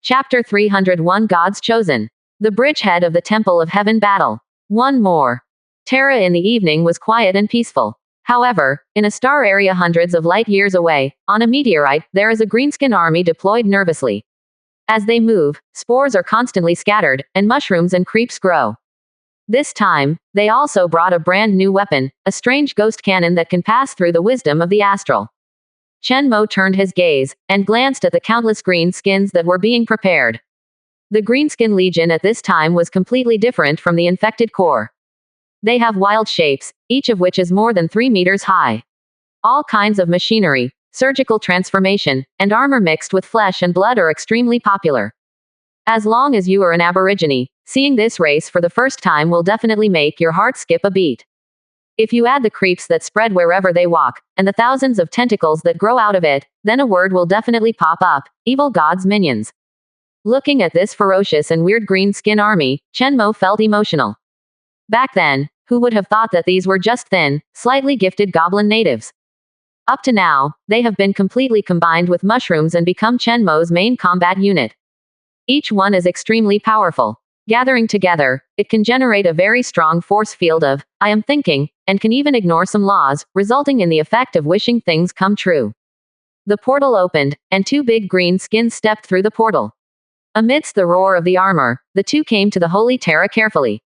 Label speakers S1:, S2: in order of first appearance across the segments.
S1: Chapter 301 God's Chosen. The bridgehead of the Temple of Heaven battle. One more. Terra in the evening was quiet and peaceful. However, in a star area hundreds of light years away, on a meteorite, there is a greenskin army deployed nervously. As they move, spores are constantly scattered, and mushrooms and creeps grow. This time, they also brought a brand new weapon, a strange ghost cannon that can pass through the wisdom of the astral. Chen Mo turned his gaze, and glanced at the countless green skins that were being prepared. The Greenskin Legion at this time was completely different from the infected core. They have wild shapes, each of which is more than 3 meters high. All kinds of machinery, surgical transformation, and armor mixed with flesh and blood are extremely popular. As long as you are an aborigine, seeing this race for the first time will definitely make your heart skip a beat. If you add the creeps that spread wherever they walk, and the thousands of tentacles that grow out of it, then a word will definitely pop up: evil god's minions. Looking at this ferocious and weird green skin army, Chen Mo felt emotional. Back then, who would have thought that these were just thin, slightly gifted goblin natives? Up to now, they have been completely combined with mushrooms and become Chen Mo's main combat unit. Each one is extremely powerful. Gathering together, it can generate a very strong force field of, I am thinking, and can even ignore some laws, resulting in the effect of wishing things come true. The portal opened, and 2 big green skins stepped through the portal. Amidst the roar of the armor, the 2 came to the holy Terra carefully.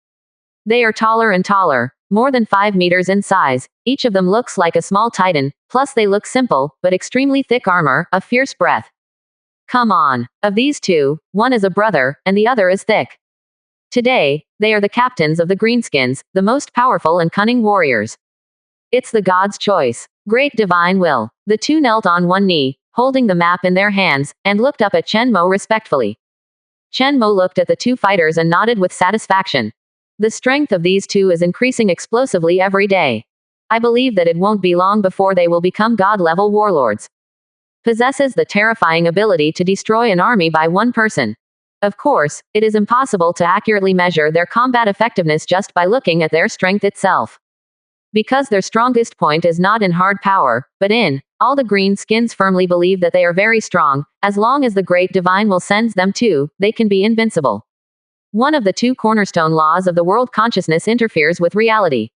S1: They are taller and taller, more than 5 meters in size. Each of them looks like a small titan, plus they look simple, but extremely thick armor, a fierce breath. Come on. Of these 2, one is a brother, and the other is thick. Today, they are the captains of the Greenskins, the most powerful and cunning warriors. It's the God's choice. Great divine will. The 2 knelt on one knee, holding the map in their hands, and looked up at Chen Mo respectfully. Chen Mo looked at the 2 fighters and nodded with satisfaction. The strength of these 2 is increasing explosively every day. I believe that it won't be long before they will become god-level warlords. Possesses the terrifying ability to destroy an army by one person. Of course, it is impossible to accurately measure their combat effectiveness just by looking at their strength itself. Because their strongest point is not in hard power, but in, all the green skins firmly believe that they are very strong. As long as the great divine will sends them to, they can be invincible. One of the 2 cornerstone laws of the world consciousness interferes with reality.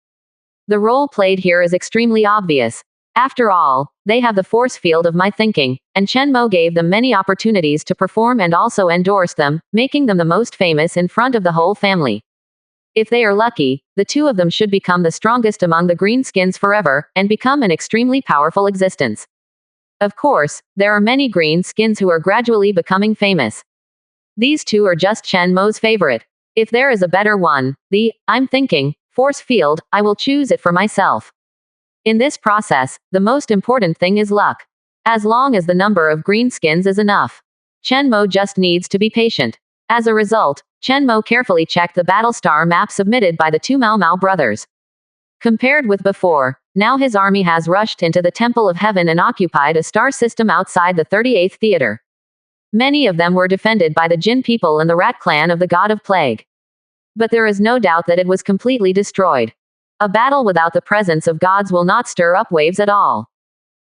S1: The role played here is extremely obvious. After all, they have the force field of my thinking, and Chen Mo gave them many opportunities to perform and also endorsed them, making them the most famous in front of the whole family. If they are lucky, the 2 of them should become the strongest among the greenskins forever, and become an extremely powerful existence. Of course, there are many greenskins who are gradually becoming famous. These 2 are just Chen Mo's favorite. If there is a better one, I'm thinking, force field, I will choose it for myself. In this process, the most important thing is luck. As long as the number of greenskins is enough. Chen Mo just needs to be patient. As a result, Chen Mo carefully checked the battle star map submitted by the 2 Mao Mao brothers. Compared with before, now his army has rushed into the Temple of Heaven and occupied a star system outside the 38th theater. Many of them were defended by the Jin people and the Rat clan of the God of Plague. But there is no doubt that it was completely destroyed. A battle without the presence of gods will not stir up waves at all.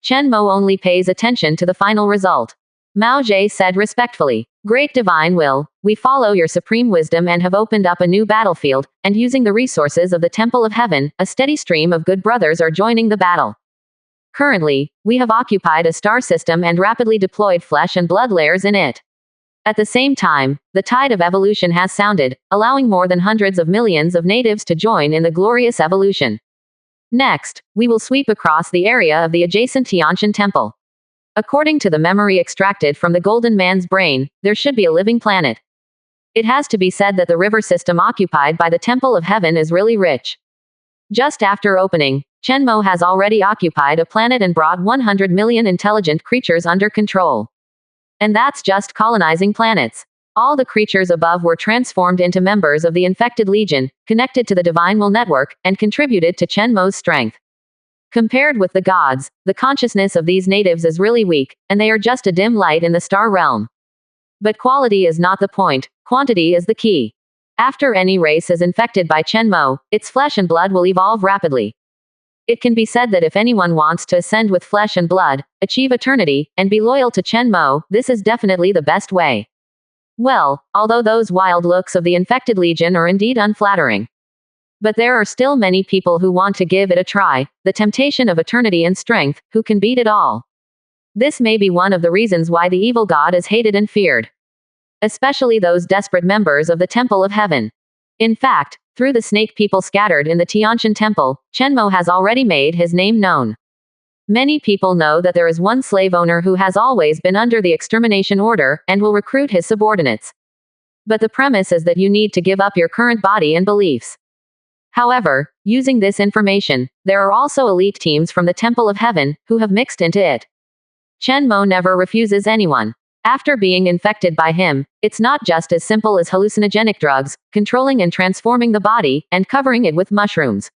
S1: Chen Mo only pays attention to the final result. Mao Jie said respectfully, Great divine will, we follow your supreme wisdom and have opened up a new battlefield, and using the resources of the Temple of Heaven, a steady stream of good brothers are joining the battle. Currently, we have occupied a star system and rapidly deployed flesh and blood layers in it. At the same time, the tide of evolution has sounded, allowing more than hundreds of millions of natives to join in the glorious evolution. Next, we will sweep across the area of the adjacent Tianshan Temple. According to the memory extracted from the Golden Man's brain, there should be a living planet. It has to be said that the river system occupied by the Temple of Heaven is really rich. Just after opening, Chen Mo has already occupied a planet and brought 100 million intelligent creatures under control. And that's just colonizing planets. All the creatures above were transformed into members of the infected legion, connected to the Divine Will Network, and contributed to Chen Mo's strength. Compared with the gods, the consciousness of these natives is really weak, and they are just a dim light in the star realm. But quality is not the point, quantity is the key. After any race is infected by Chen Mo, its flesh and blood will evolve rapidly. It can be said that if anyone wants to ascend with flesh and blood, achieve eternity, and be loyal to Chen Mo, this is definitely the best way. Well, although those wild looks of the infected legion are indeed unflattering. But there are still many people who want to give it a try, the temptation of eternity and strength, who can beat it all. This may be one of the reasons why the evil god is hated and feared. Especially those desperate members of the Temple of Heaven. In fact, through the snake people scattered in the Tiantian Temple, Chenmo has already made his name known. Many people know that there is one slave owner who has always been under the extermination order, and will recruit his subordinates. But the premise is that you need to give up your current body and beliefs. However, using this information, there are also elite teams from the Temple of Heaven, who have mixed into it. Chenmo never refuses anyone. After being infected by him, it's not just as simple as hallucinogenic drugs, controlling and transforming the body, and covering it with mushrooms.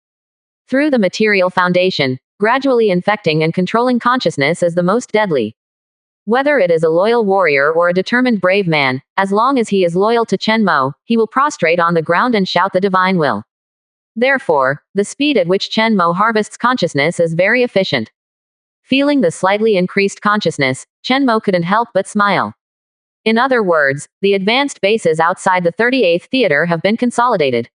S1: Through the material foundation, gradually infecting and controlling consciousness is the most deadly. Whether it is a loyal warrior or a determined brave man, as long as he is loyal to Chenmo, he will prostrate on the ground and shout the divine will. Therefore, the speed at which Chenmo harvests consciousness is very efficient. Feeling the slightly increased consciousness, Chenmo couldn't help but smile. In other words, the advanced bases outside the 38th theater have been consolidated.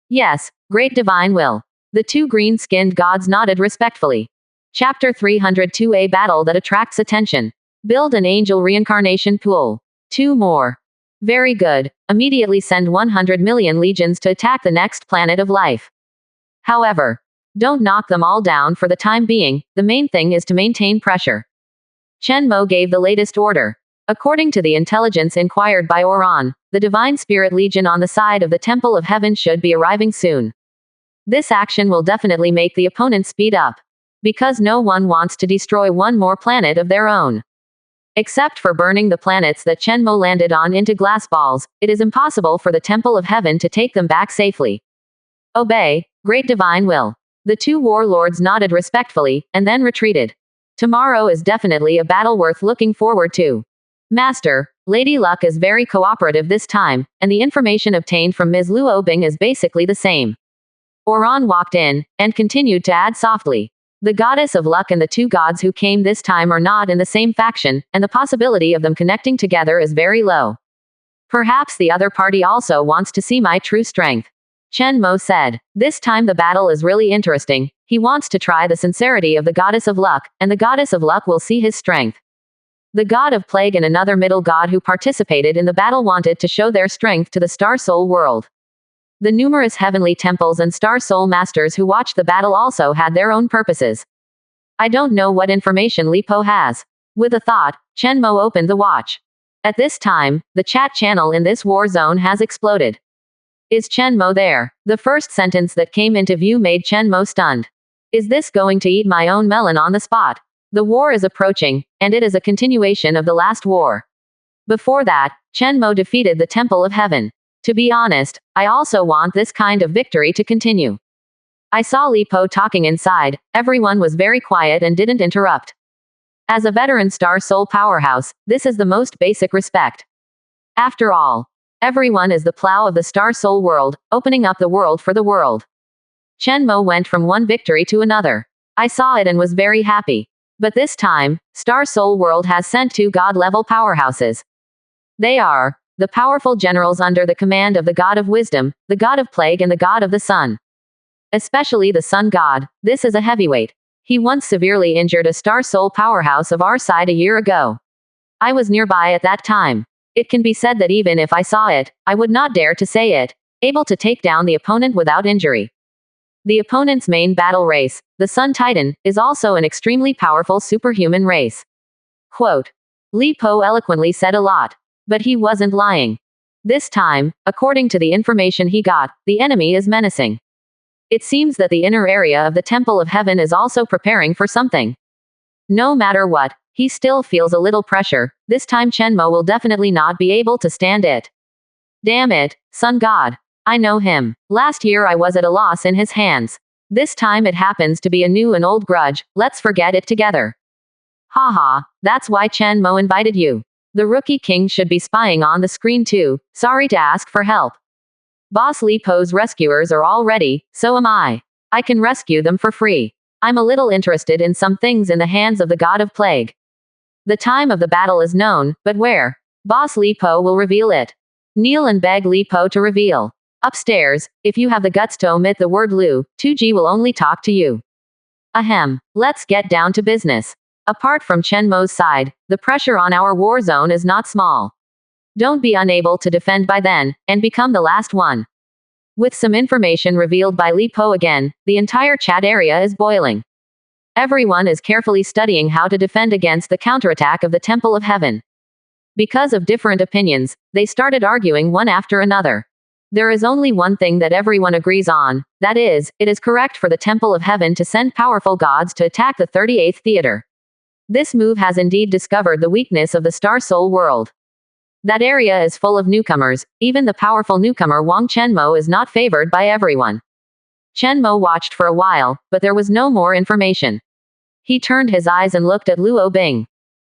S1: Yes, great divine will. The two green-skinned gods nodded respectfully. Chapter 302, a battle that attracts attention. Build an angel reincarnation pool. 2 more. Very good. Immediately send 100 million legions to attack the next planet of life. However, don't knock them all down for the time being, the main thing is to maintain pressure. Chenmo gave the latest order. According to the intelligence inquired by Oran, the Divine Spirit Legion on the side of the Temple of Heaven should be arriving soon. This action will definitely make the opponent speed up. Because no one wants to destroy one more planet of their own. Except for burning the planets that Chenmo landed on into glass balls, it is impossible for the Temple of Heaven to take them back safely. Obey, great divine will. The two warlords nodded respectfully, and then retreated. Tomorrow is definitely a battle worth looking forward to. Master, Lady Luck is very cooperative this time, and the information obtained from Ms. Luo Bing is basically the same. Oran walked in, and continued to add softly. The goddess of luck and the two gods who came this time are not in the same faction, and the possibility of them connecting together is very low. Perhaps the other party also wants to see my true strength. Chenmo said. This time the battle is really interesting. He wants to try the sincerity of the goddess of luck, and the goddess of luck will see his strength. The god of plague and another middle god who participated in the battle wanted to show their strength to the Star Soul world. The numerous heavenly temples and Star Soul masters who watched the battle also had their own purposes. I don't know what information Li Po has. With a thought, Chenmo opened the watch. At this time, the chat channel in this war zone has exploded. Is Chenmo there? The first sentence that came into view made Chenmo stunned. Is this going to eat my own melon on the spot? The war is approaching, and it is a continuation of the last war. Before that, Chenmo defeated the Temple of Heaven. To be honest, I also want this kind of victory to continue. I saw Li Po talking inside, everyone was very quiet and didn't interrupt. As a veteran Star Soul powerhouse, this is the most basic respect. After all, everyone is the plow of the Star Soul world, opening up the world for the world. Chenmo went from one victory to another. I saw it and was very happy. But this time, Star Soul world has sent 2 god-level powerhouses. They are the powerful generals under the command of the god of wisdom, the god of plague and the god of the sun. Especially the sun god, this is a heavyweight. He once severely injured a Star Soul powerhouse of our side a year ago. I was nearby at that time. It can be said that even if I saw it, I would not dare to say it, able to take down the opponent without injury. The opponent's main battle race, the Sun Titan, is also an extremely powerful superhuman race. Quote. Li Po eloquently said a lot. But he wasn't lying. This time, according to the information he got, the enemy is menacing. It seems that the inner area of the Temple of Heaven is also preparing for something. No matter what, he still feels a little pressure. This time Chenmo will definitely not be able to stand it. Damn it, Sun God. I know him. Last year I was at a loss in his hands. This time it happens to be a new and old grudge, let's forget it together. Haha, that's why Chenmo invited you. The rookie king should be spying on the screen too, sorry to ask for help. Boss Li Po's rescuers are all ready, so am I. I can rescue them for free. I'm a little interested in some things in the hands of the god of plague. The time of the battle is known, but where? Boss Li Po will reveal it. Kneel and beg Li Po to reveal. Upstairs, if you have the guts to omit the word Lu, 2G will only talk to you. Ahem. Let's get down to business. Apart from Chen Mo's side, the pressure on our war zone is not small. Don't be unable to defend by then, and become the last one. With some information revealed by Li Po again, the entire chat area is boiling. Everyone is carefully studying how to defend against the counterattack of the Temple of Heaven. Because of different opinions, they started arguing one after another. There is only one thing that everyone agrees on, that is, it is correct for the Temple of Heaven to send powerful gods to attack the 38th theater. This move has indeed discovered the weakness of the Star Soul world. That area is full of newcomers, even the powerful newcomer Wang Chenmo is not favored by everyone. Chenmo watched for a while, but there was no more information. He turned his eyes and looked at Luo Bing.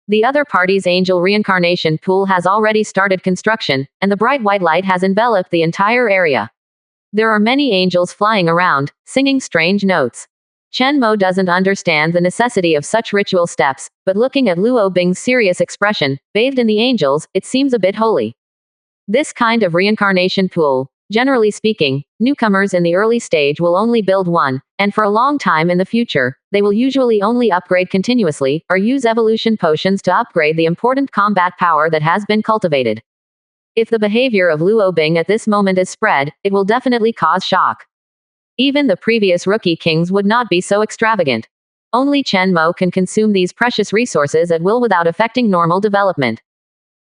S1: The other party's angel reincarnation pool has already started construction, and the bright white light has enveloped the entire area. There are many angels flying around, singing strange notes. Chen Mo doesn't understand the necessity of such ritual steps, but looking at Luo Bing's serious expression, bathed in the angels, it seems a bit holy. This kind of reincarnation pool, generally speaking, newcomers in the early stage will only build one, and for a long time in the future, they will usually only upgrade continuously, or use evolution potions to upgrade the important combat power that has been cultivated. If the behavior of Luo Bing at this moment is spread, it will definitely cause shock. Even the previous rookie kings would not be so extravagant. Only Chen Mo can consume these precious resources at will without affecting normal development.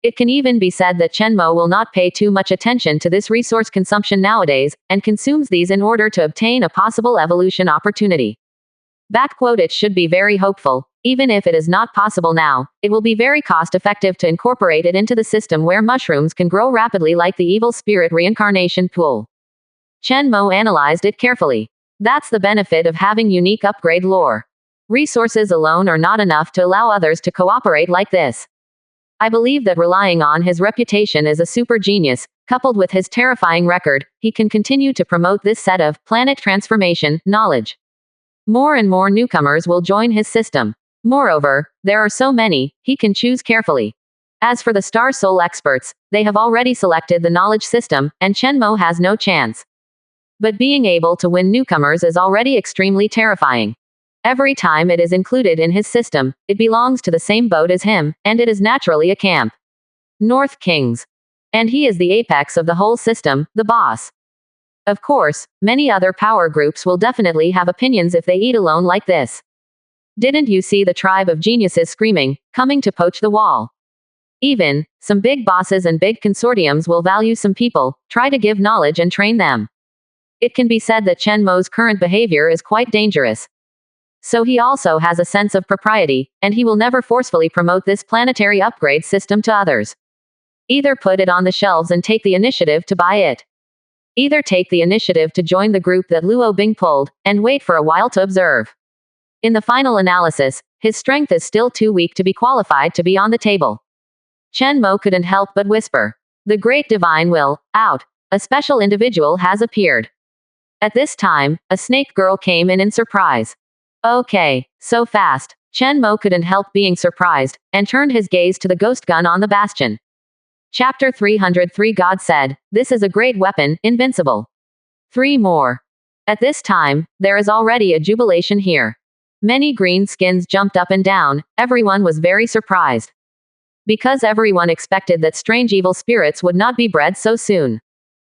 S1: It can even be said that Chen Mo will not pay too much attention to this resource consumption nowadays, and consumes these in order to obtain a possible evolution opportunity. It should be very hopeful. Even if it is not possible now, it will be very cost-effective to incorporate it into the system where mushrooms can grow rapidly like the evil spirit reincarnation pool. Chen Mo analyzed it carefully. That's the benefit of having unique upgrade lore. Resources alone are not enough to allow others to cooperate like this. I believe that relying on his reputation as a super genius, coupled with his terrifying record, he can continue to promote this set of planet transformation knowledge. More and more newcomers will join his system. Moreover, there are so many, he can choose carefully. As for the Star Soul experts, they have already selected the knowledge system, and Chen Mo has no chance. But being able to win newcomers is already extremely terrifying. Every time it is included in his system, it belongs to the same boat as him, and it is naturally a camp. North Kings. And he is the apex of the whole system, the boss. Of course, many other power groups will definitely have opinions if they eat alone like this. Didn't you see the tribe of geniuses screaming, coming to poach the wall? Even, some big bosses and big consortiums will value some people, try to give knowledge and train them. It can be said that Chen Mo's current behavior is quite dangerous. So he also has a sense of propriety, and he will never forcefully promote this planetary upgrade system to others. Either put it on the shelves and take the initiative to buy it. Either take the initiative to join the group that Luo Bing pulled, and wait for a while to observe. In the final analysis, his strength is still too weak to be qualified to be on the table. Chen Mo couldn't help but whisper. The great divine will, out. A special individual has appeared. At this time, a snake girl came in surprise. Okay, so fast. Chen Mo couldn't help being surprised, and turned his gaze to the ghost gun on the bastion. Chapter 303 God said, this is a great weapon, invincible. 3 more. At this time, there is already a jubilation here. Many green skins jumped up and down, everyone was very surprised. Because everyone expected that strange evil spirits would not be bred so soon.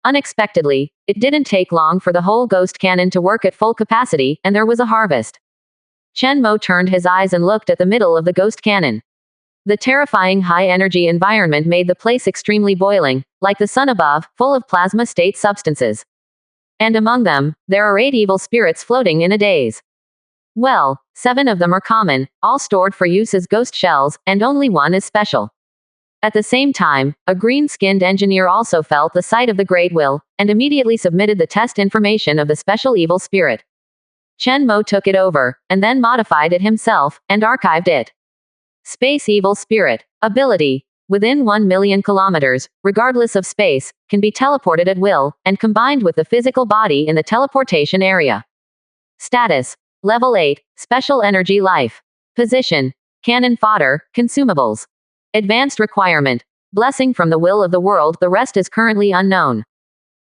S1: Unexpectedly, it didn't take long for the whole ghost cannon to work at full capacity, and there was a harvest. Chen Mo turned his eyes and looked at the middle of the ghost cannon. The terrifying high-energy environment made the place extremely boiling, like the sun above, full of plasma-state substances. And among them, there are 8 evil spirits floating in a daze. Well, 7 of them are common, all stored for use as ghost shells, and only 1 is special. At the same time, a green-skinned engineer also felt the sight of the Great Will, and immediately submitted the test information of the special evil spirit. Chen Mo took it over, and then modified it himself, and archived it. Space Evil Spirit. Ability. Within 1 million kilometers, regardless of space, can be teleported at will, and combined with the physical body in the teleportation area. Status. Level 8. Special Energy Life. Position. Cannon Fodder, Consumables. Advanced Requirement. Blessing from the will of the world, the rest is currently unknown.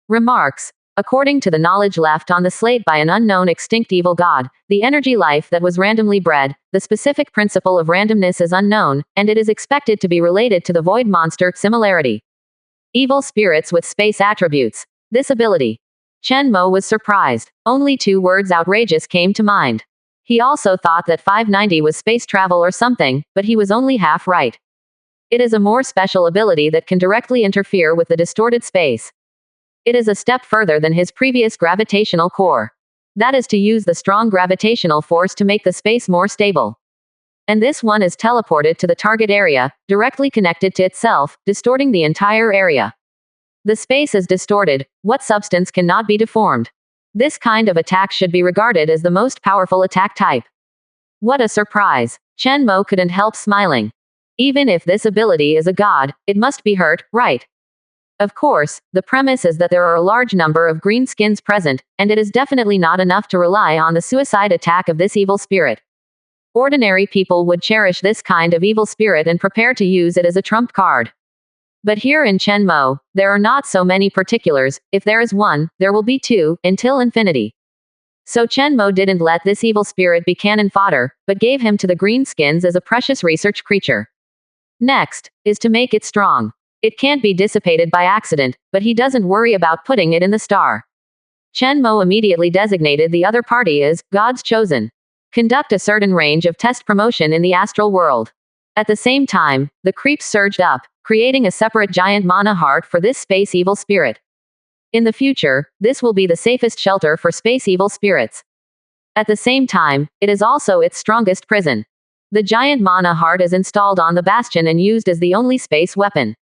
S1: Remarks. According to the knowledge left on the slate by an unknown extinct evil god, the energy life that was randomly bred, the specific principle of randomness is unknown, and it is expected to be related to the void monster similarity. Evil spirits with space attributes. This ability. Chen Mo was surprised. Only 2 words outrageous came to mind. He also thought that 590 was space travel or something, but he was only half right. It is a more special ability that can directly interfere with the distorted space. It is a step further than his previous gravitational core. That is to use the strong gravitational force to make the space more stable. And this one is teleported to the target area, directly connected to itself, distorting the entire area. The space is distorted. What substance cannot be deformed? This kind of attack should be regarded as the most powerful attack type. What a surprise. Chen Mo couldn't help smiling. Even if this ability is a god, it must be hurt, right? Of course, the premise is that there are a large number of green skins present, and it is definitely not enough to rely on the suicide attack of this evil spirit. Ordinary people would cherish this kind of evil spirit and prepare to use it as a trump card. But here in Chen Mo, there are not so many particulars. If there is one, there will be 2, until infinity. So Chen Mo didn't let this evil spirit be cannon fodder, but gave him to the greenskins as a precious research creature. Next, is to make it strong. It can't be dissipated by accident, but he doesn't worry about putting it in the star. Chen Mo immediately designated the other party as God's Chosen. Conduct a certain range of test promotion in the astral world. At the same time, the creeps surged up, creating a separate giant mana heart for this space evil spirit. In the future, this will be the safest shelter for space evil spirits. At the same time, it is also its strongest prison. The giant mana heart is installed on the bastion and used as the only space weapon.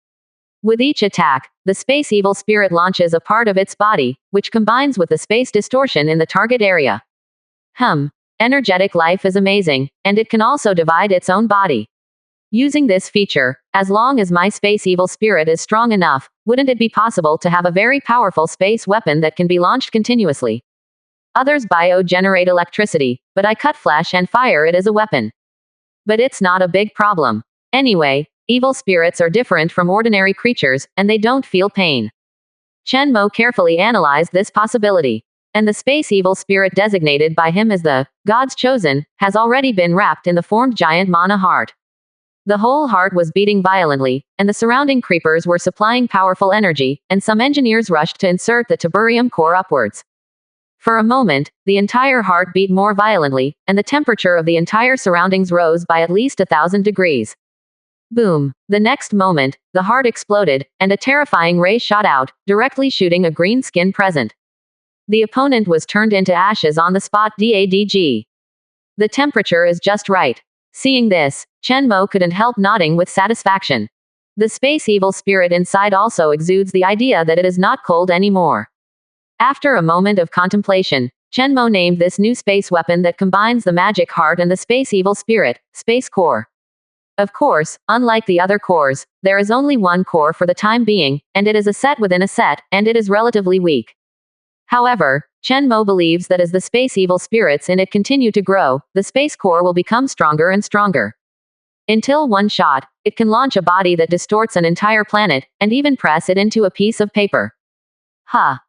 S1: With each attack, the space evil spirit launches a part of its body, which combines with the space distortion in the target area. Energetic life is amazing, and it can also divide its own body. Using this feature, as long as my space evil spirit is strong enough, wouldn't it be possible to have a very powerful space weapon that can be launched continuously? Others bio-generate electricity, but I cut flesh and fire it as a weapon. But it's not a big problem. Anyway, evil spirits are different from ordinary creatures, and they don't feel pain. Chen Mo carefully analyzed this possibility. And the space evil spirit designated by him as the God's Chosen has already been wrapped in the formed giant mana heart. The whole heart was beating violently, and the surrounding creepers were supplying powerful energy, and some engineers rushed to insert the tiburium core upwards. For a moment, the entire heart beat more violently, and the temperature of the entire surroundings rose by at least 1,000 degrees. Boom. The next moment, the heart exploded, and a terrifying ray shot out, directly shooting a green skin present. The opponent was turned into ashes on the spot. DADG. The temperature is just right. Seeing this, Chen Mo couldn't help nodding with satisfaction. The space evil spirit inside also exudes the idea that it is not cold anymore. After a moment of contemplation, Chen Mo named this new space weapon that combines the magic heart and the space evil spirit, Space Core. Of course, unlike the other cores, there is only one core for the time being, and it is a set within a set, and it is relatively weak. However, Chen Mo believes that as the space evil spirits in it continue to grow, the space core will become stronger and stronger. Until one shot, it can launch a body that distorts an entire planet, and even press it into a piece of paper.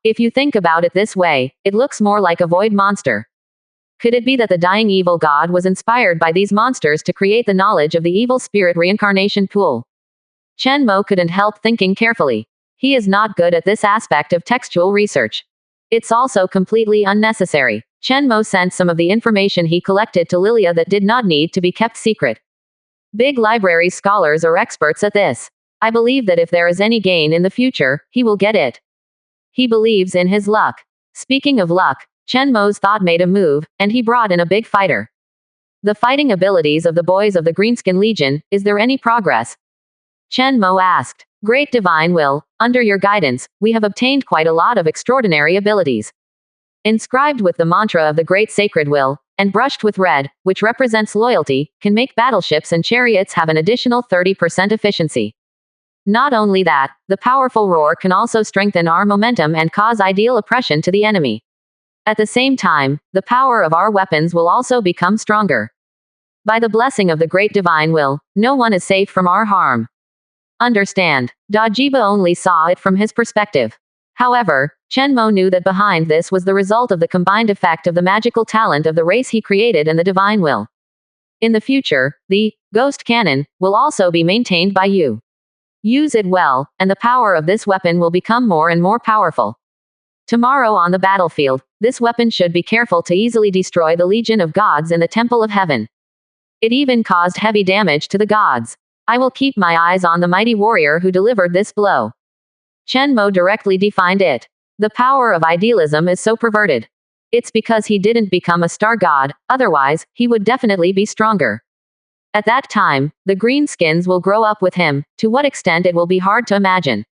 S1: If you think about it this way, it looks more like a void monster. Could it be that the dying evil god was inspired by these monsters to create the knowledge of the evil spirit reincarnation pool? Chen Mo couldn't help thinking carefully. He is not good at this aspect of textual research. It's also completely unnecessary. Chen Mo sent some of the information he collected to Lilia that did not need to be kept secret. Big library scholars are experts at this. I believe that if there is any gain in the future, he will get it. He believes in his luck. Speaking of luck, Chen Mo's thought made a move, and he brought in a big fighter. The fighting abilities of the boys of the Greenskin Legion, is there any progress? Chen Mo asked. Great Divine Will, under your guidance, we have obtained quite a lot of extraordinary abilities. Inscribed with the mantra of the Great Sacred Will, and brushed with red, which represents loyalty, can make battleships and chariots have an additional 30% efficiency. Not only that, the powerful roar can also strengthen our momentum and cause ideal oppression to the enemy. At the same time, the power of our weapons will also become stronger. By the blessing of the Great Divine Will, no one is safe from our harm. understand. Dajiba only saw it from his perspective. However, Chen Mo knew that behind this was the result of the combined effect of the magical talent of the race he created and the divine will. In the future, the ghost cannon will also be maintained by you. Use it well, and the power of this weapon will become more and more powerful. Tomorrow on the battlefield, this weapon should be careful to easily destroy the legion of gods in the Temple of Heaven. It even caused heavy damage to the gods. I will keep my eyes on the mighty warrior who delivered this blow. Chen Mo directly defined it. The power of idealism is so perverted. It's because he didn't become a star god, otherwise, he would definitely be stronger. At that time, the greenskins will grow up with him, to what extent it will be hard to imagine.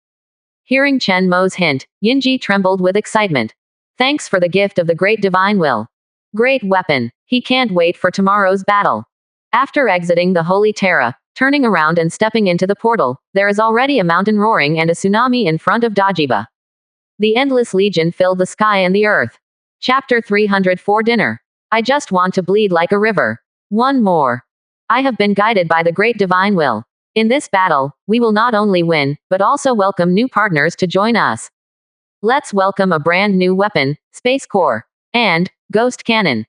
S1: Hearing Chen Mo's hint, Yinji trembled with excitement. Thanks for the gift of the great divine will. Great weapon. He can't wait for tomorrow's battle. After exiting the Holy Terra, turning around and stepping into the portal, there is already a mountain roaring and a tsunami in front of Dajiba. The endless legion filled the sky and the earth. Chapter 304 Dinner. I just want to bleed like a river. One more. I have been guided by the great divine will. In this battle, we will not only win, but also welcome new partners to join us. Let's welcome a brand new weapon, Space Core, and Ghost Cannon.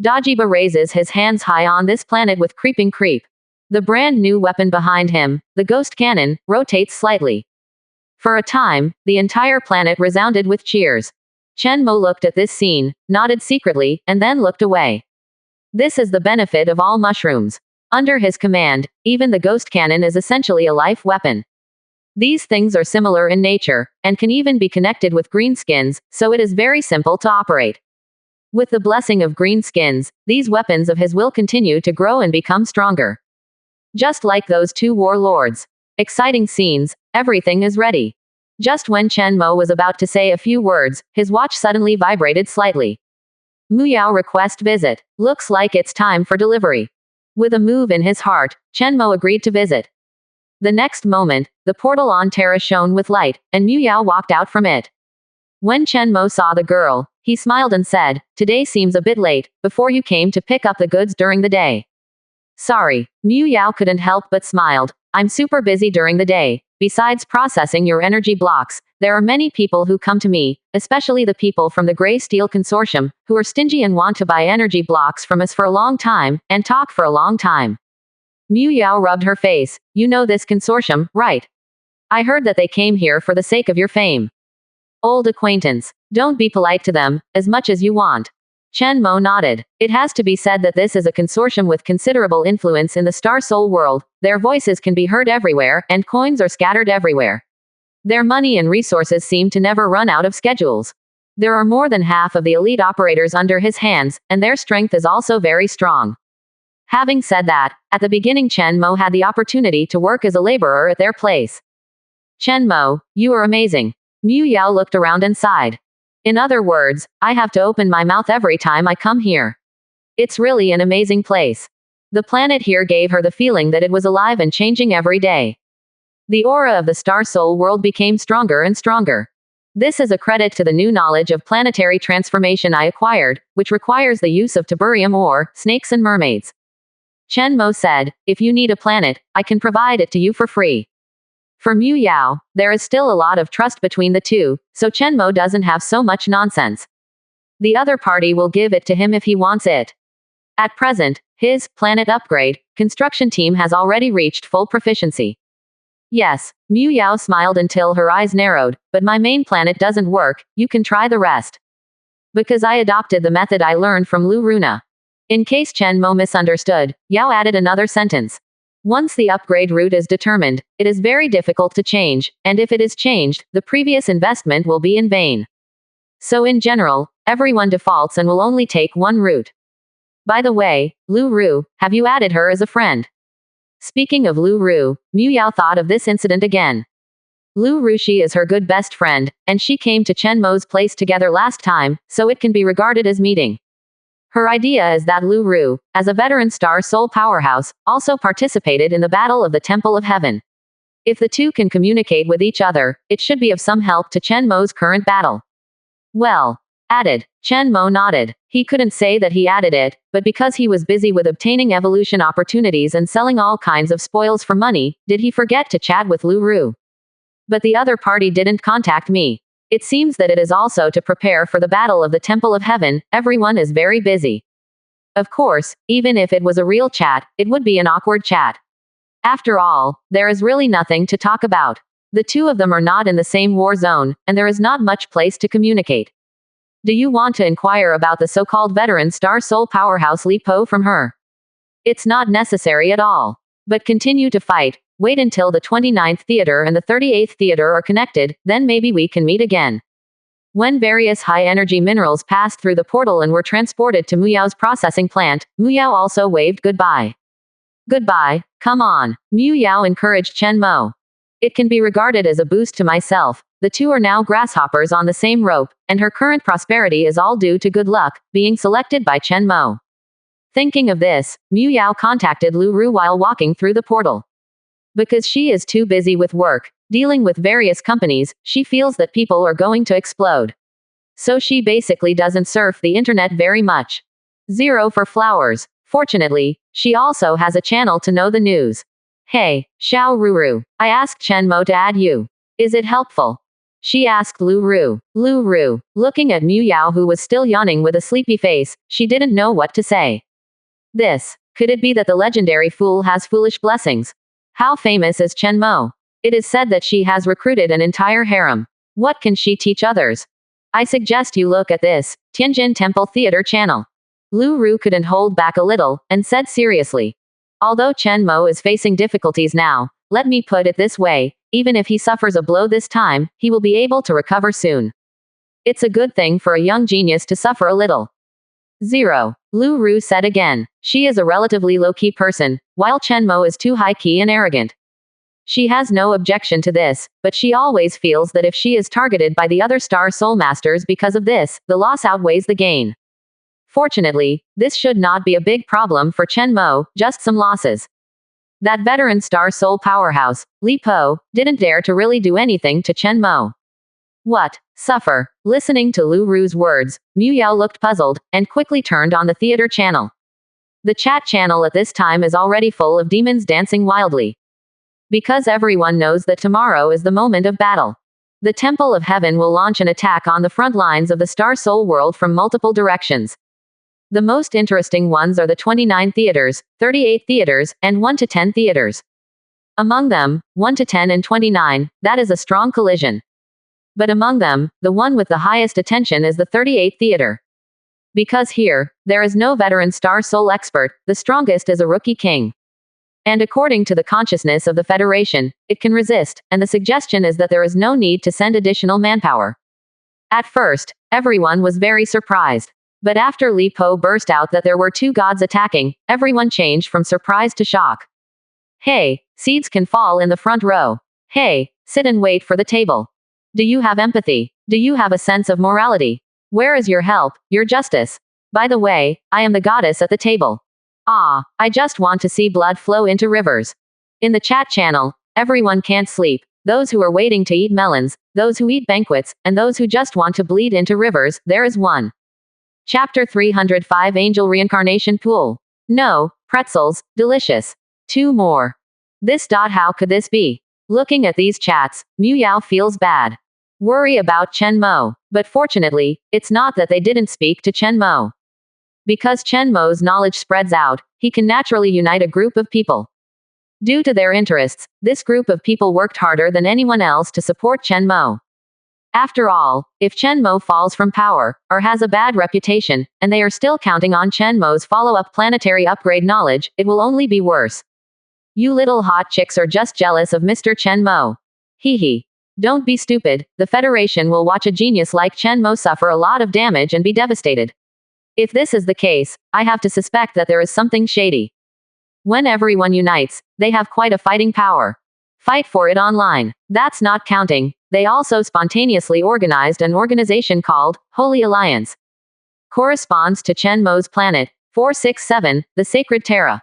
S1: Dajiba raises his hands high on this planet with creeping creep. The brand new weapon behind him, the Ghost Cannon, rotates slightly. For a time, the entire planet resounded with cheers. Chen Mo looked at this scene, nodded secretly, and then looked away. This is the benefit of all mushrooms. Under his command, even the Ghost Cannon is essentially a life weapon. These things are similar in nature, and can even be connected with greenskins, so it is very simple to operate. With the blessing of greenskins, these weapons of his will continue to grow and become stronger. Just like those two warlords. Exciting scenes, everything is ready. Just when Chen Mo was about to say a few words, his watch suddenly vibrated slightly. Muyao request visit. Looks like it's time for delivery. With a move in his heart, Chen Mo agreed to visit. The next moment, the portal on Terra shone with light, and Muyao walked out from it. When Chen Mo saw the girl, he smiled and said, "Today seems a bit late, before you came to pick up the goods during the day." Sorry, Muyao couldn't help but smiled. I'm super busy during the day. Besides processing your energy blocks, there are many people who come to me, especially the people from the Gray Steel Consortium, who are stingy and want to buy energy blocks from us for a long time, and talk for a long time. Muyao rubbed her face. You know this consortium, right? I heard that they came here for the sake of your fame. Old acquaintance. Don't be polite to them, as much as you want. Chen Mo nodded. It has to be said that this is a consortium with considerable influence in the Star Soul world. Their voices can be heard everywhere, and coins are scattered everywhere. Their money and resources seem to never run out of schedules. There are more than half of the elite operators under his hands, and their strength is also very strong. Having said that, at the beginning Chen Mo had the opportunity to work as a laborer at their place. Chen Mo, you are amazing. Muyao looked around and sighed. In other words, I have to open my mouth every time I come here. It's really an amazing place. The planet here gave her the feeling that it was alive and changing every day. The aura of the Star Soul world became stronger and stronger. This is a credit to the new knowledge of planetary transformation I acquired, which requires the use of tiburium ore, snakes and mermaids. Chen Mo said, if you need a planet, I can provide it to you for free. For Muyao, there is still a lot of trust between the two, so Chen Mo doesn't have so much nonsense. The other party will give it to him if he wants it. At present, his planet upgrade construction team has already reached full proficiency. Yes, Muyao smiled until her eyes narrowed, but my main planet doesn't work, you can try the rest. Because I adopted the method I learned from Lu Runa. In case Chen Mo misunderstood, Yao added another sentence. Once the upgrade route is determined, it is very difficult to change, and if it is changed, the previous investment will be in vain. So in general, everyone defaults and will only take one route. By the way, Lu Ru, have you added her as a friend? Speaking of Lu Ru, Muyao thought of this incident again. Lu Rushi is her good best friend, and she came to Chen Mo's place together last time, so it can be regarded as meeting. Her idea is that Lu Ru, as a veteran Star Soul powerhouse, also participated in the Battle of the Temple of Heaven. If the two can communicate with each other, it should be of some help to Chen Mo's current battle. Well, Added. Chen Mo nodded. He couldn't say that he added it, but because he was busy with obtaining evolution opportunities and selling all kinds of spoils for money, did he forget to chat with Lu Ru? But the other party didn't contact me. It seems that it is also to prepare for the battle of the Temple of Heaven. Everyone is very busy. Of course, even if it was a real chat, it would be an awkward chat. After all, there is really nothing to talk about. The two of them are not in the same war zone, and there is not much place to communicate. Do you want to inquire about the so-called veteran Star Soul powerhouse Li Po from her? It's not necessary at all. But continue to fight. Wait until the 29th theater and the 38th theater are connected, then maybe we can meet again. When various high-energy minerals passed through the portal and were transported to Muyao's processing plant, Muyao also waved goodbye. Goodbye, come on, Muyao encouraged Chen Mo. It can be regarded as a boost to myself. The two are now grasshoppers on the same rope, and her current prosperity is all due to good luck, being selected by Chen Mo. Thinking of this, Muyao contacted Lu Ru while walking through the portal. Because she is too busy with work, dealing with various companies, she feels that people are going to explode. So she basically doesn't surf the internet very much. 0 for flowers. Fortunately, she also has a channel to know the news. Hey, Xiao Ruru, I asked Chen Mo to add you. Is it helpful? She asked Lu Ru. Lu Ru, looking at Muyao who was still yawning with a sleepy face, she didn't know what to say. Could it be that the legendary fool has foolish blessings? How famous is Chen Mo? It is said that she has recruited an entire harem. What can she teach others? I suggest you look at this, Tianjin Temple Theater channel. Lu Ru couldn't hold back a little, and said seriously. Although Chen Mo is facing difficulties now, let me put it this way, even if he suffers a blow this time, he will be able to recover soon. It's a good thing for a young genius to suffer a little. 0. Lu Ru said again. She is a relatively low-key person, while Chen Mo is too high-key and arrogant. She has no objection to this, but she always feels that if she is targeted by the other Star Soul Masters because of this, the loss outweighs the gain. Fortunately, this should not be a big problem for Chen Mo, just some losses. That veteran Star Soul powerhouse, Li Po, didn't dare to really do anything to Chen Mo. What? Suffer? Listening to Lu Ru's words, Muyao looked puzzled, and quickly turned on the theater channel. The chat channel at this time is already full of demons dancing wildly. Because everyone knows that tomorrow is the moment of battle. The Temple of Heaven will launch an attack on the front lines of the Star Soul world from multiple directions. The most interesting ones are the 29 theaters, 38 theaters, and 1 to 10 theaters. Among them, 1 to 10 and 29, that is a strong collision. But among them, the one with the highest attention is the 38 theater. Because here, there is no veteran Star Soul expert, the strongest is a rookie king. And according to the consciousness of the Federation, it can resist, and the suggestion is that there is no need to send additional manpower. At first, everyone was very surprised. But after Li Po burst out that there were 2 gods attacking, everyone changed from surprise to shock. Hey, seeds can fall in the front row. Hey, sit and wait for the table. Do you have empathy? Do you have a sense of morality? Where is your help, your justice? By the way, I am the goddess at the table. Ah, I just want to see blood flow into rivers. In the chat channel, everyone can't sleep. Those who are waiting to eat melons, those who eat banquets, and those who just want to bleed into rivers, there is one. Chapter 305 Angel Reincarnation Pool. No, pretzels, delicious. 2 more. How could this be? Looking at these chats, Muyao feels bad. Worry about Chen Mo. But fortunately, it's not that they didn't speak to Chen Mo. Because Chen Mo's knowledge spreads out, he can naturally unite a group of people. Due to their interests, this group of people worked harder than anyone else to support Chen Mo. After all, if Chen Mo falls from power, or has a bad reputation, and they are still counting on Chen Mo's follow-up planetary upgrade knowledge, it will only be worse. You little hot chicks are just jealous of Mr. Chen Mo. Hee hee. Don't be stupid, the Federation will watch a genius like Chen Mo suffer a lot of damage and be devastated. If this is the case, I have to suspect that there is something shady. When everyone unites, they have quite a fighting power. Fight for it online. That's not counting. They also spontaneously organized an organization called Holy Alliance. Corresponds to Chen Mo's planet, 467, the Sacred Terra.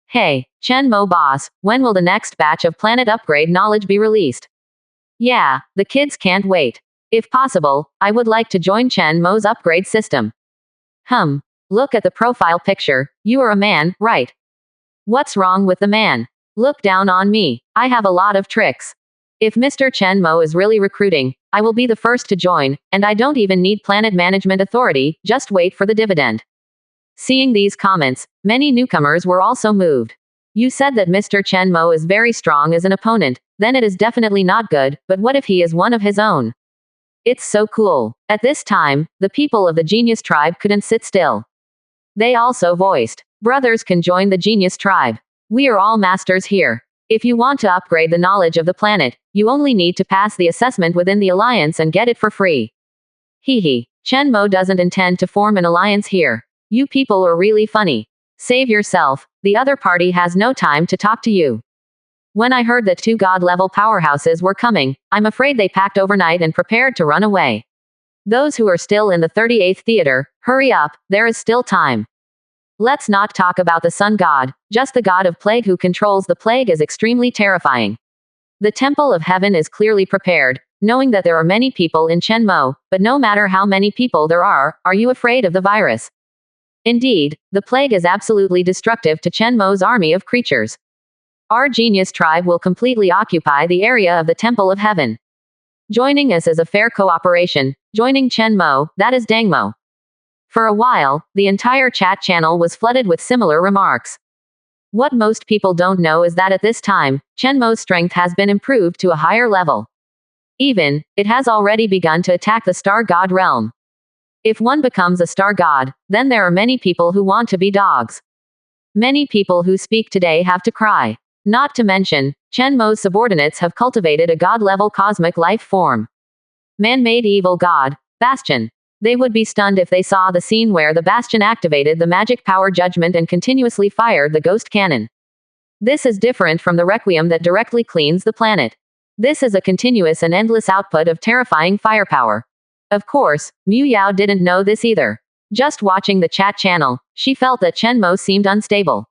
S1: Hey, Chen Mo boss, when will the next batch of planet upgrade knowledge be released? Yeah, the kids can't wait. If possible, I would like to join Chen Mo's upgrade system. Look at the profile picture. You are a man, right? What's wrong with the man? Look down on me. I have a lot of tricks. If Mr. Chen Mo is really recruiting, I will be the first to join, and I don't even need Planet Management Authority, just wait for the dividend. Seeing these comments, many newcomers were also moved. You said that Mr. Chen Mo is very strong as an opponent, then it is definitely not good, but what if he is one of his own? It's so cool. At this time, the people of the Genius Tribe couldn't sit still. They also voiced, brothers can join the Genius Tribe. We are all masters here. If you want to upgrade the knowledge of the planet, you only need to pass the assessment within the alliance and get it for free. Hehe. Chen Mo doesn't intend to form an alliance here. You people are really funny. Save yourself. The other party has no time to talk to you. When I heard that 2 god-level powerhouses were coming, I'm afraid they packed overnight and prepared to run away. Those who are still in the 38th theater, hurry up, there is still time. Let's not talk about the sun god, just the god of plague who controls the plague is extremely terrifying. The temple of heaven is clearly prepared, knowing that there are many people in Chen Mo, but no matter how many people there are you afraid of the virus? Indeed, the plague is absolutely destructive to Chen Mo's army of creatures. Our Genius Tribe will completely occupy the area of the Temple of Heaven. Joining us is a fair cooperation. Joining Chen Mo, that is Dang Mo. For a while, the entire chat channel was flooded with similar remarks. What most people don't know is that at this time, Chen Mo's strength has been improved to a higher level. Even, it has already begun to attack the Star God realm. If one becomes a Star God, then there are many people who want to be dogs. Many people who speak today have to cry. Not to mention, Chen Mo's subordinates have cultivated a god-level cosmic life form. Man-made evil god, Bastion. They would be stunned if they saw the scene where the Bastion activated the magic power judgment and continuously fired the ghost cannon. This is different from the Requiem that directly cleans the planet. This is a continuous and endless output of terrifying firepower. Of course, Mu Yao didn't know this either. Just watching the chat channel, she felt that Chen Mo seemed unstable.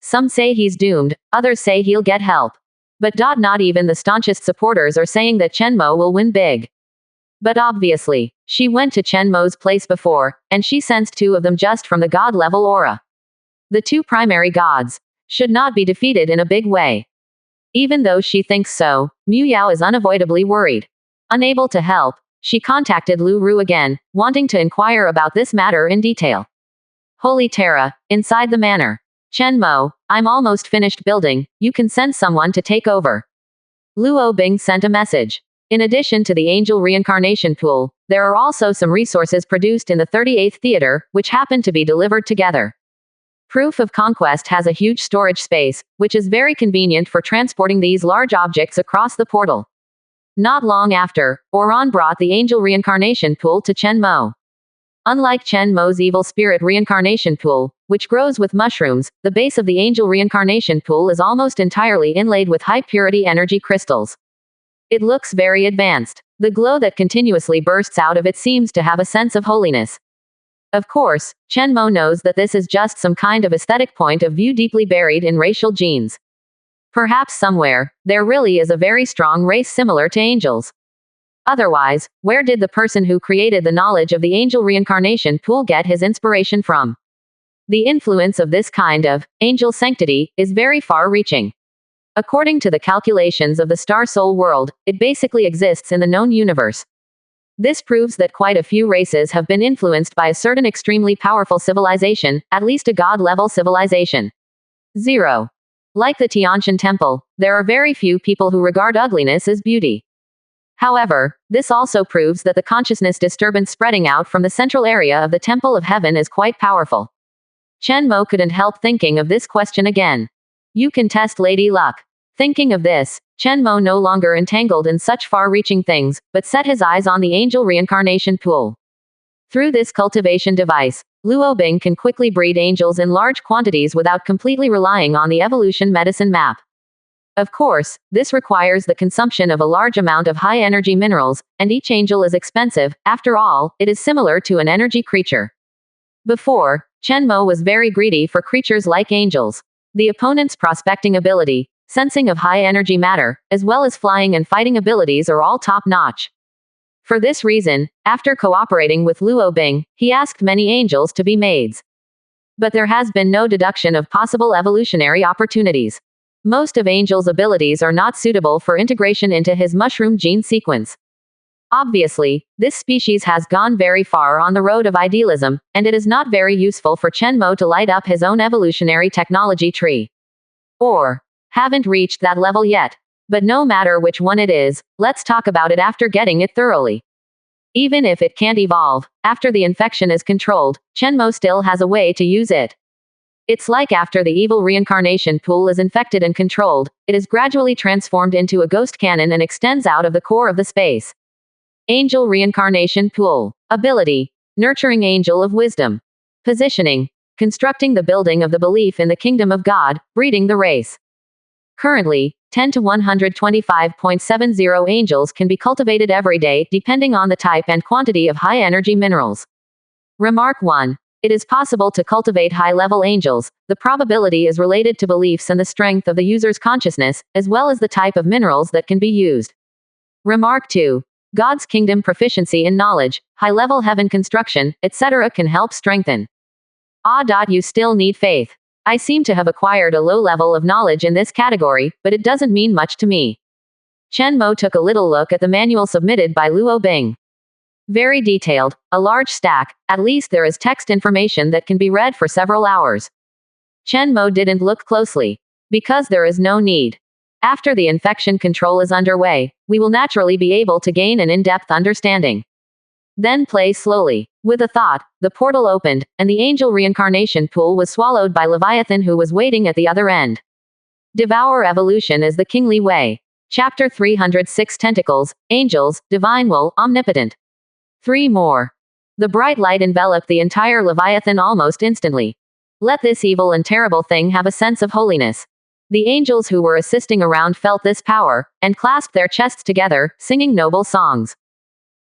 S1: Some say he's doomed, others say he'll get help. But not even the staunchest supporters are saying that Chen Mo will win big. But obviously, she went to Chen Mo's place before, and she sensed 2 of them just from the god-level aura. The 2 primary gods should not be defeated in a big way. Even though she thinks so, Mu Yao is unavoidably worried. Unable to help, she contacted Lu Ru again, wanting to inquire about this matter in detail. Holy Terra, inside the manor. Chen Mo, I'm almost finished building, you can send someone to take over. Luo Bing sent a message. In addition to the angel reincarnation pool, there are also some resources produced in the 38th theater, which happen to be delivered together. Proof of Conquest has a huge storage space, which is very convenient for transporting these large objects across the portal. Not long after, Oran brought the angel reincarnation pool to Chen Mo. Unlike Chen Mo's evil spirit reincarnation pool, which grows with mushrooms, the base of the angel reincarnation pool is almost entirely inlaid with high-purity energy crystals. It looks very advanced. The glow that continuously bursts out of it seems to have a sense of holiness. Of course, Chen Mo knows that this is just some kind of aesthetic point of view deeply buried in racial genes. Perhaps somewhere, there really is a very strong race similar to angels. Otherwise, where did the person who created the knowledge of the angel reincarnation pool get his inspiration from? The influence of this kind of angel sanctity is very far-reaching. According to the calculations of the Star Soul world, it basically exists in the known universe. This proves that quite a few races have been influenced by a certain extremely powerful civilization, at least a god-level civilization. 0. Like the Tianshan Temple, there are very few people who regard ugliness as beauty. However, this also proves that the consciousness disturbance spreading out from the central area of the Temple of Heaven is quite powerful. Chen Mo couldn't help thinking of this question again. You can test Lady Luck. Thinking of this, Chen Mo no longer entangled in such far-reaching things, but set his eyes on the angel reincarnation pool. Through this cultivation device, Luo Bing can quickly breed angels in large quantities without completely relying on the evolution medicine map. Of course, this requires the consumption of a large amount of high-energy minerals, and each angel is expensive. After all, it is similar to an energy creature. Before, Chen Mo was very greedy for creatures like angels. The opponent's prospecting ability, sensing of high-energy matter, as well as flying and fighting abilities are all top-notch. For this reason, after cooperating with Luo Bing, he asked many angels to be maids. But there has been no deduction of possible evolutionary opportunities. Most of Angel's abilities are not suitable for integration into his mushroom gene sequence. Obviously, this species has gone very far on the road of idealism, and it is not very useful for Chen Mo to light up his own evolutionary technology tree. Or, haven't reached that level yet. But no matter which one it is, let's talk about it after getting it thoroughly. Even if it can't evolve, after the infection is controlled, Chen Mo still has a way to use it. It's like after the evil reincarnation pool is infected and controlled, it is gradually transformed into a ghost cannon and extends out of the core of the space. Angel Reincarnation Pool. Ability. Nurturing Angel of Wisdom. Positioning. Constructing the building of the belief in the kingdom of God, breeding the race. Currently, 10 to 125.70 angels can be cultivated every day depending on the type and quantity of high-energy minerals. Remark 1. It is possible to cultivate high-level angels. The probability is related to beliefs and the strength of the user's consciousness, as well as the type of minerals that can be used. Remark 2. God's kingdom proficiency in knowledge, high-level heaven construction, etc. can help strengthen. You still need faith. I seem to have acquired a low level of knowledge in this category, but it doesn't mean much to me. Chen Mo took a little look at the manual submitted by Luo Bing. Very detailed, a large stack, at least there is text information that can be read for several hours. Chen Mo didn't look closely. Because there is no need. After the infection control is underway, we will naturally be able to gain an in-depth understanding. Then play slowly. With a thought, the portal opened, and the angel reincarnation pool was swallowed by Leviathan who was waiting at the other end. Devour evolution is the kingly way. Chapter 306 Tentacles, Angels, Divine Will, Omnipotent. 3 more. The bright light enveloped the entire Leviathan almost instantly. Let this evil and terrible thing have a sense of holiness. The angels who were assisting around felt this power, and clasped their chests together, singing noble songs.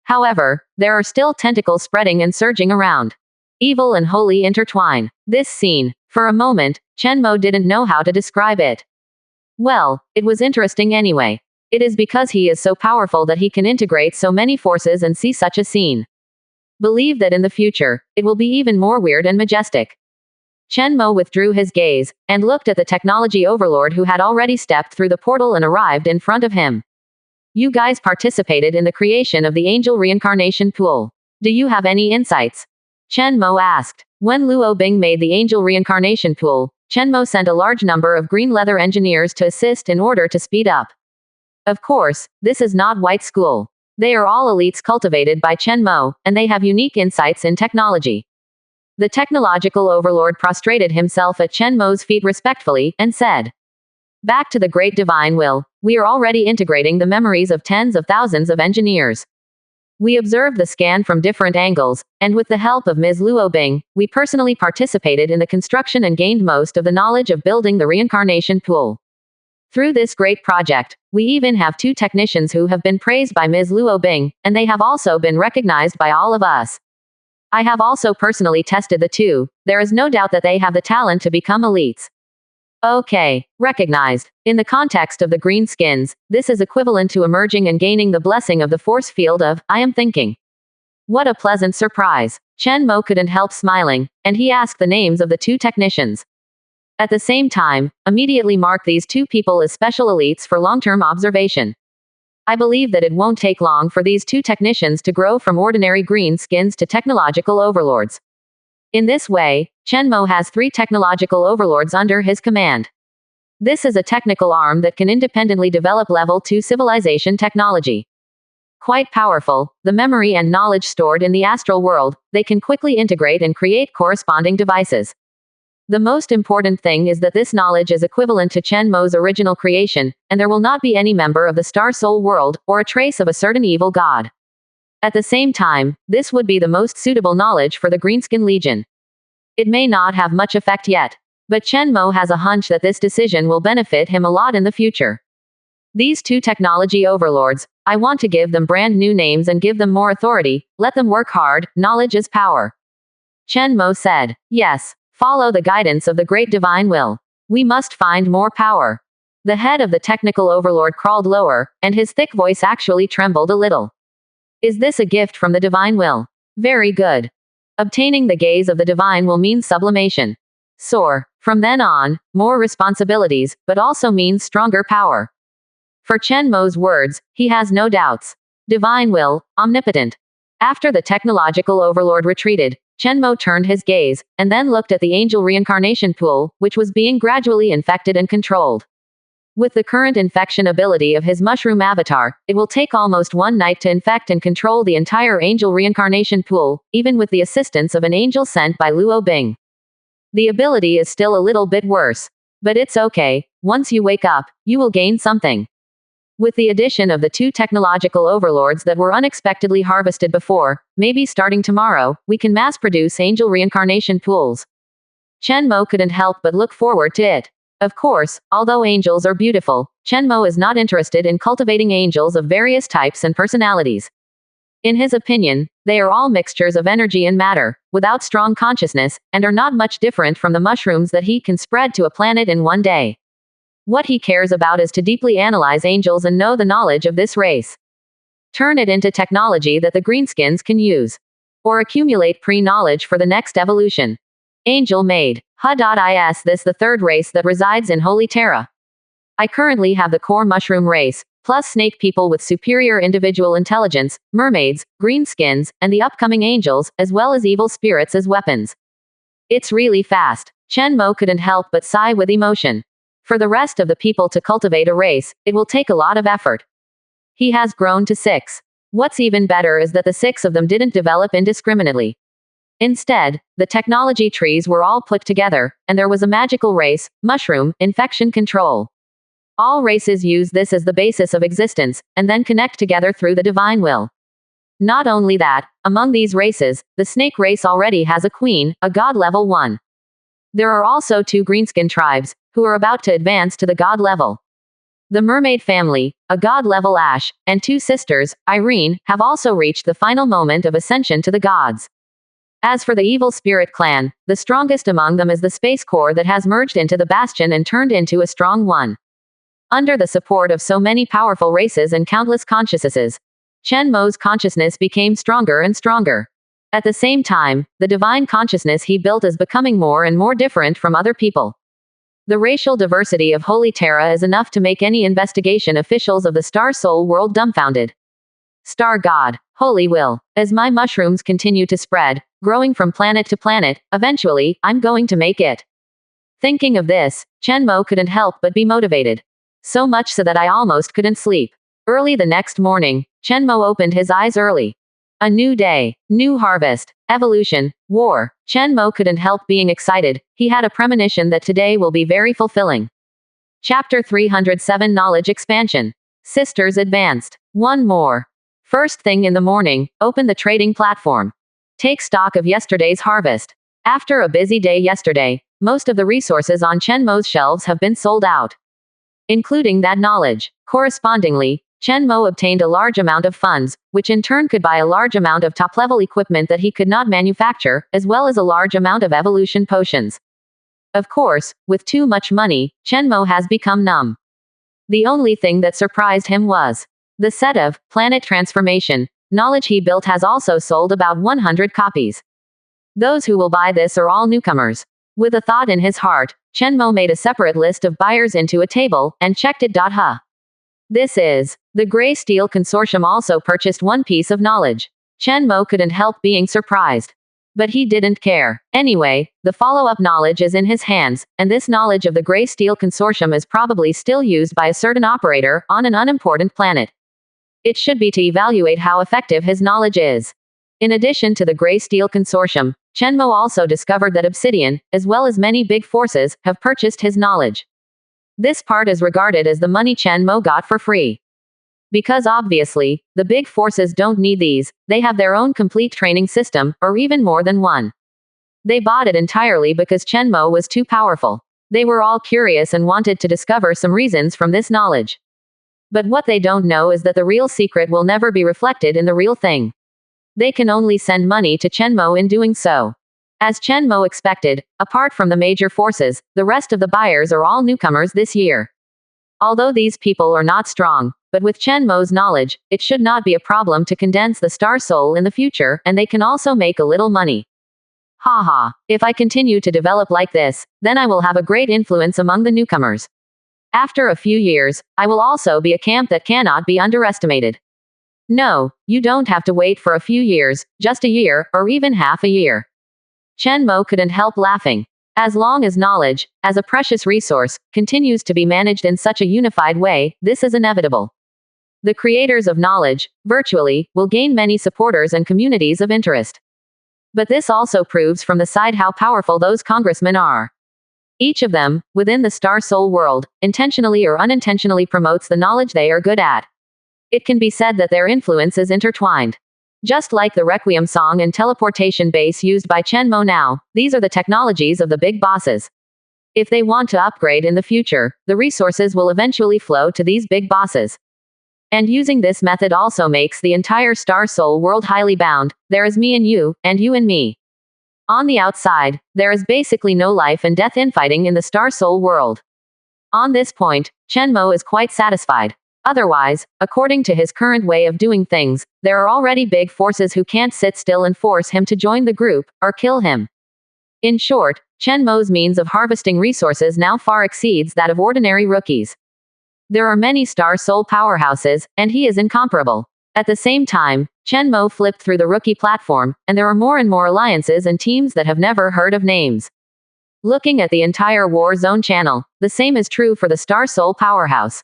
S1: However, there are still tentacles spreading and surging around. Evil and holy intertwine. This scene, for a moment, Chen Mo didn't know how to describe it. Well, it was interesting anyway. It is because he is so powerful that he can integrate so many forces and see such a scene. Believe that in the future, it will be even more weird and majestic. Chen Mo withdrew his gaze, and looked at the technology overlord who had already stepped through the portal and arrived in front of him. You guys participated in the creation of the angel reincarnation pool. Do you have any insights? Chen Mo asked. When Luo Bing made the angel reincarnation pool, Chen Mo sent a large number of green leather engineers to assist in order to speed up. Of course, this is not white school. They are all elites cultivated by Chen Mo, and they have unique insights in technology. The technological overlord prostrated himself at Chen Mo's feet respectfully, and said, Back to the great divine will, we are already integrating the memories of tens of thousands of engineers. We observed the scan from different angles, and with the help of Ms. Luo Bing, we personally participated in the construction and gained most of the knowledge of building the reincarnation pool. Through this great project, we even have 2 technicians who have been praised by Ms. Luo Bing, and they have also been recognized by all of us. I have also personally tested the 2, there is no doubt that they have the talent to become elites. Okay, recognized. In the context of the green skins, this is equivalent to emerging and gaining the blessing of the force field of, I am thinking. What a pleasant surprise. Chen Mo couldn't help smiling, and he asked the names of the 2 technicians. At the same time, immediately mark these 2 people as special elites for long-term observation. I believe that it won't take long for these 2 technicians to grow from ordinary green skins to technological overlords. In this way, Chen Mo has 3 technological overlords under his command. This is a technical arm that can independently develop level 2 civilization technology. Quite powerful, the memory and knowledge stored in the astral world, they can quickly integrate and create corresponding devices. The most important thing is that this knowledge is equivalent to Chen Mo's original creation, and there will not be any member of the Star Soul world, or a trace of a certain evil god. At the same time, this would be the most suitable knowledge for the Greenskin Legion. It may not have much effect yet, but Chen Mo has a hunch that this decision will benefit him a lot in the future. These 2 technology overlords, I want to give them brand new names and give them more authority, let them work hard, knowledge is power. Chen Mo said, Yes, follow the guidance of the great divine will. We must find more power. The head of the technical overlord crawled lower, and his thick voice actually trembled a little. Is this a gift from the divine will? Very good. Obtaining the gaze of the divine will mean sublimation. Soar. From then on, more responsibilities, but also means stronger power. For Chen Mo's words, he has no doubts. Divine will, omnipotent. After the technological overlord retreated, Chen Mo turned his gaze, and then looked at the angel reincarnation pool, which was being gradually infected and controlled. With the current infection ability of his mushroom avatar, it will take almost one night to infect and control the entire angel reincarnation pool, even with the assistance of an angel sent by Luo Bing. The ability is still a little bit worse. But it's okay, once you wake up, you will gain something. With the addition of the 2 technological overlords that were unexpectedly harvested before, maybe starting tomorrow, we can mass produce angel reincarnation pools. Chen Mo couldn't help but look forward to it. Of course, although angels are beautiful, Chen Mo is not interested in cultivating angels of various types and personalities. In his opinion, they are all mixtures of energy and matter, without strong consciousness, and are not much different from the mushrooms that he can spread to a planet in one day. What he cares about is to deeply analyze angels and know the knowledge of this race. Turn it into technology that the greenskins can use. Or accumulate pre-knowledge for the next evolution. Angel made. Is this the 3rd race that resides in Holy Terra? I currently have the core mushroom race, plus snake people with superior individual intelligence, mermaids, greenskins, and the upcoming angels, as well as evil spirits as weapons. It's really fast. Chen Mo couldn't help but sigh with emotion. For the rest of the people to cultivate a race, it will take a lot of effort. He has grown to 6. What's even better is that the 6 of them didn't develop indiscriminately. Instead, the technology trees were all put together, and there was a magical race, mushroom, infection control. All races use this as the basis of existence, and then connect together through the divine will. Not only that, among these races, the snake race already has a queen, a god level 1. There are also 2 greenskin tribes, who are about to advance to the god level. The mermaid family, a god level Ash, and 2 sisters, Irene, have also reached the final moment of ascension to the gods. As for the evil spirit clan, the strongest among them is the space core that has merged into the bastion and turned into a strong one. Under the support of so many powerful races and countless consciousnesses, Chen Mo's consciousness became stronger and stronger. At the same time, the divine consciousness he built is becoming more and more different from other people. The racial diversity of Holy Terra is enough to make any investigation officials of the Star Soul world dumbfounded. Star God, Holy Will, as my mushrooms continue to spread, growing from planet to planet, eventually, I'm going to make it. Thinking of this, Chen Mo couldn't help but be motivated. So much so that I almost couldn't sleep. Early the next morning, Chen Mo opened his eyes early. A new day, new harvest, evolution, war. Chen Mo couldn't help being excited. He had a premonition that today will be very fulfilling. Chapter 307 Knowledge Expansion. Sisters Advanced. One more. First thing in the morning, open the trading platform. Take stock of yesterday's harvest. After a busy day yesterday, most of the resources on Chen Mo's shelves have been sold out, including that knowledge. Correspondingly, Chen Mo obtained a large amount of funds, which in turn could buy a large amount of top-level equipment that he could not manufacture, as well as a large amount of evolution potions. Of course, with too much money, Chen Mo has become numb. The only thing that surprised him was the set of planet transformation knowledge he built has also sold about 100 copies. Those who will buy this are all newcomers. With a thought in his heart, Chen Mo made a separate list of buyers into a table, and checked it. This is. The Gray Steel Consortium also purchased one piece of knowledge. Chen Mo couldn't help being surprised. But he didn't care. Anyway, the follow-up knowledge is in his hands, and this knowledge of the Gray Steel Consortium is probably still used by a certain operator on an unimportant planet. It should be to evaluate how effective his knowledge is. In addition to the Gray Steel Consortium, Chen Mo also discovered that Obsidian, as well as many big forces, have purchased his knowledge. This part is regarded as the money Chen Mo got for free. Because obviously, the big forces don't need these, they have their own complete training system, or even more than one. They bought it entirely because Chen Mo was too powerful. They were all curious and wanted to discover some reasons from this knowledge. But what they don't know is that the real secret will never be reflected in the real thing. They can only send money to Chen Mo in doing so. As Chen Mo expected, apart from the major forces, the rest of the buyers are all newcomers this year. Although these people are not strong, but with Chen Mo's knowledge, it should not be a problem to condense the star soul in the future, and they can also make a little money. Haha. If I continue to develop like this, then I will have a great influence among the newcomers. After a few years, I will also be a camp that cannot be underestimated. No, you don't have to wait for a few years, just a year, or even half a year. Chen Mo couldn't help laughing. As long as knowledge, as a precious resource, continues to be managed in such a unified way, this is inevitable. The creators of knowledge, virtually, will gain many supporters and communities of interest. But this also proves from the side how powerful those congressmen are. Each of them, within the Star Soul world, intentionally or unintentionally promotes the knowledge they are good at. It can be said that their influence is intertwined. Just like the Requiem song and teleportation base used by Chen Mo now, these are the technologies of the big bosses. If they want to upgrade in the future, the resources will eventually flow to these big bosses. And using this method also makes the entire Star Soul world highly bound. There is me and you and me. On the outside, there is basically no life and death infighting in the Star Soul world. On this point, Chen Mo is quite satisfied. Otherwise, according to his current way of doing things, there are already big forces who can't sit still and force him to join the group, or kill him. In short, Chen Mo's means of harvesting resources now far exceeds that of ordinary rookies. There are many Star Soul powerhouses, and he is incomparable. At the same time, Chen Mo flipped through the rookie platform, and there are more and more alliances and teams that have never heard of names. Looking at the entire War Zone channel, the same is true for the Star Soul powerhouse.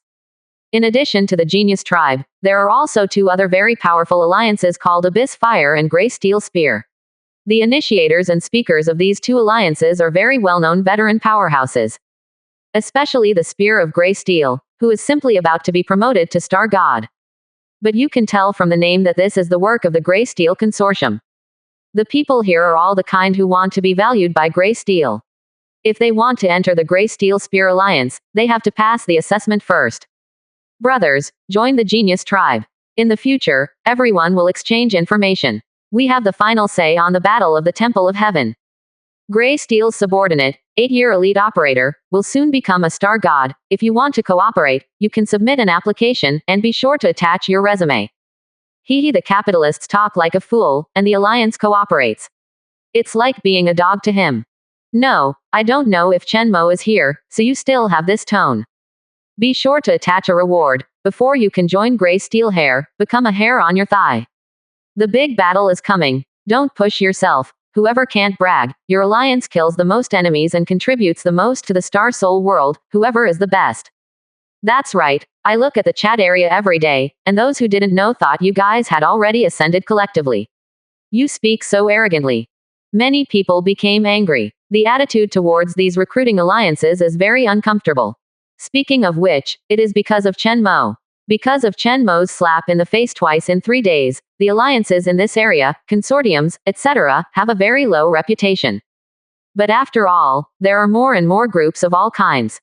S1: In addition to the Genius Tribe, there are also two other very powerful alliances called Abyss Fire and Grey Steel Spear. The initiators and speakers of these two alliances are very well-known veteran powerhouses. Especially the Spear of Grey Steel, who is simply about to be promoted to Star God. But you can tell from the name that this is the work of the Grey Steel Consortium. The people here are all the kind who want to be valued by Grey Steel. If they want to enter the Grey Steel Spear Alliance, they have to pass the assessment first. Brothers, join the Genius Tribe. In the future, everyone will exchange information. We have the final say on the Battle of the Temple of Heaven. Grey Steel's subordinate, 8-year elite operator, will soon become a Star God. If you want to cooperate, you can submit an application, and be sure to attach your resume. The capitalists talk like a fool, and the Alliance cooperates. It's like being a dog to him. No, I don't know if Chen Mo is here, so you still have this tone. Be sure to attach a reward. Before you can join Grey Steel Hair, become a hair on your thigh. The big battle is coming. Don't push yourself. Whoever can't brag, your alliance kills the most enemies and contributes the most to the Star Soul world, whoever is the best. That's right, I look at the chat area every day, and those who didn't know thought you guys had already ascended collectively. You speak so arrogantly. Many people became angry. The attitude towards these recruiting alliances is very uncomfortable. Speaking of which, it is because of Chen Mo. Because of Chen Mo's slap in the face twice in 3 days, the alliances in this area, consortiums, etc., have a very low reputation. But after all, there are more and more groups of all kinds.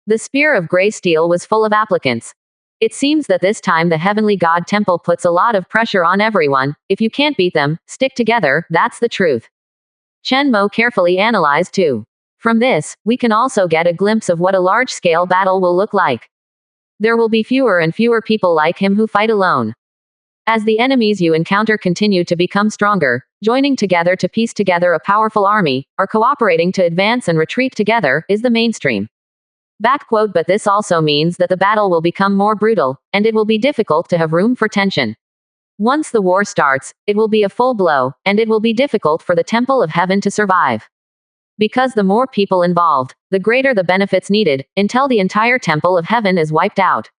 S1: The Spear of Grey Steel was full of applicants. It seems that this time the Heavenly God Temple puts a lot of pressure on everyone. If you can't beat them, stick together, that's the truth. Chen Mo carefully analyzed too. From this, we can also get a glimpse of what a large-scale battle will look like. There will be fewer and fewer people like him who fight alone. As the enemies you encounter continue to become stronger, joining together to piece together a powerful army, or cooperating to advance and retreat together, is the mainstream. Backquote, but this also means that the battle will become more brutal, and it will be difficult to have room for tension. Once the war starts, it will be a full blow, and it will be difficult for the Temple of Heaven to survive. Because the more people involved, the greater the benefits needed, until the entire Temple of Heaven is wiped out.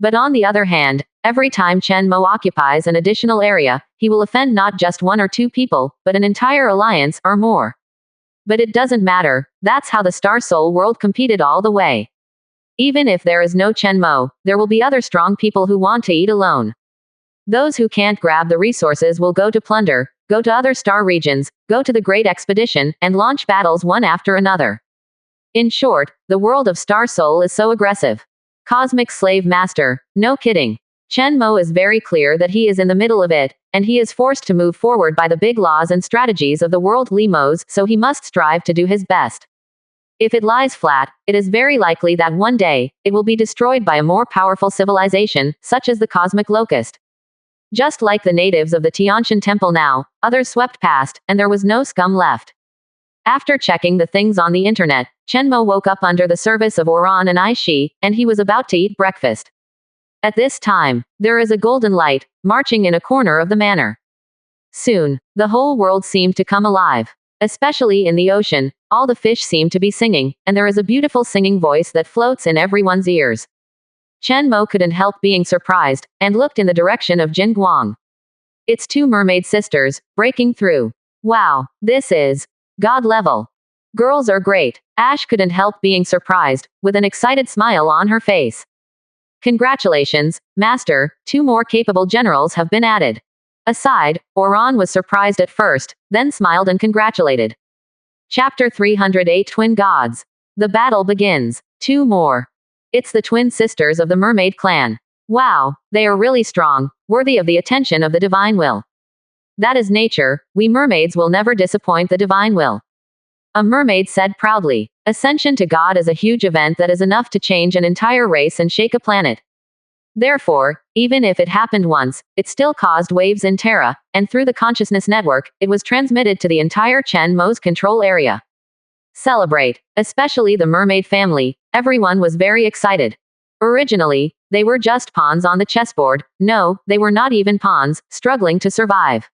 S1: But on the other hand, every time Chen Mo occupies an additional area, he will offend not just 1 or 2 people, but an entire alliance, or more. But it doesn't matter, that's how the Star Soul world competed all the way. Even if there is no Chen Mo, there will be other strong people who want to eat alone. Those who can't grab the resources will go to plunder, go to other star regions, go to the Great Expedition, and launch battles one after another. In short, the world of Star Soul is so aggressive. Cosmic Slave Master, no kidding. Chen Mo is very clear that he is in the middle of it, and he is forced to move forward by the big laws and strategies of the world limos, so he must strive to do his best. If it lies flat, it is very likely that one day, it will be destroyed by a more powerful civilization, such as the cosmic locust. Just like the natives of the Tiantian temple now, others swept past, and there was no scum left. After checking the things on the internet, Chen Mo woke up under the service of Oran and Aishi, and he was about to eat breakfast. At this time, there is a golden light, marching in a corner of the manor. Soon, the whole world seemed to come alive. Especially in the ocean, all the fish seem to be singing, and there is a beautiful singing voice that floats in everyone's ears. Chen Mo couldn't help being surprised, and looked in the direction of Jin Guang. It's two mermaid sisters, breaking through. Wow, this is God level. Girls are great. Ash couldn't help being surprised, with an excited smile on her face. Congratulations, Master, 2 more capable generals have been added. Aside, Oran was surprised at first, then smiled and congratulated. Chapter 308 Twin Gods. The battle begins. 2 more. It's the twin sisters of the mermaid clan. Wow, they are really strong, worthy of the attention of the divine will. That is nature, we mermaids will never disappoint the divine will. A mermaid said proudly. Ascension to God is a huge event that is enough to change an entire race and shake a planet. Therefore, even if it happened once, it still caused waves in Terra, and through the consciousness network, it was transmitted to the entire Chen Mo's control area. Celebrate, especially the mermaid family, everyone was very excited. Originally, they were just pawns on the chessboard, no, they were not even pawns, struggling to survive.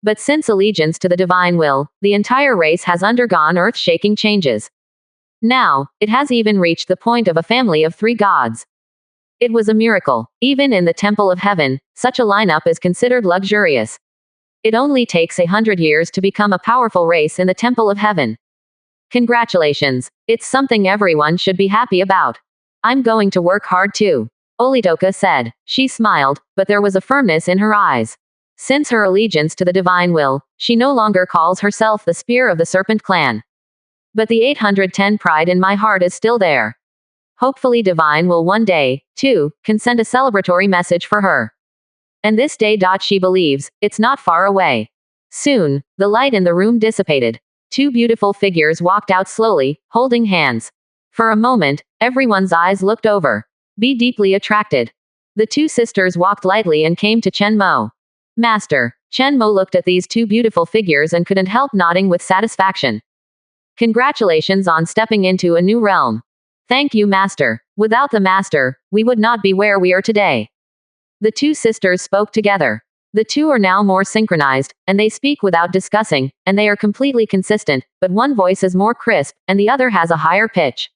S1: But since allegiance to the divine will, the entire race has undergone earth-shaking changes. Now, it has even reached the point of a family of 3 gods. It was a miracle. Even in the Temple of Heaven, such a lineup is considered luxurious. It only takes 100 years to become a powerful race in the Temple of Heaven. Congratulations. It's something everyone should be happy about. I'm going to work hard too. Olitoka said. She smiled, but there was a firmness in her eyes. Since her allegiance to the divine will, she no longer calls herself the Spear of the Serpent Clan. But the 810 pride in my heart is still there. Hopefully divine will one day, too, can send a celebratory message for her. And this day. She believes, it's not far away. Soon, the light in the room dissipated. 2 beautiful figures walked out slowly, holding hands. For a moment, everyone's eyes looked over. Be deeply attracted. The 2 sisters walked lightly and came to Chen Mo. Master. Chen Mo looked at these 2 beautiful figures and couldn't help nodding with satisfaction. Congratulations on stepping into a new realm. Thank you, Master. Without the Master, we would not be where we are today. The 2 sisters spoke together. The 2 are now more synchronized, and they speak without discussing, and they are completely consistent, but one voice is more crisp, and the other has a higher pitch.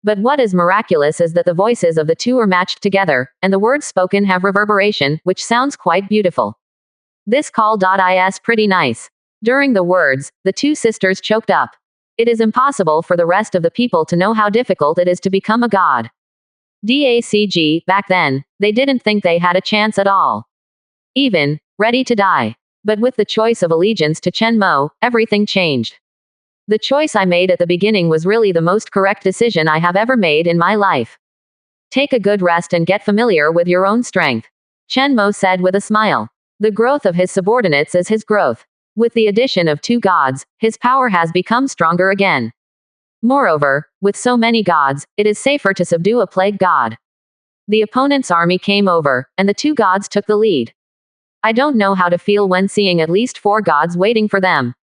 S1: But what is miraculous is that the voices of the 2 are matched together, and the words spoken have reverberation, which sounds quite beautiful. This call.is pretty nice. During the words, the 2 sisters choked up. It is impossible for the rest of the people to know how difficult it is to become a god. DACG, back then, they didn't think they had a chance at all. Even, ready to die. But with the choice of allegiance to Chen Mo, everything changed. The choice I made at the beginning was really the most correct decision I have ever made in my life. Take a good rest and get familiar with your own strength. Chen Mo said with a smile. The growth of his subordinates is his growth. With the addition of 2 gods, his power has become stronger again. Moreover, with so many gods, it is safer to subdue a plague god. The opponent's army came over, and the 2 gods took the lead. I don't know how to feel when seeing at least 4 gods waiting for them.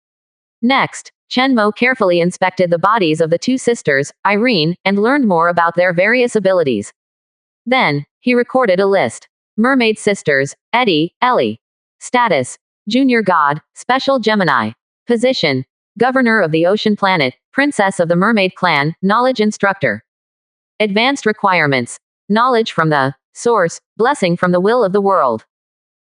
S1: Next, Chen Mo carefully inspected the bodies of the 2 sisters, Irene, and learned more about their various abilities. Then, he recorded a list. Mermaid sisters, Eddie, Ellie. Status. Junior God, Special Gemini. Position. Governor of the Ocean Planet, Princess of the Mermaid Clan, Knowledge Instructor. Advanced requirements. Knowledge from the Source, blessing from the will of the world.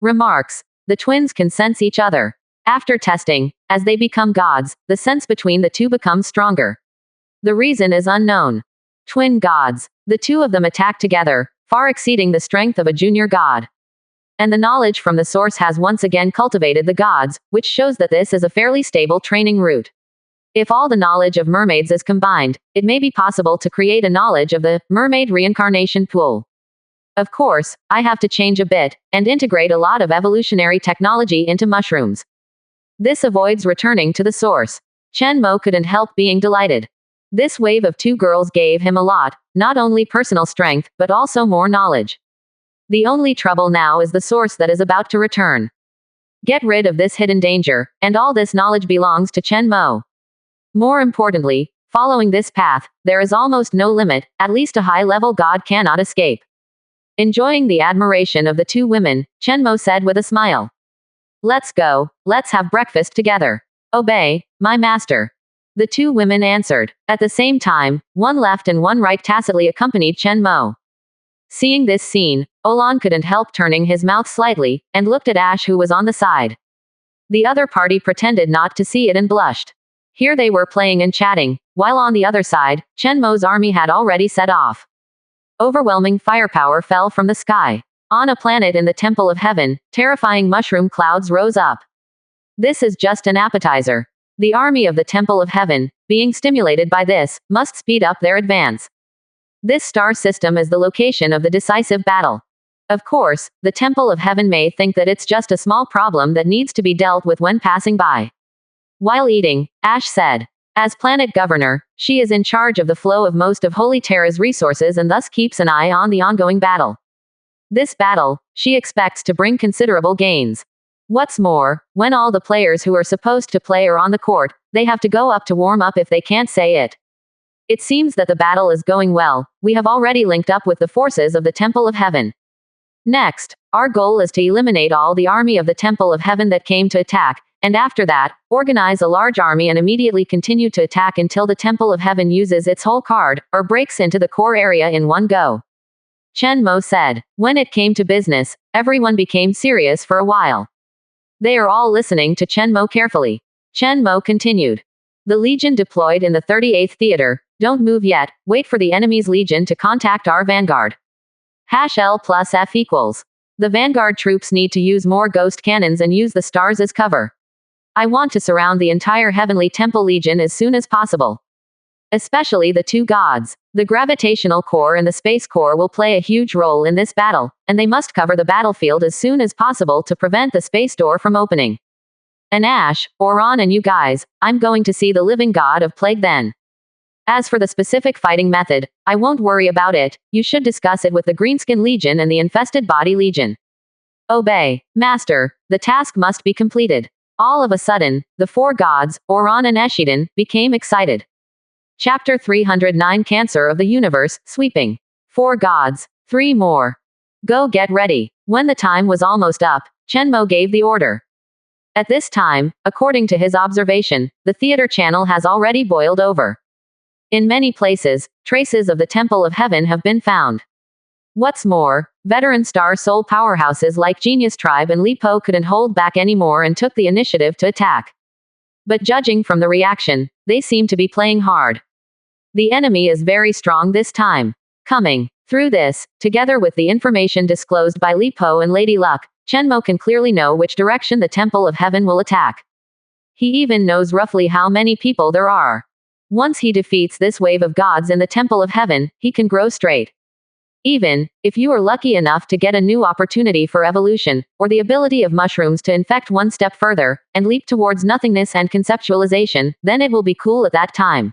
S1: Remarks. The twins can sense each other. After testing, as they become gods, the sense between the 2 becomes stronger. The reason is unknown. Twin gods. The 2 of them attack together, far exceeding the strength of a junior god. And the knowledge from the source has once again cultivated the gods, which shows that this is a fairly stable training route. If all the knowledge of mermaids is combined, it may be possible to create a knowledge of the mermaid reincarnation pool. Of course, I have to change a bit, and integrate a lot of evolutionary technology into mushrooms. This avoids returning to the source. Chen Mo couldn't help being delighted. This wave of 2 girls gave him a lot, not only personal strength, but also more knowledge. The only trouble now is the source that is about to return. Get rid of this hidden danger, and all this knowledge belongs to Chen Mo. More importantly, following this path, there is almost no limit, at least a high-level god cannot escape. Enjoying the admiration of the 2 women, Chen Mo said with a smile. Let's go, let's have breakfast together. Obey, my master. The 2 women answered. At the same time, one left and one right tacitly accompanied Chen Mo. Seeing this scene, Olan couldn't help turning his mouth slightly, and looked at Ash who was on the side. The other party pretended not to see it and blushed. Here they were playing and chatting, while on the other side, Chen Mo's army had already set off. Overwhelming firepower fell from the sky. On a planet in the Temple of Heaven, terrifying mushroom clouds rose up. This is just an appetizer. The army of the Temple of Heaven, being stimulated by this, must speed up their advance. This star system is the location of the decisive battle. Of course, the Temple of Heaven may think that it's just a small problem that needs to be dealt with when passing by. While eating, Ash said, as planet governor, she is in charge of the flow of most of Holy Terra's resources and thus keeps an eye on the ongoing battle. This battle, she expects to bring considerable gains. What's more, when all the players who are supposed to play are on the court, they have to go up to warm up if they can't say it. It seems that the battle is going well. We have already linked up with the forces of the Temple of Heaven. Next, our goal is to eliminate all the army of the Temple of Heaven that came to attack, and after that, organize a large army and immediately continue to attack until the Temple of Heaven uses its whole card, or breaks into the core area in one go. Chen Mo said. When it came to business, everyone became serious for a while. They are all listening to Chen Mo carefully. Chen Mo continued. The Legion deployed in the 38th Theater. Don't move yet, wait for the enemy's Legion to contact our vanguard. #L+F equals. The vanguard troops need to use more ghost cannons and use the stars as cover. I want to surround the entire Heavenly Temple Legion as soon as possible. Especially the 2 gods. The gravitational core and the space core will play a huge role in this battle, and they must cover the battlefield as soon as possible to prevent the space door from opening. And Ash, Oran and you guys, I'm going to see the living god of plague then. As for the specific fighting method, I won't worry about it, you should discuss it with the Greenskin Legion and the Infested Body Legion. Obey, Master, the task must be completed. All of a sudden, the 4 gods, Oran and Eshiden, became excited. Chapter 309 Cancer of the Universe, Sweeping. 4 gods. 3 more. Go get ready. When the time was almost up, Chen Mo gave the order. At this time, according to his observation, the theater channel has already boiled over. In many places, traces of the Temple of Heaven have been found. What's more, veteran Star Soul powerhouses like Genius Tribe and Li Po couldn't hold back anymore and took the initiative to attack. But judging from the reaction, they seem to be playing hard. The enemy is very strong this time. Coming through this, together with the information disclosed by Li Po and Lady Luck, Chen Mo can clearly know which direction the Temple of Heaven will attack. He even knows roughly how many people there are. Once he defeats this wave of gods in the Temple of Heaven, he can grow straight. Even if you are lucky enough to get a new opportunity for evolution, or the ability of mushrooms to infect one step further, and leap towards nothingness and conceptualization, then it will be cool at that time.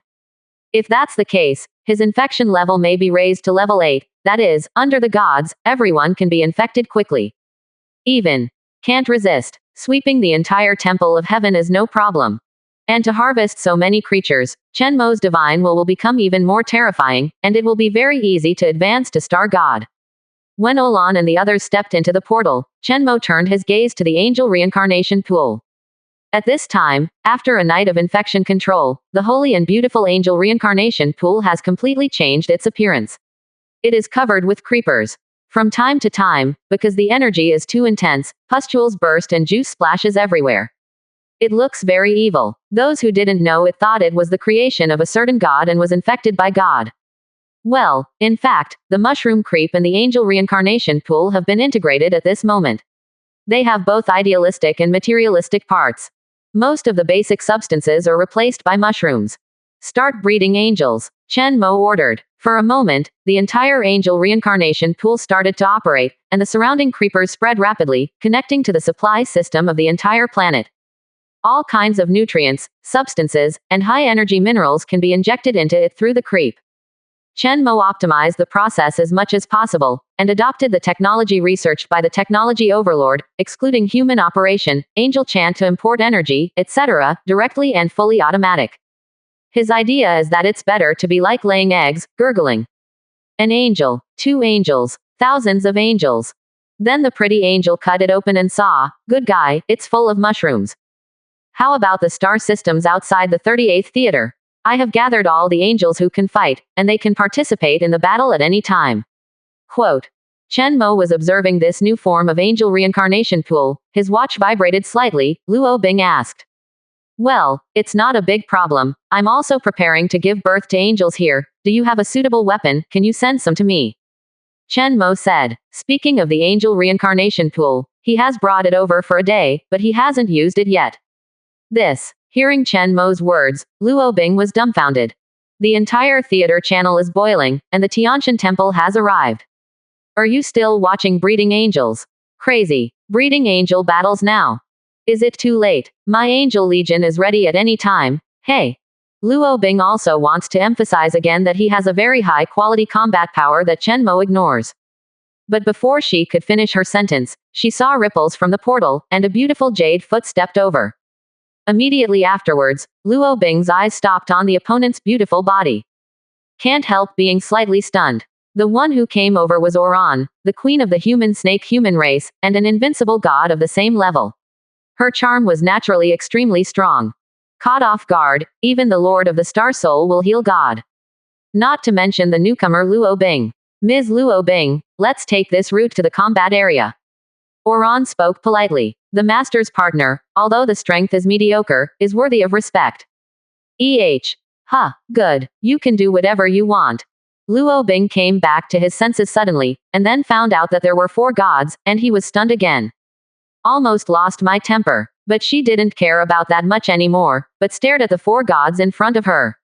S1: If that's the case, his infection level may be raised to level 8, that is, under the gods, everyone can be infected quickly. Even can't resist. Sweeping the entire Temple of Heaven is no problem. And to harvest so many creatures, Chen Mo's divine will become even more terrifying, and it will be very easy to advance to Star God. When Olan and the others stepped into the portal, Chen Mo turned his gaze to the angel reincarnation pool. At this time, after a night of infection control, the holy and beautiful angel reincarnation pool has completely changed its appearance. It is covered with creepers. From time to time, because the energy is too intense, pustules burst and juice splashes everywhere. It looks very evil. Those who didn't know it thought it was the creation of a certain god and was infected by God. Well, in fact, the mushroom creep and the angel reincarnation pool have been integrated at this moment. They have both idealistic and materialistic parts. Most of the basic substances are replaced by mushrooms. Start breeding angels, Chen Mo ordered. For a moment, the entire angel reincarnation pool started to operate, and the surrounding creepers spread rapidly, connecting to the supply system of the entire planet. All kinds of nutrients, substances, and high-energy minerals can be injected into it through the creep. Chen Mo optimized the process as much as possible, and adopted the technology researched by the technology overlord, excluding human operation, angel chant to import energy, etc., directly and fully automatic. His idea is that it's better to be like laying eggs, gurgling. An angel, 2 angels, thousands of angels. Then the pretty angel cut it open and saw, good guy, it's full of mushrooms. How about the star systems outside the 38th theater? I have gathered all the angels who can fight, and they can participate in the battle at any time. Quote. Chen Mo was observing this new form of angel reincarnation pool. His watch vibrated slightly. Luo Bing asked. Well, it's not a big problem. I'm also preparing to give birth to angels here. Do you have a suitable weapon? Can you send some to me? Chen Mo said. Speaking of the angel reincarnation pool, he has brought it over for a day, but he hasn't used it yet. Hearing Chen Mo's words, Luo Bing was dumbfounded. The entire theater channel is boiling, and the Tianshan temple has arrived. Are you still watching Breeding Angels? Crazy. Breeding Angel battles now. Is it too late? My Angel Legion is ready at any time. Hey. Luo Bing also wants to emphasize again that he has a very high quality combat power that Chen Mo ignores. But before she could finish her sentence, she saw ripples from the portal, and a beautiful jade foot stepped over. Immediately afterwards, Luo Bing's eyes stopped on the opponent's beautiful body. Can't help being slightly stunned. The one who came over was Oran, the queen of the human snake human race, and an invincible god of the same level. Her charm was naturally extremely strong. Caught off guard, even the Lord of the Star Soul will heal God. Not to mention the newcomer Luo Bing. Ms. Luo Bing, let's take this route to the combat area. Oran spoke politely. The master's partner, although the strength is mediocre, is worthy of respect. Good. You can do whatever you want. Luo Bing came back to his senses suddenly, and then found out that there were 4 gods, and he was stunned again. Almost lost my temper. But she didn't care about that much anymore, but stared at the 4 gods in front of her.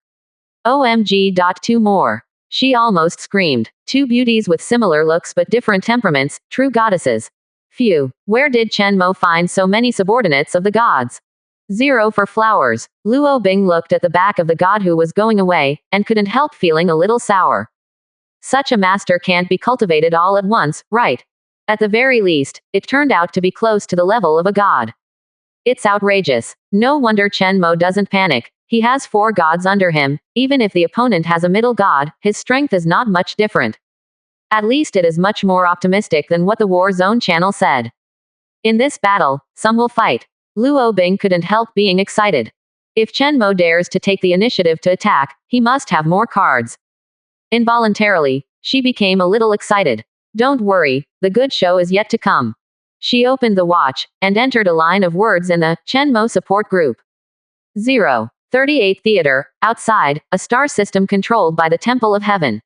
S1: OMG. 2 more. She almost screamed. 2 beauties with similar looks but different temperaments, true goddesses. Phew, where did Chen Mo find so many subordinates of the gods? 0 for flowers. Luo Bing looked at the back of the god who was going away, and couldn't help feeling a little sour. Such a master can't be cultivated all at once, right? At the very least, it turned out to be close to the level of a god. It's outrageous. No wonder Chen Mo doesn't panic. He has 4 gods under him. Even if the opponent has a middle god, his strength is not much different. At least it is much more optimistic than what the War Zone channel said. In this battle, some will fight. Luo Bing couldn't help being excited. If Chen Mo dares to take the initiative to attack, he must have more cards. Involuntarily, she became a little excited. Don't worry, the good show is yet to come. She opened the watch, and entered a line of words in the Chen Mo support group. 0. 38 Theater, outside, a star system controlled by the Temple of Heaven.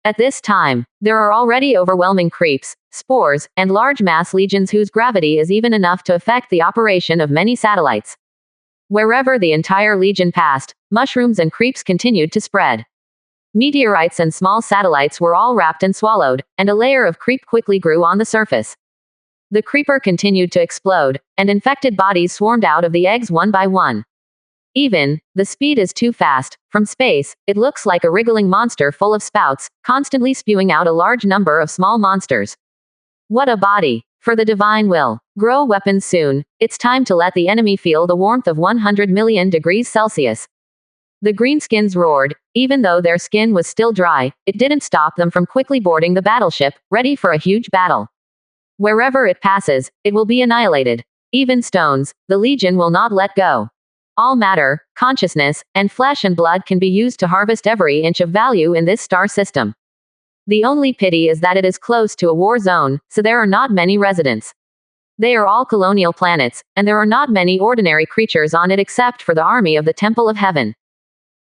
S1: At this time, there are already overwhelming creeps, spores, and large mass legions whose gravity is even enough to affect the operation of many satellites. Wherever the entire legion passed, mushrooms and creeps continued to spread. Meteorites and small satellites were all wrapped and swallowed, and a layer of creep quickly grew on the surface. The creeper continued to explode, and infected bodies swarmed out of the eggs one by one. The speed is too fast. From space, it looks like a wriggling monster full of spouts, constantly spewing out a large number of small monsters. What a body! For the divine will. Grow weapons soon. It's time to let the enemy feel the warmth of 100 million degrees Celsius. The greenskins roared. Even though their skin was still dry, it didn't stop them from quickly boarding the battleship, ready for a huge battle. Wherever it passes, it will be annihilated. Even stones, the Legion will not let go. All matter, consciousness, and flesh and blood can be used to harvest every inch of value in this star system. The only pity is that it is close to a war zone, so there are not many residents. They are all colonial planets, and there are not many ordinary creatures on it except for the army of the Temple of Heaven.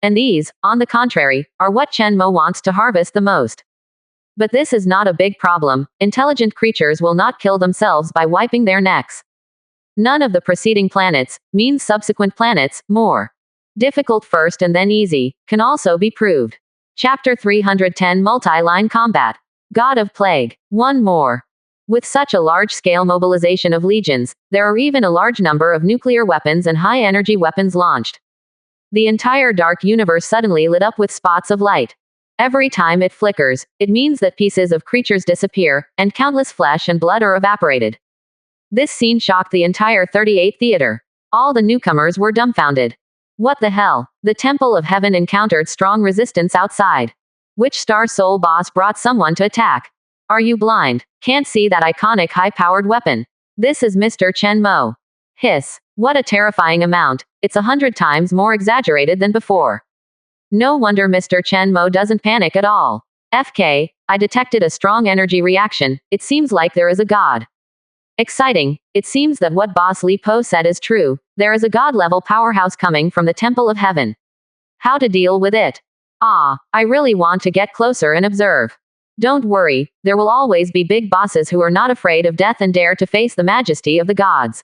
S1: And these, on the contrary, are what Chen Mo wants to harvest the most. But this is not a big problem. Intelligent creatures will not kill themselves by wiping their necks. None of the preceding planets means subsequent planets, more difficult first and then easy, can also be proved. Chapter 310 Multi-Line Combat. God of Plague. One more. With such a large-scale mobilization of legions, there are even a large number of nuclear weapons and high-energy weapons launched. The entire dark universe suddenly lit up with spots of light. Every time it flickers, it means that pieces of creatures disappear, and countless flesh and blood are evaporated. This scene shocked the entire 38th theater. All the newcomers were dumbfounded. What the hell? The Temple of Heaven encountered strong resistance outside. Which Star Soul boss brought someone to attack? Are you blind? Can't see that iconic high-powered weapon? This is Mr. Chen Mo. Hiss. What a terrifying amount. It's 100 times more exaggerated than before. No wonder Mr. Chen Mo doesn't panic at all. FK, I detected a strong energy reaction. It seems like there is a god. Exciting. It seems that what Boss Li Po said is true. There is a god-level powerhouse coming from the Temple of Heaven. How to deal with it? I really want to get closer and observe. Don't worry, there will always be big bosses who are not afraid of death and dare to face the majesty of the gods.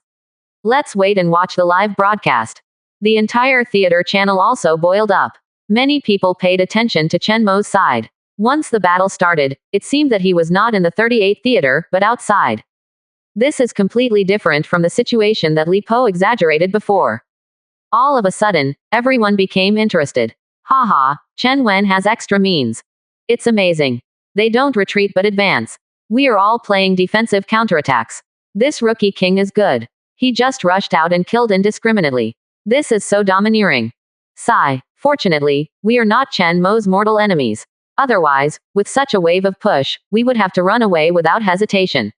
S1: Let's wait and watch the live broadcast. The entire theater channel also boiled up. Many people paid attention to Chen Mo's side. Once the battle started, it seemed that he was not in the 38th theater, but outside. This is completely different from the situation that Li Po exaggerated before. All of a sudden, everyone became interested. Haha, Chen Wen has extra means. It's amazing. They don't retreat but advance. We are all playing defensive counterattacks. This rookie king is good. He just rushed out and killed indiscriminately. This is so domineering. Sigh. Fortunately, we are not Chen Mo's mortal enemies. Otherwise, with such a wave of push, we would have to run away without hesitation.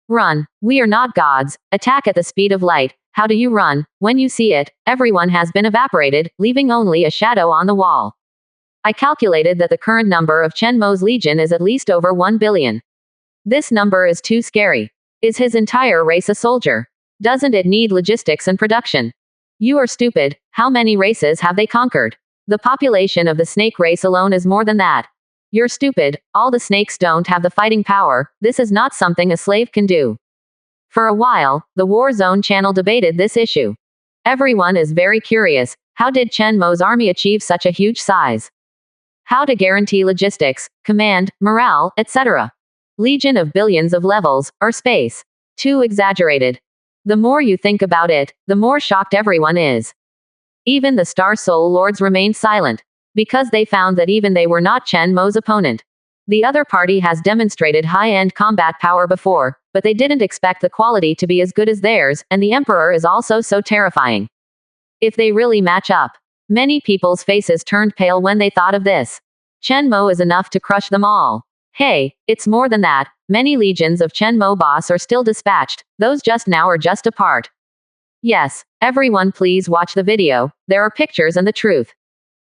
S1: Run. We are not gods. Attack at the speed of light. How do you run? When you see it, everyone has been evaporated, leaving only a shadow on the wall. I calculated that the current number of Chen Mo's legion is at least over 1 billion. This number is too scary. Is his entire race a soldier? Doesn't it need logistics and production? You are stupid. How many races have they conquered? The population of the snake race alone is more than that. You're stupid. All the snakes don't have the fighting power. This is not something a slave can do. For a while, the War Zone channel debated this issue. Everyone is very curious. How did Chen Mo's army achieve such a huge size? How to guarantee logistics, command, morale, etc. Legion of billions of levels, or space. Too exaggerated. The more you think about it, the more shocked everyone is. Even the Star Soul Lords remained silent, because they found that even they were not Chen Mo's opponent. The other party has demonstrated high-end combat power before, but they didn't expect the quality to be as good as theirs, and the Emperor is also so terrifying. If they really match up. Many people's faces turned pale when they thought of this. Chen Mo is enough to crush them all. Hey, it's more than that. Many legions of Chen Mo boss are still dispatched. Those just now are just a part. Yes, everyone please watch the video. There are pictures and the truth.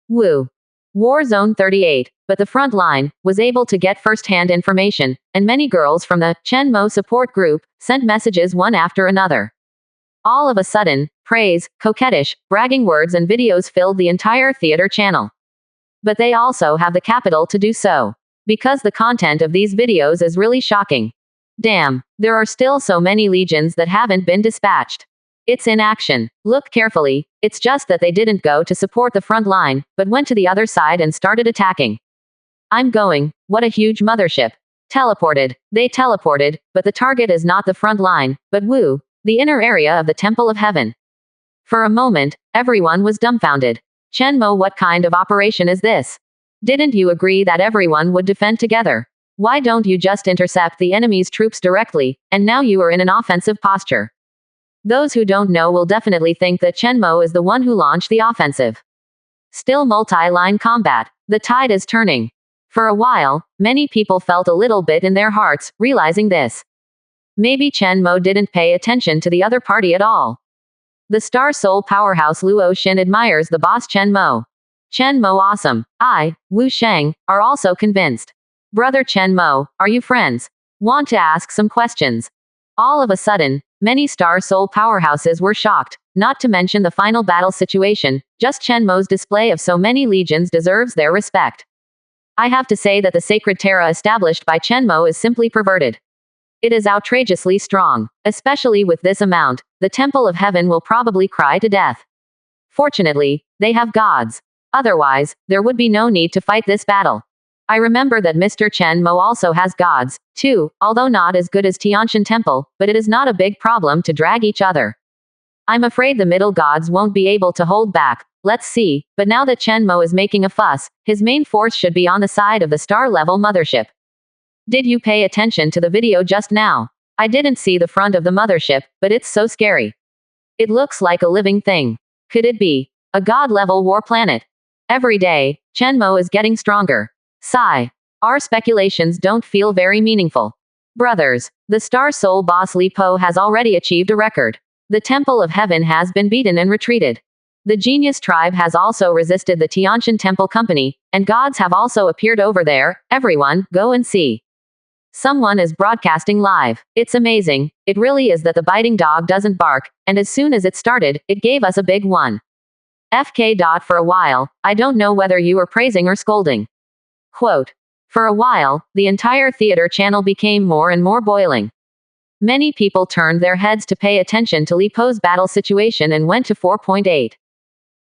S1: Woo. War Zone 38, but the front line, was able to get first-hand information, and many girls from the Chen Mo support group sent messages one after another. All of a sudden, praise, coquettish, bragging words and videos filled the entire theater channel. But they also have the capital to do so. Because the content of these videos is really shocking. Damn, there are still so many legions that haven't been dispatched. It's in action. Look carefully, it's just that they didn't go to support the front line, but went to the other side and started attacking. I'm going. What a huge mothership. Teleported. They teleported, but the target is not the front line, but Wu, the inner area of the Temple of Heaven. For a moment, everyone was dumbfounded. Chen Mo, what kind of operation is this? Didn't you agree that everyone would defend together? Why don't you just intercept the enemy's troops directly, and now you are in an offensive posture? Those who don't know will definitely think that Chen Mo is the one who launched the offensive. Still multi-line combat. The tide is turning. For a while, many people felt a little bit in their hearts, realizing this. Maybe Chen Mo didn't pay attention to the other party at all. The Star Soul powerhouse Luo Xin admires the boss Chen Mo. Chen Mo awesome. I, Wu Sheng, are also convinced. Brother Chen Mo, are you friends? Want to ask some questions? All of a sudden, many Star Soul powerhouses were shocked, not to mention the final battle situation. Just Chen Mo's display of so many legions deserves their respect. I have to say that the sacred Terra established by Chen Mo is simply perverted. It is outrageously strong. Especially with this amount, the Temple of Heaven will probably cry to death. Fortunately, they have gods. Otherwise, there would be no need to fight this battle. I remember that Mr. Chen Mo also has gods, too, although not as good as Tianshan Temple, but it is not a big problem to drag each other. I'm afraid the middle gods won't be able to hold back. Let's see, but now that Chen Mo is making a fuss, his main force should be on the side of the star-level mothership. Did you pay attention to the video just now? I didn't see the front of the mothership, but it's so scary. It looks like a living thing. Could it be a god-level war planet? Every day, Chen Mo is getting stronger. Sigh. Our speculations don't feel very meaningful. Brothers, the Star Soul boss Li Po has already achieved a record. The Temple of Heaven has been beaten and retreated. The Genius Tribe has also resisted the Tianshan Temple Company, and gods have also appeared over there. Everyone, go and see. Someone is broadcasting live. It's amazing. It really is that the biting dog doesn't bark, and as soon as it started, it gave us a big one. FK. For a while, I don't know whether you were praising or scolding. Quote. For a while, the entire theater channel became more and more boiling. Many people turned their heads to pay attention to Li Po's battle situation and went to 4.8.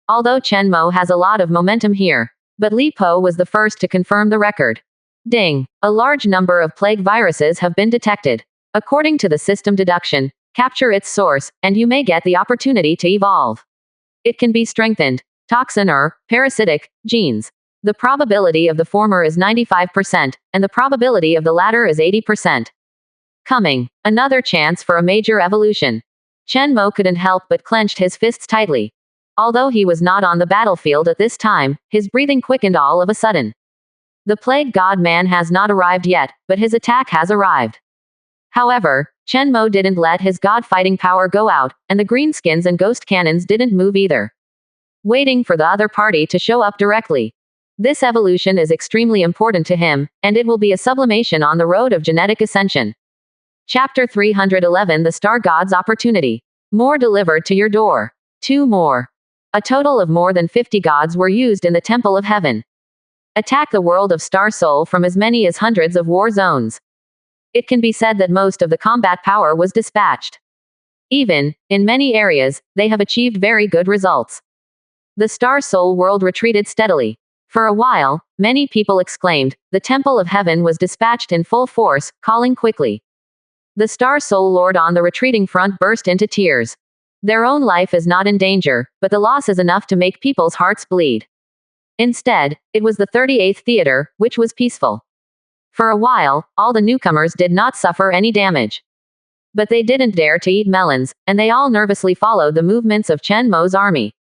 S1: Although Chen Mo has a lot of momentum here, but Li Po was the first to confirm the record. Ding! A large number of plague viruses have been detected. According to the system deduction, capture its source, and you may get the opportunity to evolve. It can be strengthened, toxin or parasitic genes. The probability of the former is 95%, and the probability of the latter is 80%. Coming. Another chance for a major evolution. Chen Mo couldn't help but clenched his fists tightly. Although he was not on the battlefield at this time, his breathing quickened all of a sudden. The plague god man has not arrived yet, but his attack has arrived. However, Chen Mo didn't let his god fighting power go out, and the greenskins and ghost cannons didn't move either. Waiting for the other party to show up directly. This evolution is extremely important to him, and it will be a sublimation on the road of genetic ascension. Chapter 311 The Star God's Opportunity. More delivered to your door. 2 more. A total of more than 50 gods were used in the Temple of Heaven. Attack the world of Star Soul from as many as hundreds of war zones. It can be said that most of the combat power was dispatched. Even, in many areas, they have achieved very good results. The Star Soul world retreated steadily. For a while, many people exclaimed, the Temple of Heaven was dispatched in full force, calling quickly. The Star Soul Lord on the retreating front burst into tears. Their own life is not in danger, but the loss is enough to make people's hearts bleed. Instead, it was the 38th theater, which was peaceful. For a while, all the newcomers did not suffer any damage. But they didn't dare to eat melons, and they all nervously followed the movements of Chen Mo's army.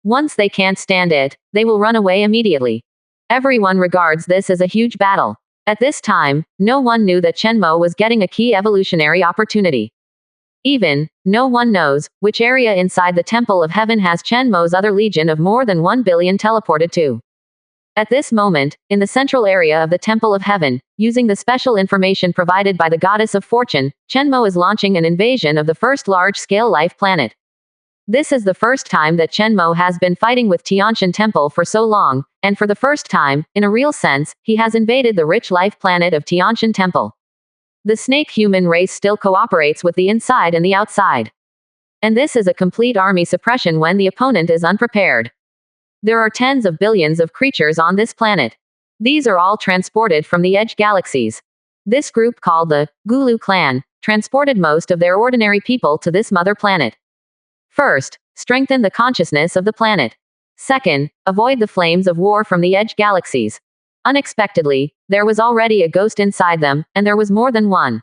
S1: Once they can't stand it, they will run away immediately. Everyone regards this as a huge battle. At this time, no one knew that Chen Mo was getting a key evolutionary opportunity. Even, no one knows which area inside the Temple of Heaven has Chen Mo's other legion of more than 1 billion teleported to. At this moment, in the central area of the Temple of Heaven, using the special information provided by the Goddess of Fortune, Chen Mo is launching an invasion of the first large-scale life planet. This is the first time that Chen Mo has been fighting with Tianshan Temple for so long, and for the first time, in a real sense, he has invaded the rich life planet of Tianshan Temple. The snake human race still cooperates with the inside and the outside. And this is a complete army suppression when the opponent is unprepared. There are tens of billions of creatures on this planet. These are all transported from the edge galaxies. This group called the Gulu clan transported most of their ordinary people to this mother planet. First, strengthen the consciousness of the planet. Second, avoid the flames of war from the edge galaxies. Unexpectedly, there was already a ghost inside them, and there was more than one.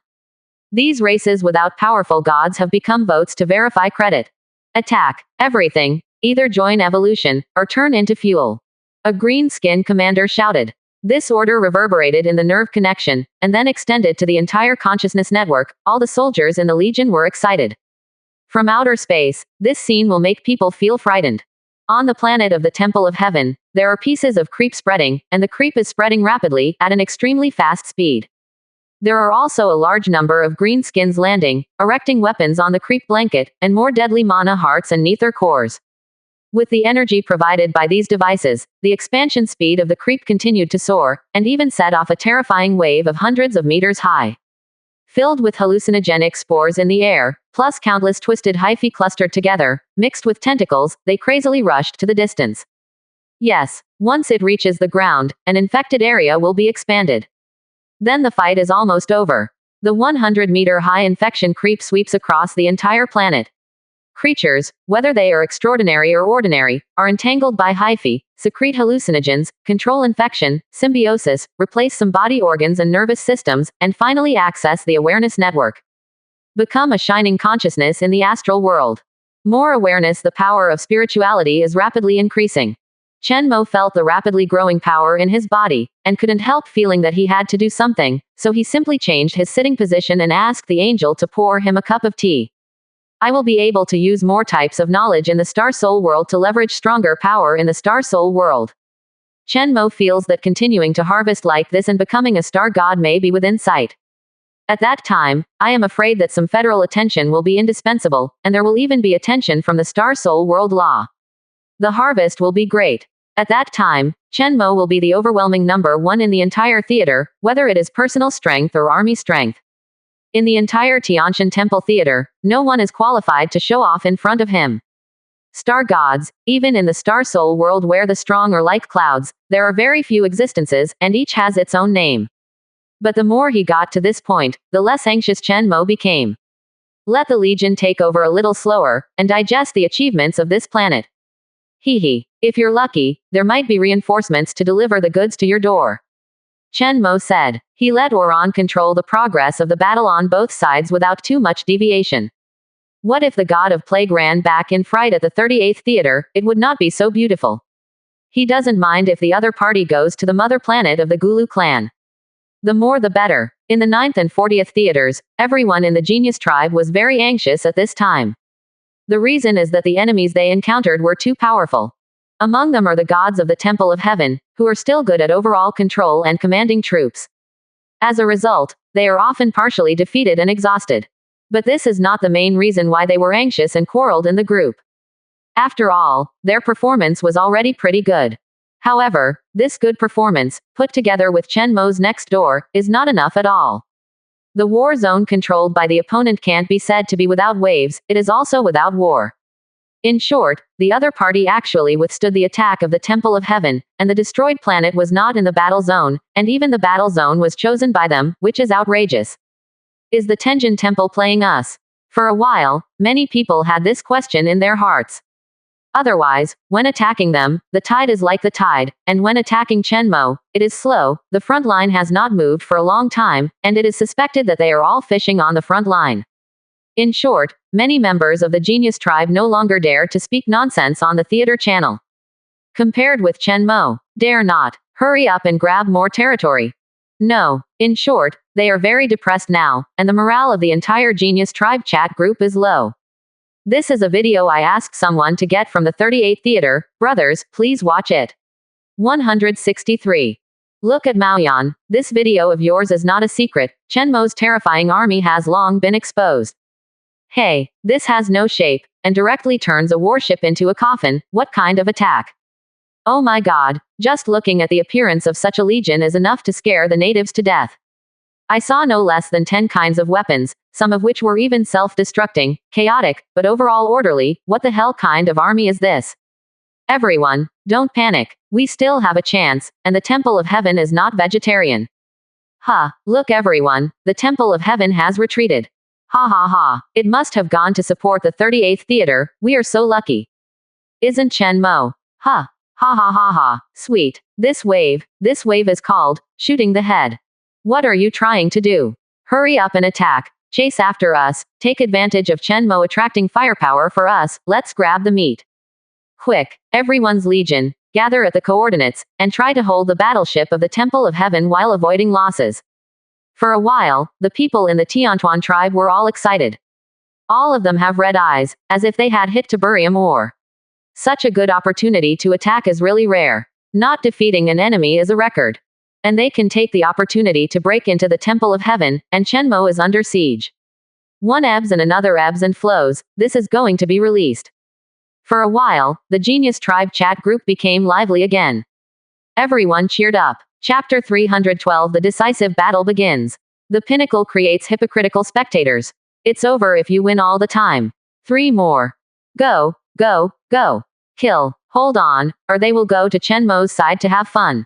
S1: These races without powerful gods have become votes to verify credit. Attack everything, either join evolution, or turn into fuel. A green-skinned commander shouted. This order reverberated in the nerve connection, and then extended to the entire consciousness network. All the soldiers in the Legion were excited. From outer space, this scene will make people feel frightened. On the planet of the Temple of Heaven, there are pieces of creep spreading, and the creep is spreading rapidly, at an extremely fast speed. There are also a large number of greenskins landing, erecting weapons on the creep blanket, and more deadly mana hearts and nether cores. With the energy provided by these devices, the expansion speed of the creep continued to soar, and even set off a terrifying wave of hundreds of meters high. Filled with hallucinogenic spores in the air, plus countless twisted hyphae clustered together, mixed with tentacles, they crazily rushed to the distance. Yes, once it reaches the ground, an infected area will be expanded. Then the fight is almost over. The 100-meter-high infection creep sweeps across the entire planet. Creatures, whether they are extraordinary or ordinary, are entangled by hyphae, secrete hallucinogens, control infection, symbiosis, replace some body organs and nervous systems, and finally access the awareness network. Become a shining consciousness in the astral world. More awareness. The power of spirituality is rapidly increasing. Chen Mo felt the rapidly growing power in his body, and couldn't help feeling that he had to do something, so he simply changed his sitting position and asked the angel to pour him a cup of tea. I will be able to use more types of knowledge in the Star Soul world to leverage stronger power in the Star Soul world. Chen Mo feels that continuing to harvest like this and becoming a star god may be within sight. At that time, I am afraid that some federal attention will be indispensable, and there will even be attention from the Star Soul world law. The harvest will be great. At that time, Chen Mo will be the overwhelming number one in the entire theater, whether it is personal strength or army strength. In the entire Tianshan Temple Theater, no one is qualified to show off in front of him. Star gods, even in the Star Soul world where the strong are like clouds, there are very few existences, and each has its own name. But the more he got to this point, the less anxious Chen Mo became. Let the Legion take over a little slower, and digest the achievements of this planet. If you're lucky, there might be reinforcements to deliver the goods to your door. Chen Mo said. He let Oran control the progress of the battle on both sides without too much deviation. What if the god of plague ran back in fright at the 38th theater? It would not be so beautiful. He doesn't mind if the other party goes to the mother planet of the Gulu clan. The more the better. In the 9th and 40th theaters, everyone in the Genius tribe was very anxious at this time. The reason is that the enemies they encountered were too powerful. Among them are the gods of the Temple of Heaven, who are still good at overall control and commanding troops. As a result, they are often partially defeated and exhausted. But this is not the main reason why they were anxious and quarreled in the group. After all, their performance was already pretty good. However, this good performance, put together with Chen Mo's next door, is not enough at all. The war zone controlled by the opponent can't be said to be without waves, it is also without war. In short, the other party actually withstood the attack of the Temple of Heaven, and the destroyed planet was not in the battle zone, and even the battle zone was chosen by them, which is outrageous. Is the Tenjin Temple playing us? For a while, many people had this question in their hearts. Otherwise, when attacking them, the tide is like the tide, and when attacking Chen Mo, it is slow, the front line has not moved for a long time, and it is suspected that they are all fishing on the front line. In short, many members of the Genius tribe no longer dare to speak nonsense on the theater channel. Compared with Chen Mo, dare not, hurry up and grab more territory. No, in short, they are very depressed now, and the morale of the entire Genius tribe chat group is low. This is a video I asked someone to get from the 38th theater, brothers, please watch it. 163. Look at Maoyan, this video of yours is not a secret, Chen Mo's terrifying army has long been exposed. Hey, this has no shape, and directly turns a warship into a coffin, what kind of attack? Oh my god, just looking at the appearance of such a legion is enough to scare the natives to death. I saw no less than 10 kinds of weapons, some of which were even self-destructing, chaotic, but overall orderly. What the hell kind of army is this? Everyone, don't panic, we still have a chance, and the Temple of Heaven is not vegetarian. Look everyone, the Temple of Heaven has retreated. Ha, it must have gone to support the 38th theater, we are so lucky. Isn't Chen Mo? Ha, sweet, this wave is called, shooting the head. What are you trying to do? Hurry up and attack, chase after us, take advantage of Chen Mo attracting firepower for us, let's grab the meat. Quick, everyone's legion, gather at the coordinates, and try to hold the battleship of the Temple of Heaven while avoiding losses. For a while, the people in the Tiantuan tribe were all excited. All of them have red eyes, as if they had hit Tiberium ore. Such a good opportunity to attack is really rare. Not defeating an enemy is a record. And they can take the opportunity to break into the Temple of Heaven, and Chen Mo is under siege. One ebbs and another ebbs and flows, this is going to be released. For a while, the Genius Tribe chat group became lively again. Everyone cheered up. Chapter 312. The decisive battle begins. The pinnacle creates hypocritical spectators. It's over if you win all the time. 3 more. Go. Kill. Hold on, or they will go to Chen Mo's side to have fun.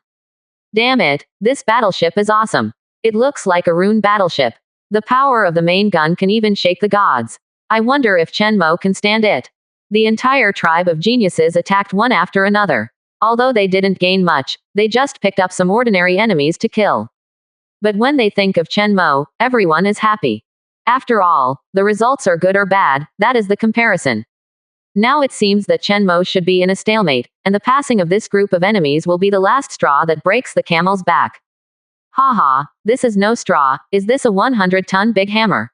S1: Damn it, this battleship is awesome. It looks like a rune battleship. The power of the main gun can even shake the gods. I wonder if Chen Mo can stand it. The entire tribe of geniuses attacked one after another. Although they didn't gain much, they just picked up some ordinary enemies to kill. But when they think of Chen Mo, everyone is happy. After all, the results are good or bad, that is the comparison. Now it seems that Chen Mo should be in a stalemate, and the passing of this group of enemies will be the last straw that breaks the camel's back. Haha, this is no straw, is this a 100-ton big hammer?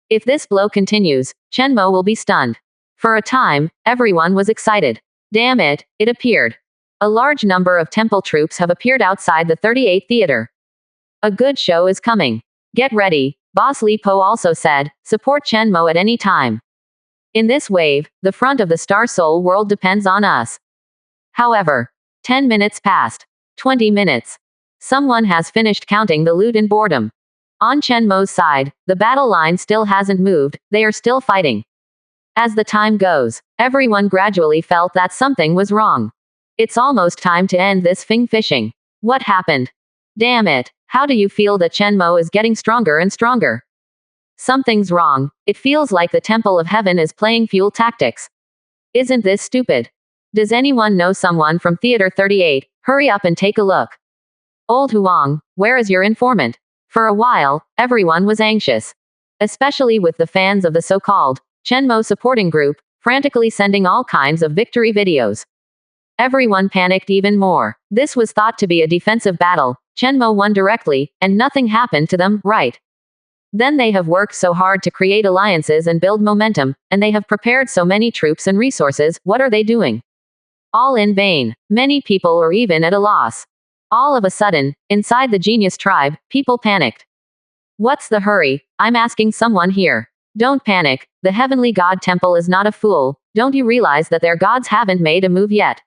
S1: If this blow continues, Chen Mo will be stunned. For a time, everyone was excited. Damn it, it appeared. A large number of temple troops have appeared outside the 38th theater. A good show is coming. Get ready, Boss Li Po also said, support Chen Mo at any time. In this wave, the front of the Star Soul world depends on us. However, 10 minutes passed. 20 minutes. Someone has finished counting the loot in boredom. On Chen Mo's side, the battle line still hasn't moved, they are still fighting. As the time goes, everyone gradually felt that something was wrong. It's almost time to end this fishing. What happened? Damn it, how do you feel that Chen Mo is getting stronger and stronger? Something's wrong, it feels like the Temple of Heaven is playing fuel tactics. Isn't this stupid? Does anyone know someone from Theater 38? Hurry up and take a look. Old Huang, where is your informant? For a while, everyone was anxious. Especially with the fans of the so-called Chen Mo supporting group, frantically sending all kinds of victory videos. Everyone panicked even more. This was thought to be a defensive battle, Chen Mo won directly, and nothing happened to them, right? Then they have worked so hard to create alliances and build momentum, and they have prepared so many troops and resources, what are they doing? All in vain. Many people are even at a loss. All of a sudden, inside the genius tribe, people panicked. What's the hurry? I'm asking someone here. Don't panic, the heavenly god temple is not a fool, don't you realize that their gods haven't made a move yet?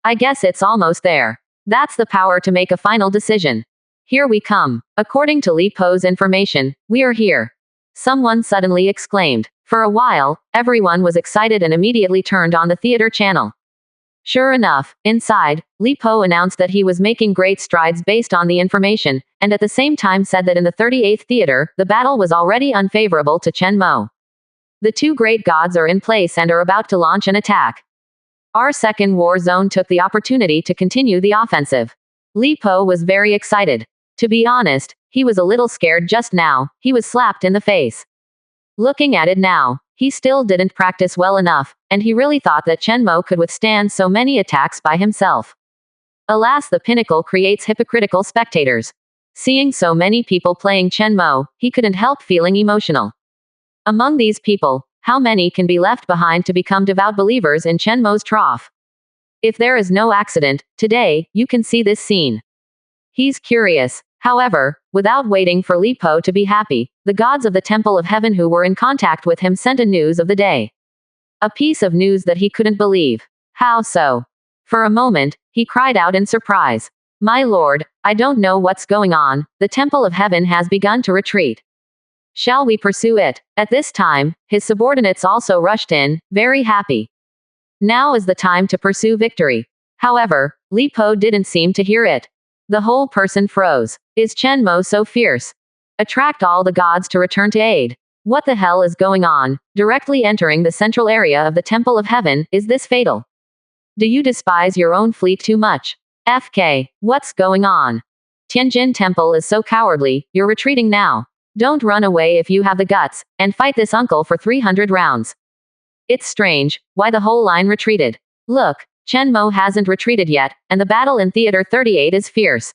S1: I guess it's almost there. That's the power to make a final decision. Here we come. According to Li Po's information, we are here. Someone suddenly exclaimed. For a while, everyone was excited and immediately turned on the theater channel. Sure enough, inside, Li Po announced that he was making great strides based on the information, and at the same time said that in the 38th theater, the battle was already unfavorable to Chen Mo. The two great gods are in place and are about to launch an attack. Our second war zone took the opportunity to continue the offensive. Li Po was very excited. To be honest, he was a little scared just now, he was slapped in the face. Looking at it now, he still didn't practice well enough, and he really thought that Chen Mo could withstand so many attacks by himself. Alas, the pinnacle creates hypocritical spectators. Seeing so many people playing Chen Mo, he couldn't help feeling emotional. Among these people, how many can be left behind to become devout believers in Chen Mo's trough? If there is no accident, today, you can see this scene. He's curious. However, without waiting for Li Po to be happy, the gods of the Temple of Heaven who were in contact with him sent a news of the day. A piece of news that he couldn't believe. How so? For a moment, he cried out in surprise. My lord, I don't know what's going on, the Temple of Heaven has begun to retreat. Shall we pursue it? At this time, his subordinates also rushed in, very happy. Now is the time to pursue victory. However, Li Po didn't seem to hear it. The whole person froze. Is Chen Mo so fierce? Attract all the gods to return to aid. What the hell is going on? Directly entering the central area of the Temple of Heaven, is this fatal? Do you despise your own fleet too much? FK, what's going on? Tianjin Temple is so cowardly, you're retreating now. Don't run away if you have the guts, and fight this uncle for 300 rounds. It's strange, why the whole line retreated. Look, Chen Mo hasn't retreated yet, and the battle in Theater 38 is fierce.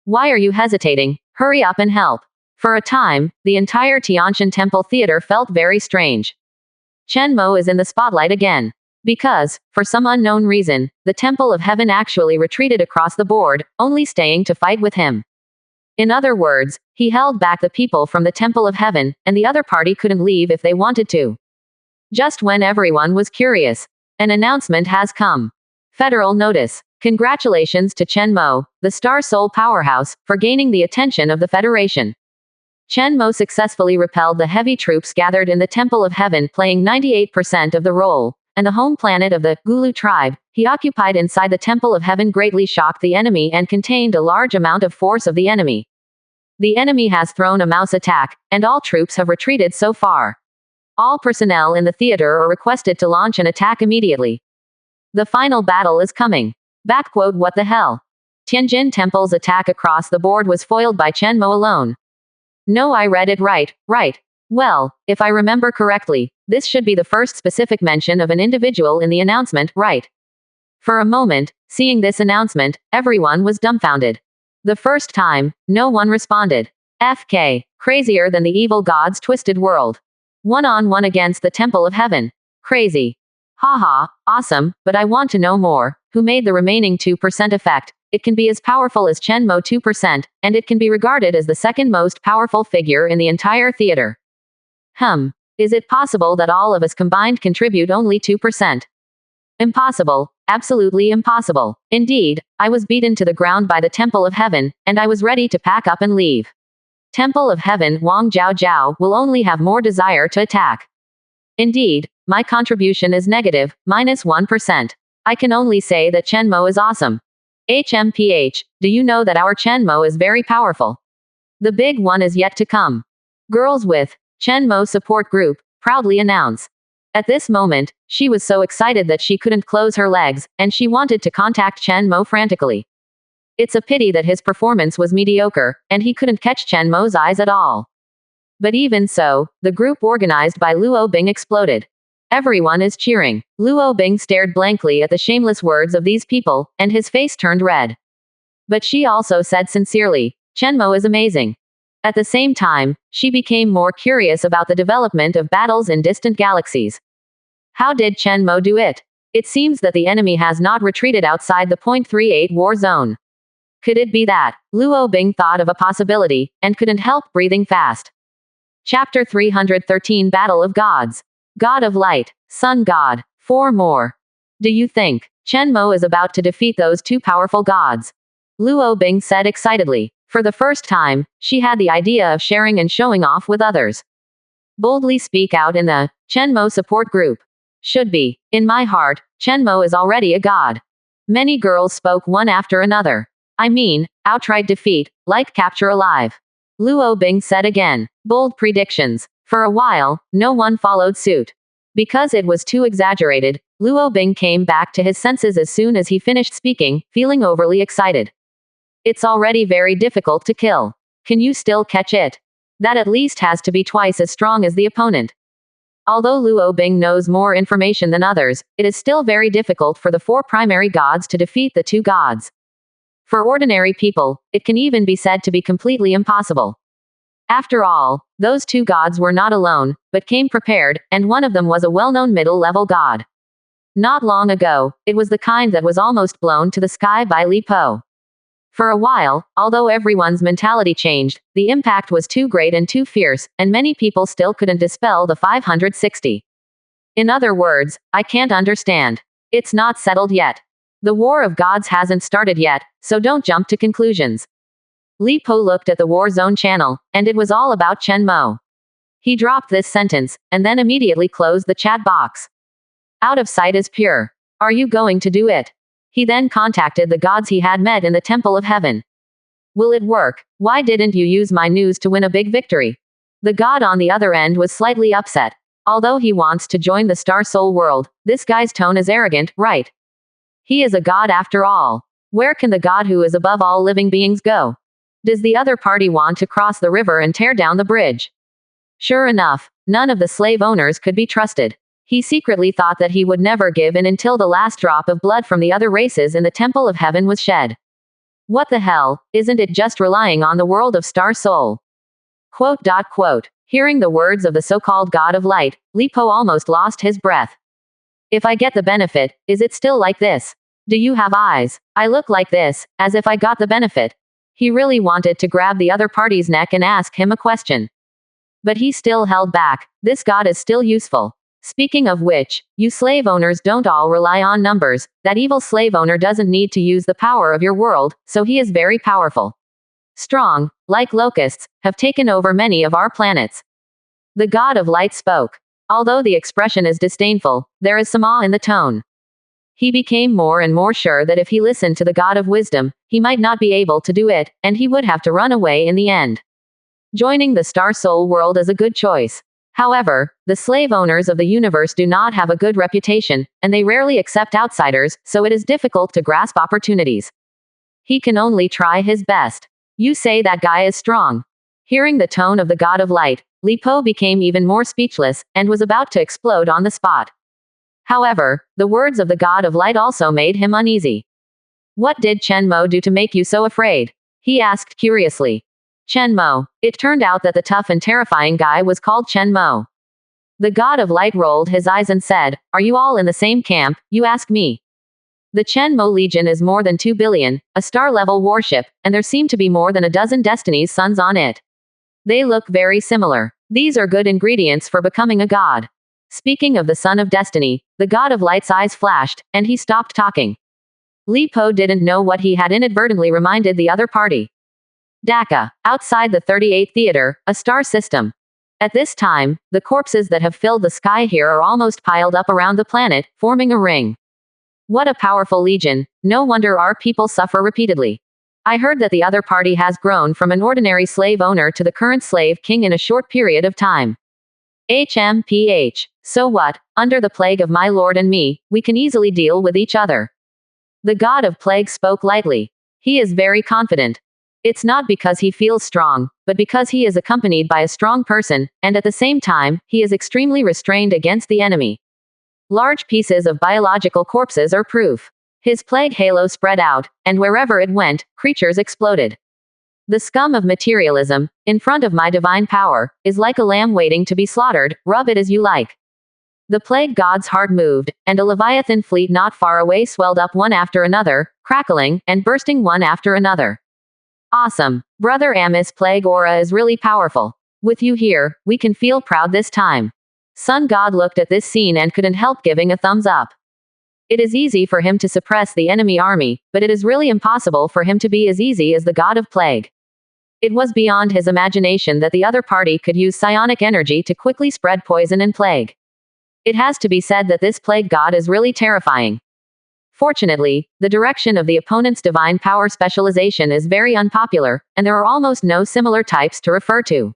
S1: Why are you hesitating? Hurry up and help. For a time, the entire Tianjin Temple Theater felt very strange. Chen Mo is in the spotlight again. Because, for some unknown reason, the Temple of Heaven actually retreated across the board, only staying to fight with him. In other words, he held back the people from the Temple of Heaven, and the other party couldn't leave if they wanted to. Just when everyone was curious, an announcement has come. Federal notice. Congratulations to Chen Mo, the Star Soul powerhouse, for gaining the attention of the Federation. Chen Mo successfully repelled the heavy troops gathered in the Temple of Heaven, playing 98% of the role. and the home planet of the Gulu tribe, he occupied inside the Temple of Heaven greatly shocked the enemy and contained a large amount of force of the enemy. The enemy has thrown a mouse attack, and all troops have retreated so far. All personnel in the theater are requested to launch an attack immediately. The final battle is coming. Backquote What the hell? Tianjin Temple's attack across the board was foiled by Chen Mo alone. No, I read it right. Well, if I remember correctly, this should be the first specific mention of an individual in the announcement, right? For a moment, seeing this announcement, everyone was dumbfounded. The first time, no one responded. FK. Crazier than the evil god's twisted world. One-on-one against the Temple of Heaven. Crazy. Haha, awesome, but I want to know more. Who made the remaining 2% effect? It can be as powerful as Chen Mo 2%, and it can be regarded as the second most powerful figure in the entire theater. Is it possible that all of us combined contribute only 2%? Impossible. Absolutely impossible. Indeed, I was beaten to the ground by the Temple of Heaven, and I was ready to pack up and leave. Temple of Heaven Wang Jiao Jiao will only have more desire to attack. Indeed, my contribution is negative, -1%. I can only say that Chen Mo is awesome. HMPH, do you know that our Chen Mo is very powerful? The big one is yet to come. Girls with Chen Mo support group proudly announce. At this moment, she was so excited that she couldn't close her legs, and she wanted to contact Chen Mo frantically. It's a pity that his performance was mediocre, and he couldn't catch Chen Mo's eyes at all. But even so, the group organized by Luo Bing exploded. Everyone is cheering. Luo Bing stared blankly at the shameless words of these people, and his face turned red. But she also said sincerely, Chen Mo is amazing. At the same time, she became more curious about the development of battles in distant galaxies. How did Chen Mo do it? It seems that the enemy has not retreated outside the .38 war zone. Could it be that? Luo Bing thought of a possibility, and couldn't help breathing fast. Chapter 313 Battle of Gods. God of Light, Sun God, 4 more. Do you think Chen Mo is about to defeat those two powerful gods? Luo Bing said excitedly. For the first time, she had the idea of sharing and showing off with others. Boldly speak out in the Chen Mo support group. Should be. In my heart, Chen Mo is already a god. Many girls spoke one after another. I mean, outright defeat, like capture alive. Luo Bing said again. Bold predictions. For a while, no one followed suit. Because it was too exaggerated, Luo Bing came back to his senses as soon as he finished speaking, feeling overly excited. It's already very difficult to kill. Can you still catch it? That at least has to be twice as strong as the opponent. Although Luo Bing knows more information than others, it is still very difficult for the 4 primary gods to defeat the 2 gods. For ordinary people, it can even be said to be completely impossible. After all, those 2 gods were not alone, but came prepared, and one of them was a well-known middle-level god. Not long ago, it was the kind that was almost blown to the sky by Li Po. For a while, although everyone's mentality changed, the impact was too great and too fierce, and many people still couldn't dispel the 560. In other words, I can't understand. It's not settled yet. The War of Gods hasn't started yet, so don't jump to conclusions. Li Po looked at the War Zone channel, and it was all about Chen Mo. He dropped this sentence, and then immediately closed the chat box. Out of sight is pure. Are you going to do it? He then contacted the gods he had met in the Temple of Heaven. Will it work? Why didn't you use my news to win a big victory? The god on the other end was slightly upset. Although he wants to join the Star Soul world, this guy's tone is arrogant, right? He is a god after all. Where can the god who is above all living beings go? Does the other party want to cross the river and tear down the bridge? Sure enough, none of the slave owners could be trusted. He secretly thought that he would never give in until the last drop of blood from the other races in the Temple of Heaven was shed. What the hell, isn't it just relying on the world of Star Soul? Quote. Hearing the words of the so-called God of Light, Li Po almost lost his breath. If I get the benefit, is it still like this? Do you have eyes? I look like this, as if I got the benefit. He really wanted to grab the other party's neck and ask him a question. But he still held back. This god is still useful. Speaking of which, you slave owners don't all rely on numbers. That evil slave owner doesn't need to use the power of your world, so he is very powerful. Strong, like locusts, have taken over many of our planets. The God of Light spoke. Although the expression is disdainful, there is some awe in the tone. He became more and more sure that if he listened to the God of wisdom, he might not be able to do it, and he would have to run away in the end. Joining the Star Soul world is a good choice. However, the slave owners of the universe do not have a good reputation, and they rarely accept outsiders, so it is difficult to grasp opportunities. He can only try his best. You say that guy is strong. Hearing the tone of the God of Light, Li Po became even more speechless, and was about to explode on the spot. However, the words of the God of Light also made him uneasy. What did Chen Mo do to make you so afraid? He asked curiously. Chen Mo. It turned out that the tough and terrifying guy was called Chen Mo. The God of Light rolled his eyes and said, "Are you all in the same camp, you ask me?" The Chen Mo Legion is more than 2 billion, a star-level warship, and there seem to be more than a dozen Destiny's Sons on it. They look very similar. These are good ingredients for becoming a god. Speaking of the Son of Destiny, the God of Light's eyes flashed, and he stopped talking. Li Po didn't know what he had inadvertently reminded the other party. Dhaka, outside the 38th Theater, a star system. At this time, the corpses that have filled the sky here are almost piled up around the planet, forming a ring. What a powerful legion, no wonder our people suffer repeatedly. I heard that the other party has grown from an ordinary slave owner to the current slave king in a short period of time. HMPH. So what, under the plague of my lord and me, we can easily deal with each other. The God of Plague spoke lightly. He is very confident. It's not because he feels strong, but because he is accompanied by a strong person, and at the same time, he is extremely restrained against the enemy. Large pieces of biological corpses are proof. His plague halo spread out, and wherever it went, creatures exploded. The scum of materialism, in front of my divine power, is like a lamb waiting to be slaughtered, rub it as you like. The plague god's heart moved, and a leviathan fleet not far away swelled up one after another, crackling, and bursting one after another. Awesome. Brother Ammis' plague aura is really powerful. With you here, we can feel proud this time. Sun God looked at this scene and couldn't help giving a thumbs up. It is easy for him to suppress the enemy army, but it is really impossible for him to be as easy as the God of Plague. It was beyond his imagination that the other party could use psionic energy to quickly spread poison and plague. It has to be said that this plague god is really terrifying. Fortunately, the direction of the opponent's divine power specialization is very unpopular, and there are almost no similar types to refer to.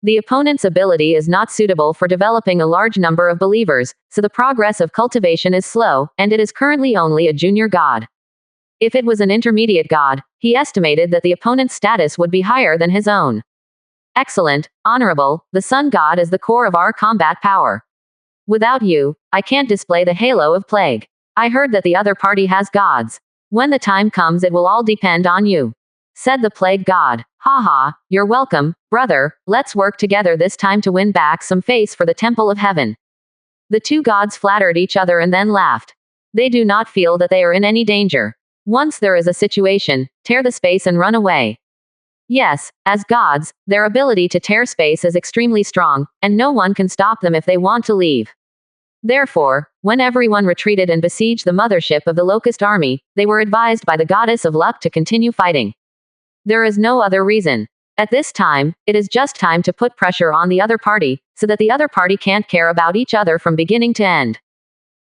S1: The opponent's ability is not suitable for developing a large number of believers, so the progress of cultivation is slow, and it is currently only a junior god. If it was an intermediate god, he estimated that the opponent's status would be higher than his own. Excellent, honorable, the sun god is the core of our combat power. Without you, I can't display the halo of plague. I heard that the other party has gods. When the time comes it will all depend on you. Said the plague god. Haha, you're welcome, brother, let's work together this time to win back some face for the temple of heaven. The two gods flattered each other and then laughed. They do not feel that they are in any danger. Once there is a situation, tear the space and run away. Yes, as gods, their ability to tear space is extremely strong, and no one can stop them if they want to leave. Therefore, when everyone retreated and besieged the mothership of the Locust army, they were advised by the goddess of luck to continue fighting. There is no other reason. At this time, it is just time to put pressure on the other party, so that the other party can't care about each other from beginning to end.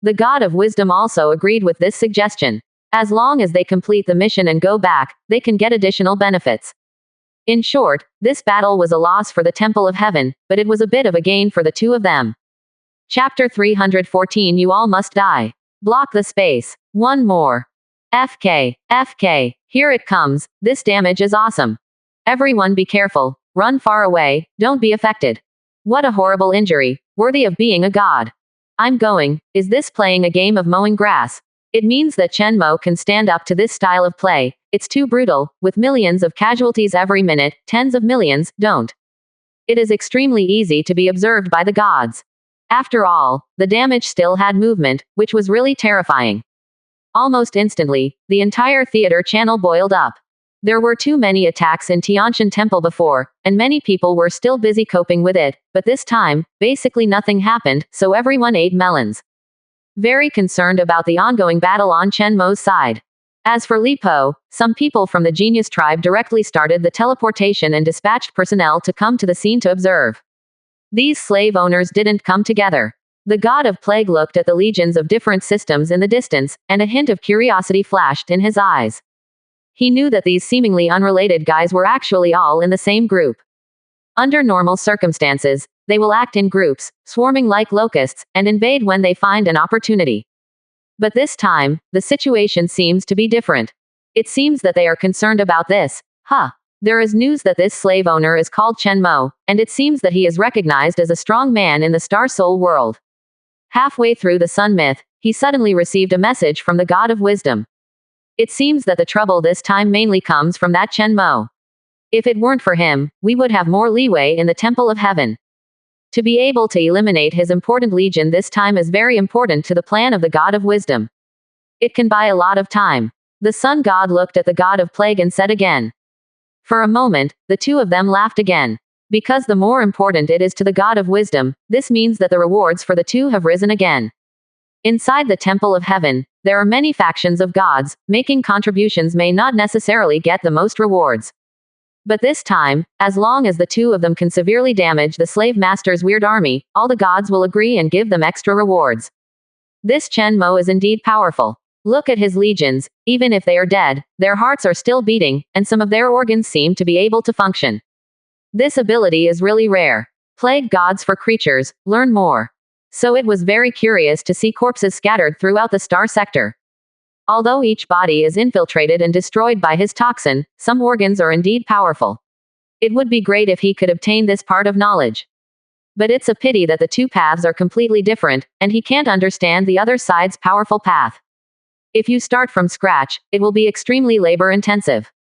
S1: The God of Wisdom also agreed with this suggestion. As long as they complete the mission and go back, they can get additional benefits. In short, this battle was a loss for the Temple of Heaven, but it was a bit of a gain for the two of them. Chapter 314 You all must die. Block the space. One more. FK. FK. Here it comes. This damage is awesome. Everyone be careful. Run far away. Don't be affected. What a horrible injury. Worthy of being a god. I'm going. Is this playing a game of mowing grass? It means that Chen Mo can stand up to this style of play. It's too brutal, with millions of casualties every minute, tens of millions, don't. It is extremely easy to be observed by the gods. After all, the damage still had movement, which was really terrifying. Almost instantly, the entire theater channel boiled up. There were too many attacks in Tianshan Temple before, and many people were still busy coping with it, but this time, basically nothing happened, so everyone ate melons. Very concerned about the ongoing battle on Chen Mo's side. As for Li Po, some people from the Genius tribe directly started the teleportation and dispatched personnel to come to the scene to observe. These slave owners didn't come together. The god of plague looked at the legions of different systems in the distance, and a hint of curiosity flashed in his eyes. He knew that these seemingly unrelated guys were actually all in the same group. Under normal circumstances, they will act in groups, swarming like locusts, and invade when they find an opportunity. But this time, the situation seems to be different. It seems that they are concerned about this. There is news that this slave owner is called Chen Mo, and it seems that he is recognized as a strong man in the star soul world. Halfway through the sun myth, he suddenly received a message from the god of wisdom. It seems that the trouble this time mainly comes from that Chen Mo. If it weren't for him, we would have more leeway in the temple of heaven. To be able to eliminate his important legion this time is very important to the plan of the god of wisdom. It can buy a lot of time. The sun god looked at the god of plague and said again. For a moment, the two of them laughed again. Because the more important it is to the god of wisdom, this means that the rewards for the two have risen again. Inside the temple of heaven, there are many factions of gods. Making contributions may not necessarily get the most rewards. But this time, as long as the two of them can severely damage the slave master's weird army, all the gods will agree and give them extra rewards. This Chen Mo is indeed powerful. Look at his legions. Even if they are dead, their hearts are still beating, and some of their organs seem to be able to function. This ability is really rare. Plague gods for creatures, learn more. So it was very curious to see corpses scattered throughout the star sector. Although each body is infiltrated and destroyed by his toxin, some organs are indeed powerful. It would be great if he could obtain this part of knowledge. But it's a pity that the two paths are completely different, and he can't understand the other side's powerful path. If you start from scratch, it will be extremely labor-intensive.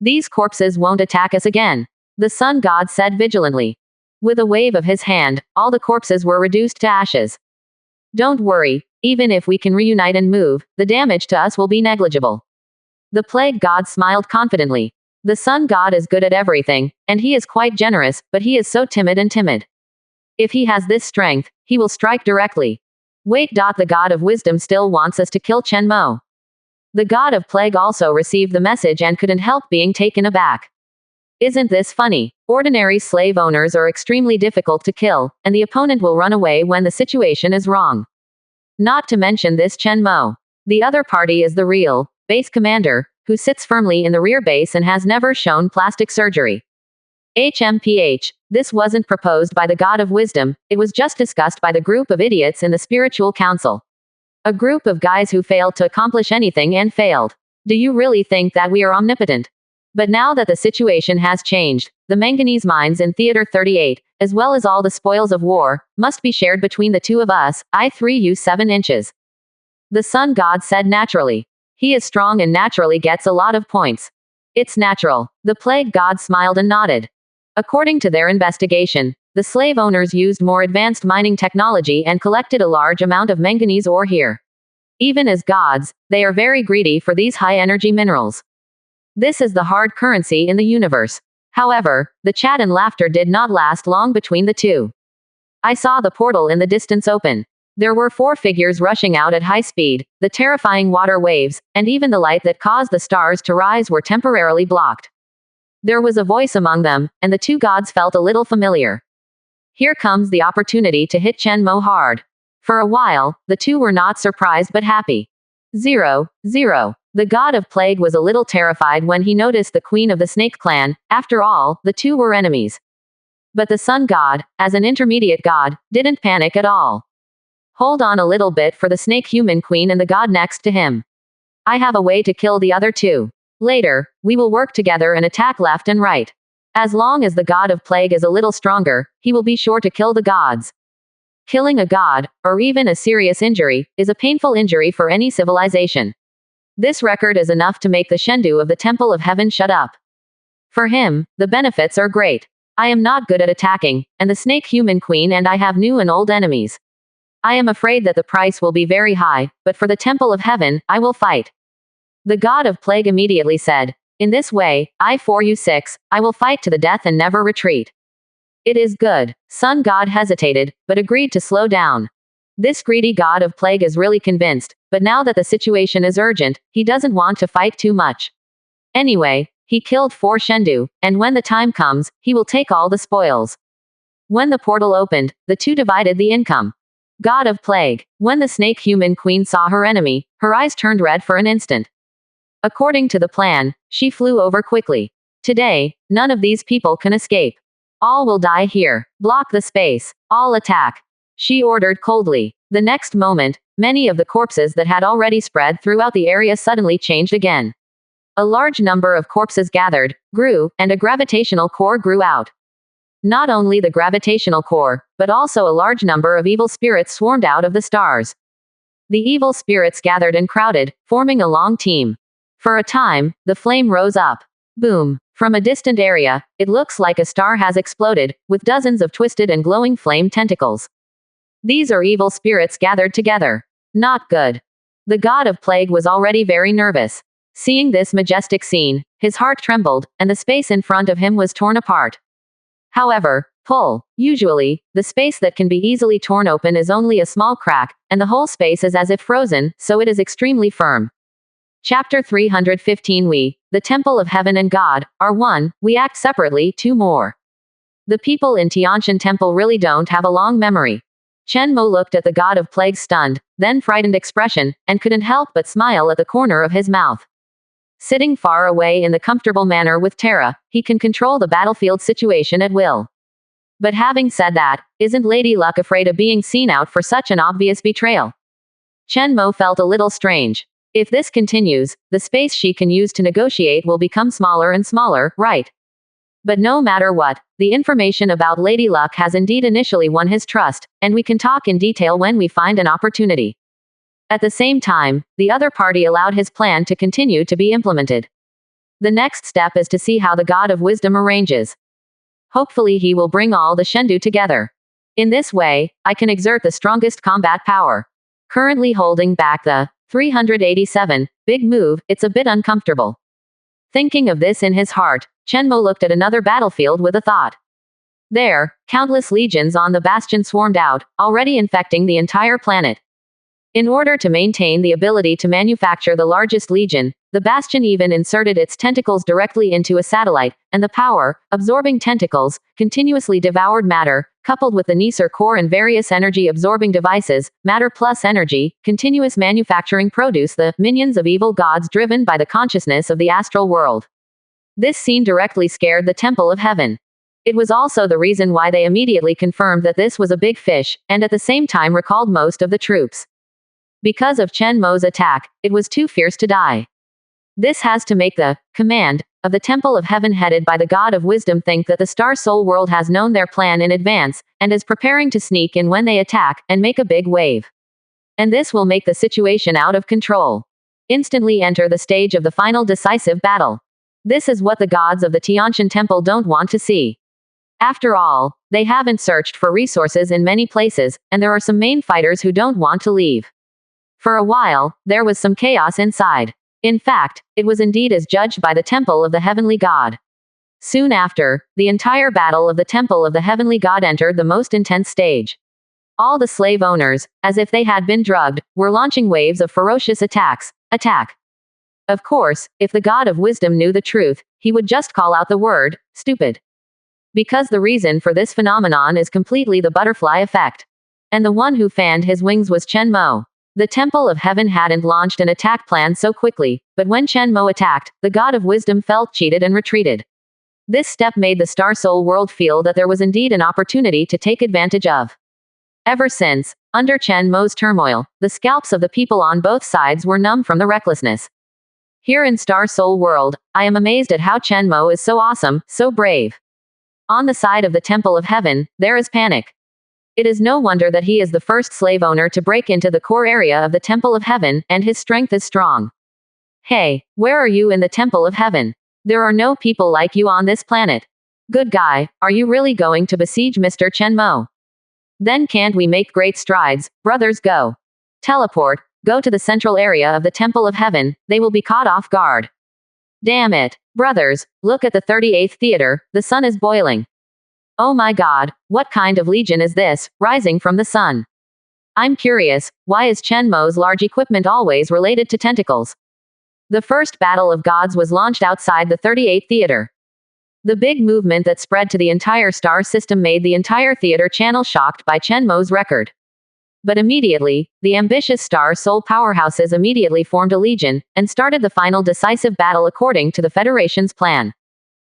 S1: These corpses won't attack us again, the sun god said vigilantly. With a wave of his hand, all the corpses were reduced to ashes. Don't worry, even if we can reunite and move, the damage to us will be negligible. The plague god smiled confidently. The sun god is good at everything, and he is quite generous, but he is so timid and timid. If he has this strength, he will strike directly. Wait. The god of wisdom still wants us to kill Chen Mo. The god of plague also received the message and couldn't help being taken aback. Isn't this funny? Ordinary slave owners are extremely difficult to kill, and the opponent will run away when the situation is wrong. Not to mention this Chen Mo. The other party is the real base commander, who sits firmly in the rear base and has never shown plastic surgery. HMPH. This wasn't proposed by the god of wisdom, it was just discussed by the group of idiots in the spiritual council. A group of guys who failed to accomplish anything and failed. Do you really think that we are omnipotent? But now that the situation has changed, the manganese mines in Theater 38, as well as all the spoils of war, must be shared between the two of us. I 3 7 inches. The sun god said naturally. He is strong and naturally gets a lot of points. It's natural. The plague god smiled and nodded. According to their investigation, the slave owners used more advanced mining technology and collected a large amount of manganese ore here. Even as gods, they are very greedy for these high-energy minerals. This is the hard currency in the universe. However, the chat and laughter did not last long between the two. I saw the portal in the distance open. There were 4 figures rushing out at high speed, the terrifying water waves, and even the light that caused the stars to rise were temporarily blocked. There was a voice among them, and the two gods felt a little familiar. Here comes the opportunity to hit Chen Mo hard. For a while, the two were not surprised but happy. 0, 0. The god of plague was a little terrified when he noticed the queen of the snake clan. After all, the two were enemies. But the sun god, as an intermediate god, didn't panic at all. Hold on a little bit for the snake human queen and the god next to him. I have a way to kill the other two. Later, we will work together and attack left and right. As long as the god of plague is a little stronger, he will be sure to kill the gods. Killing a god, or even a serious injury, is a painful injury for any civilization. This record is enough to make the Shendu of the Temple of Heaven shut up. For him, the benefits are great. I am not good at attacking, and the snake human queen and I have new and old enemies. I am afraid that the price will be very high, but for the Temple of Heaven, I will fight. The god of plague immediately said, in this way, I 4u6, I will fight to the death and never retreat. It is good. Sun god hesitated, but agreed to slow down. This greedy god of plague is really convinced, but now that the situation is urgent, he doesn't want to fight too much. Anyway, he killed 4 Shendu, and when the time comes, he will take all the spoils. When the portal opened, the two divided the income. God of Plague. When the snake-human queen saw her enemy, her eyes turned red for an instant. According to the plan, she flew over quickly. Today, none of these people can escape. All will die here. Block the space. All attack. She ordered coldly. The next moment, many of the corpses that had already spread throughout the area suddenly changed again. A large number of corpses gathered, grew, and a gravitational core grew out. Not only the gravitational core, but also a large number of evil spirits swarmed out of the stars. The evil spirits gathered and crowded, forming a long team. For a time, the flame rose up. Boom. From a distant area, it looks like a star has exploded, with dozens of twisted and glowing flame tentacles. These are evil spirits gathered together. Not good. The god of plague was already very nervous. Seeing this majestic scene, his heart trembled, and the space in front of him was torn apart. However, usually, the space that can be easily torn open is only a small crack, and the whole space is as if frozen, so it is extremely firm. Chapter 315 We, the Temple of Heaven and God, are one, we act separately, two more. The people in Tianshan Temple really don't have a long memory. Chen Mo looked at the god of plague's stunned, then frightened expression, and couldn't help but smile at the corner of his mouth. Sitting far away in the comfortable manner with Terra, he can control the battlefield situation at will. But having said that, isn't Lady Luck afraid of being seen out for such an obvious betrayal? Chen Mo felt a little strange. If this continues, the space she can use to negotiate will become smaller and smaller, right? But no matter what, the information about Lady Luck has indeed initially won his trust, and we can talk in detail when we find an opportunity. At the same time, the other party allowed his plan to continue to be implemented. The next step is to see how the God of Wisdom arranges. Hopefully he will bring all the Shendu together. In this way, I can exert the strongest combat power. Currently holding back the 387 big move, it's a bit uncomfortable. Thinking of this in his heart, Chenmo looked at another battlefield with a thought. There, countless legions on the bastion swarmed out, already infecting the entire planet. In order to maintain the ability to manufacture the largest legion, the bastion even inserted its tentacles directly into a satellite, and the power-absorbing tentacles continuously devoured matter, coupled with the Neser core and various energy-absorbing devices, matter plus energy, continuous manufacturing produce the minions of evil gods driven by the consciousness of the astral world. This scene directly scared the Temple of Heaven. It was also the reason why they immediately confirmed that this was a big fish, and at the same time recalled most of the troops. Because of Chen Mo's attack, it was too fierce to die. This has to make the command of the Temple of Heaven headed by the God of Wisdom think that the Star Soul world has known their plan in advance, and is preparing to sneak in when they attack, and make a big wave. And this will make the situation out of control. Instantly enter the stage of the final decisive battle. This is what the gods of the Tianshan Temple don't want to see. After all, they haven't searched for resources in many places, and there are some main fighters who don't want to leave. For a while, there was some chaos inside. In fact, it was indeed as judged by the Temple of the Heavenly God. Soon after, the entire battle of the Temple of the Heavenly God entered the most intense stage. All the slave owners, as if they had been drugged, were launching waves of ferocious attacks. Of course, if the God of Wisdom knew the truth, he would just call out the word, stupid. Because the reason for this phenomenon is completely the butterfly effect. And the one who fanned his wings was Chen Mo. The Temple of Heaven hadn't launched an attack plan so quickly, but when Chen Mo attacked, the God of Wisdom felt cheated and retreated. This step made the Star Soul world feel that there was indeed an opportunity to take advantage of. Ever since, under Chen Mo's turmoil, the scalps of the people on both sides were numb from the recklessness. Here in Star Soul world, I am amazed at how Chen Mo is so awesome, so brave. On the side of the Temple of Heaven, there is panic. It is no wonder that he is the first slave owner to break into the core area of the Temple of Heaven, and his strength is strong. Hey, where are you in the Temple of Heaven? There are no people like you on this planet. Good guy, are you really going to besiege Mr. Chen Mo? Then can't we make great strides, brothers go. Teleport, go to the central area of the Temple of Heaven, they will be caught off guard. Damn it, brothers, look at the 38th theater, the sun is boiling. Oh my god, what kind of legion is this, rising from the sun? I'm curious, why is Chen Mo's large equipment always related to tentacles? The first battle of gods was launched outside the 38th theater. The big movement that spread to the entire star system made the entire theater channel shocked by Chen Mo's record. But immediately, the ambitious star soul powerhouses immediately formed a legion, and started the final decisive battle according to the Federation's plan.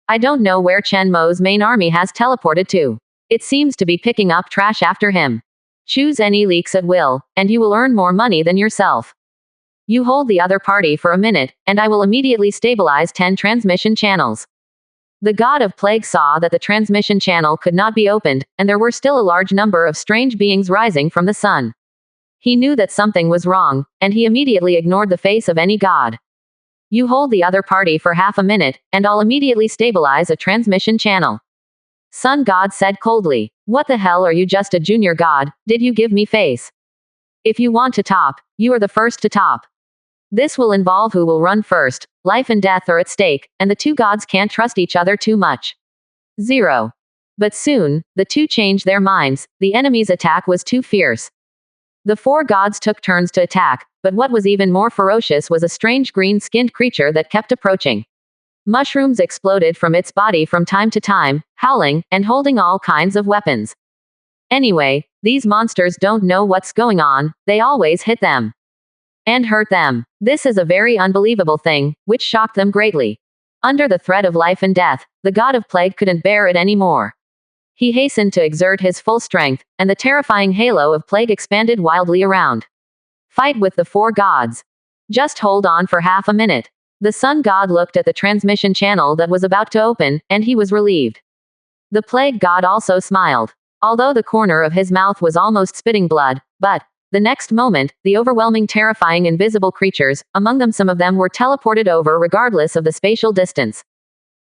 S1: I don't know where Chen Mo's main army has teleported to. It seems to be picking up trash after him. Choose any leaks at will, and you will earn more money than yourself. You hold the other party for a minute, and I will immediately stabilize 10 transmission channels. The god of plague saw that the transmission channel could not be opened, and there were still a large number of strange beings rising from the sun. He knew that something was wrong, and he immediately ignored the face of any god. You hold the other party for half a minute, and I'll immediately stabilize a transmission channel. Sun God said coldly. What the hell, are you just a junior god? Did you give me face? If you want to top, you are the first to top. This will involve who will run first. Life and death are at stake, and the two gods can't trust each other too much. 0. But soon, the two changed their minds. The enemy's attack was too fierce. The 4 gods took turns to attack, but what was even more ferocious was a strange green-skinned creature that kept approaching. Mushrooms exploded from its body from time to time, howling, and holding all kinds of weapons. Anyway, these monsters don't know what's going on, they always hit them. And hurt them. This is a very unbelievable thing, which shocked them greatly. Under the threat of life and death, the god of plague couldn't bear it anymore. He hastened to exert his full strength, and the terrifying halo of plague expanded wildly around. Fight with the 4 gods. Just hold on for half a minute. The sun god looked at the transmission channel that was about to open, and he was relieved. The plague god also smiled. Although the corner of his mouth was almost spitting blood, but the next moment, the overwhelming terrifying invisible creatures, among them some of them were teleported over regardless of the spatial distance.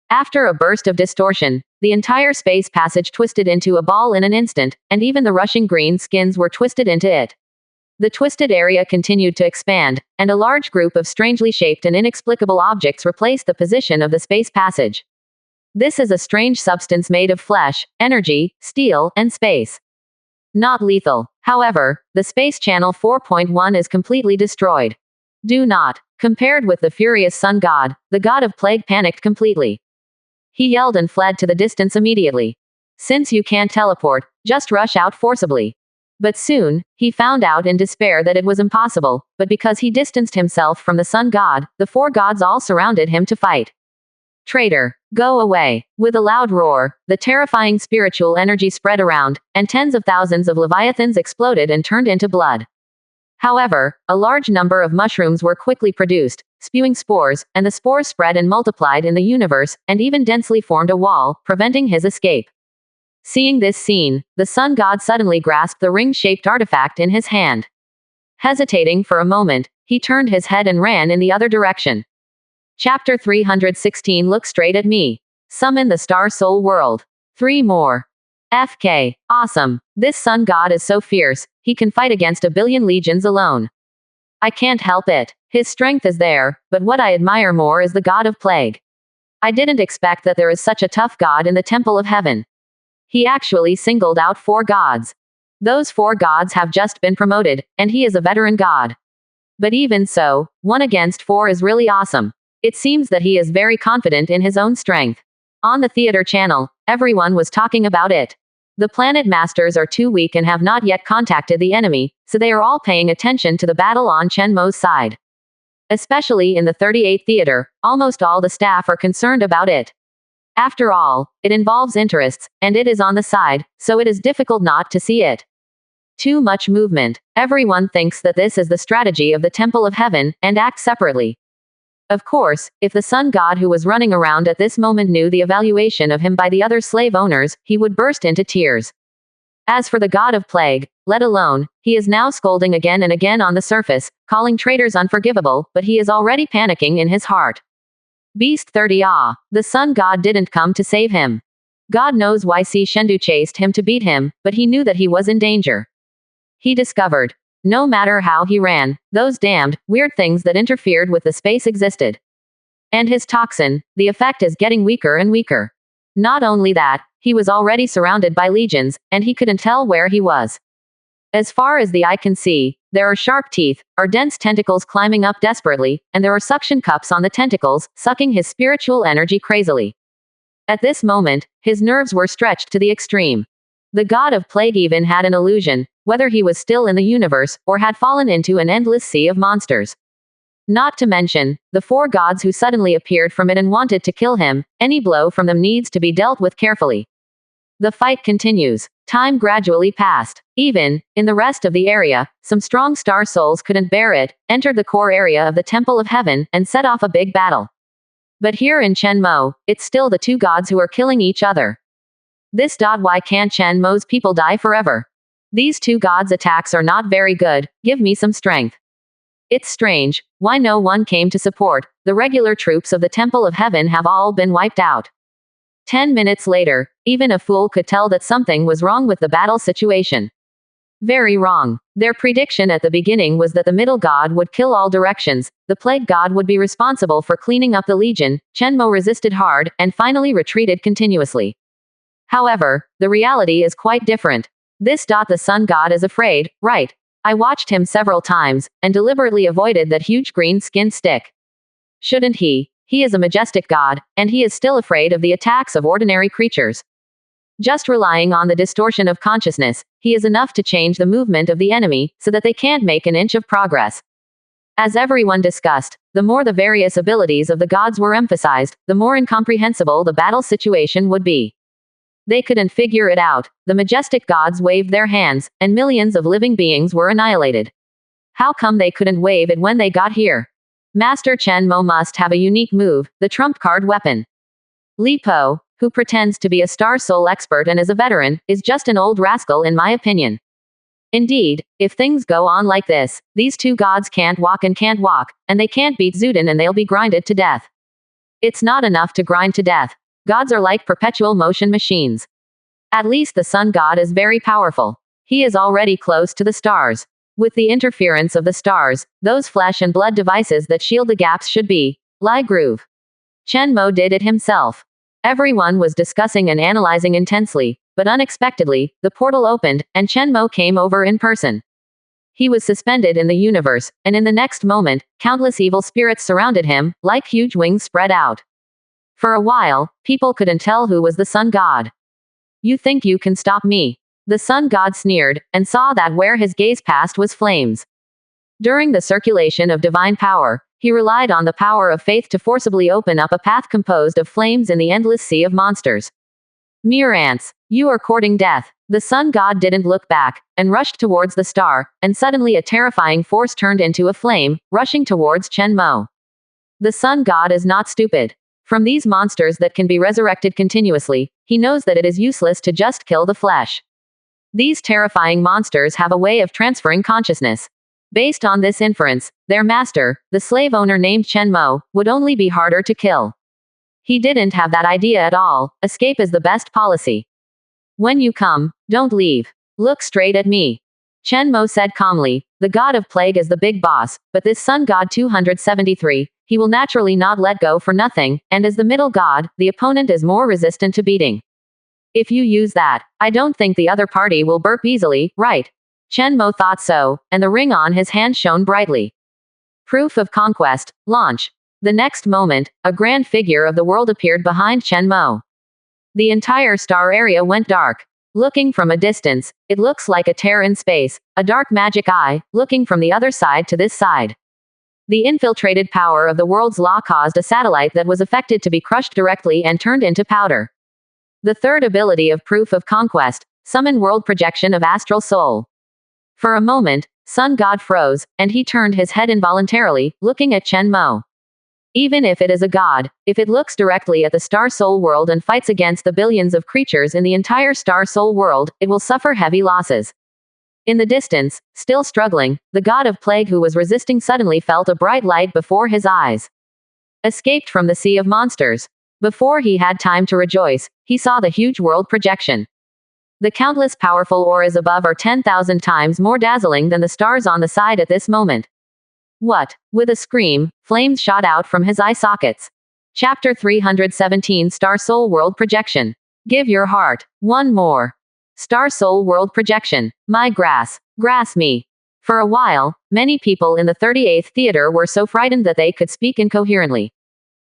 S1: After a burst of distortion, the entire space passage twisted into a ball in an instant, and even the rushing green skins were twisted into it. The twisted area continued to expand, and a large group of strangely shaped and inexplicable objects replaced the position of the space passage. This is a strange substance made of flesh, energy, steel, and space. Not lethal. However, the space channel 4.1 is completely destroyed. Do not. Compared with the furious sun god, the god of plague panicked completely. He yelled and fled to the distance immediately. Since you can't teleport, just rush out forcibly. But soon, he found out in despair that it was impossible, but because he distanced himself from the sun god, the 4 gods all surrounded him to fight. Traitor, go away. With a loud roar, the terrifying spiritual energy spread around, and tens of thousands of leviathans exploded and turned into blood. However, a large number of mushrooms were quickly produced, spewing spores, and the spores spread and multiplied in the universe, and even densely formed a wall, preventing his escape. Seeing this scene, the sun god suddenly grasped the ring-shaped artifact in his hand. Hesitating for a moment, he turned his head and ran in the other direction. Chapter 316. Look straight at me. Summon the star soul world. 3 more. FK. Awesome. This sun god is so fierce, he can fight against a billion legions alone. I can't help it. His strength is there, but what I admire more is the god of plague. I didn't expect that there is such a tough god in the temple of heaven. He actually singled out 4 gods. Those 4 gods have just been promoted, and he is a veteran god. But even so, 1 against 4 is really awesome. It seems that he is very confident in his own strength. On the theater channel, everyone was talking about it. The planet masters are too weak and have not yet contacted the enemy, so they are all paying attention to the battle on Chen Mo's side. Especially in the 38th theater, almost all the staff are concerned about it. After all, it involves interests, and it is on the side, so it is difficult not to see it. Too much movement. Everyone thinks that this is the strategy of the Temple of Heaven, and act separately. Of course, if the sun god who was running around at this moment knew the evaluation of him by the other slave owners, he would burst into tears. As for the god of plague, let alone, he is now scolding again and again on the surface, calling traitors unforgivable, but he is already panicking in his heart. Beast 30. The sun god didn't come to save him. God knows why Si Shendu chased him to beat him, but he knew that he was in danger. He discovered. No matter how he ran, those damned, weird things that interfered with the space existed. And his toxin, the effect is getting weaker and weaker. Not only that, he was already surrounded by legions, and he couldn't tell where he was. As far as the eye can see, there are sharp teeth, are dense tentacles climbing up desperately, and there are suction cups on the tentacles, sucking his spiritual energy crazily. At this moment, his nerves were stretched to the extreme. The god of plague even had an illusion, whether he was still in the universe, or had fallen into an endless sea of monsters. Not to mention, the four gods who suddenly appeared from it and wanted to kill him. Any blow from them needs to be dealt with carefully. The fight continues. Time gradually passed. Even, in the rest of the area, some strong star souls couldn't bear it, entered the core area of the Temple of Heaven, and set off a big battle. But here in Chenmo, it's still the two gods who are killing each other. Why can't Chenmo's people die forever? These two gods' attacks are not very good, give me some strength. It's strange, why no one came to support? The regular troops of the Temple of Heaven have all been wiped out. 10 minutes later, even a fool could tell that something was wrong with the battle situation. Very wrong. Their prediction at the beginning was that the middle god would kill all directions, the plague god would be responsible for cleaning up the legion, Chenmo resisted hard, and finally retreated continuously. However, the reality is quite different. The sun god is afraid, right? I watched him several times, and deliberately avoided that huge green skin stick. Shouldn't he? He is a majestic god, and he is still afraid of the attacks of ordinary creatures. Just relying on the distortion of consciousness, he is enough to change the movement of the enemy, so that they can't make an inch of progress. As everyone discussed, the more the various abilities of the gods were emphasized, the more incomprehensible the battle situation would be. They couldn't figure it out. The majestic gods waved their hands, and millions of living beings were annihilated. How come they couldn't wave it when they got here? Master Chenmo must have a unique move, the trump card weapon. Li Po, who pretends to be a star soul expert and is a veteran, is just an old rascal in my opinion. Indeed, if things go on like this, these two gods can't walk, and they can't beat Zuden and they'll be grinded to death. It's not enough to grind to death. Gods are like perpetual motion machines. At least the sun god is very powerful. He is already close to the stars. With the interference of the stars, those flesh and blood devices that shield the gaps should be groove. Chenmo did it himself. Everyone was discussing and analyzing intensely, but unexpectedly, the portal opened, and Chenmo came over in person. He was suspended in the universe, and in the next moment, countless evil spirits surrounded him, like huge wings spread out. For a while, people couldn't tell who was the sun god. You think you can stop me? The sun god sneered, and saw that where his gaze passed was flames. During the circulation of divine power, he relied on the power of faith to forcibly open up a path composed of flames in the endless sea of monsters. Mere ants, you are courting death. The sun god didn't look back, and rushed towards the star, and suddenly a terrifying force turned into a flame, rushing towards Chenmo. The sun god is not stupid. From these monsters that can be resurrected continuously, he knows that it is useless to just kill the flesh. These terrifying monsters have a way of transferring consciousness. Based on this inference, their master, the slave owner named Chenmo, would only be harder to kill. He didn't have that idea at all. Escape is the best policy. When you come, don't leave. Look straight at me. Chenmo said calmly, the god of plague is the big boss, but this sun god 273, he will naturally not let go for nothing, and as the middle god, the opponent is more resistant to beating. If you use that, I don't think the other party will burp easily, right? Chenmo thought so, and the ring on his hand shone brightly. Proof of conquest, launch. The next moment, a grand figure of the world appeared behind Chenmo. The entire star area went dark. Looking from a distance, it looks like a tear in space, a dark magic eye, looking from the other side to this side. The infiltrated power of the world's law caused a satellite that was affected to be crushed directly and turned into powder. The third ability of Proof of Conquest, summon world projection of astral soul. For a moment, Sun God froze, and he turned his head involuntarily, looking at Chenmo. Even if it is a god, if it looks directly at the star soul world and fights against the billions of creatures in the entire star soul world, it will suffer heavy losses. In the distance, still struggling, the god of plague who was resisting suddenly felt a bright light before his eyes. Escaped from the sea of monsters. Before he had time to rejoice, he saw the huge world projection. The countless powerful auras above are 10,000 times more dazzling than the stars on the side at this moment. What? With a scream, flames shot out from his eye sockets. Chapter 317 Star Soul World Projection. Give your heart. One more. Star Soul World Projection. My grass. Grass me. For a while, many people in the 38th theater were so frightened that they could speak incoherently.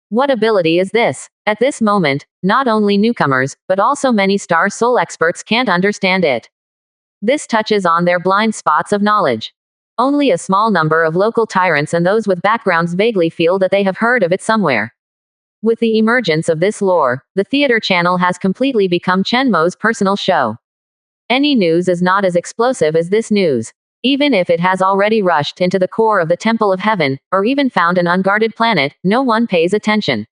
S1: What ability is this? At this moment, not only newcomers, but also many Star Soul experts can't understand it. This touches on their blind spots of knowledge. Only a small number of local tyrants and those with backgrounds vaguely feel that they have heard of it somewhere. With the emergence of this lore, the theater channel has completely become Chen Mo's personal show. Any news is not as explosive as this news. Even if it has already rushed into the core of the Temple of Heaven, or even found an unguarded planet, no one pays attention.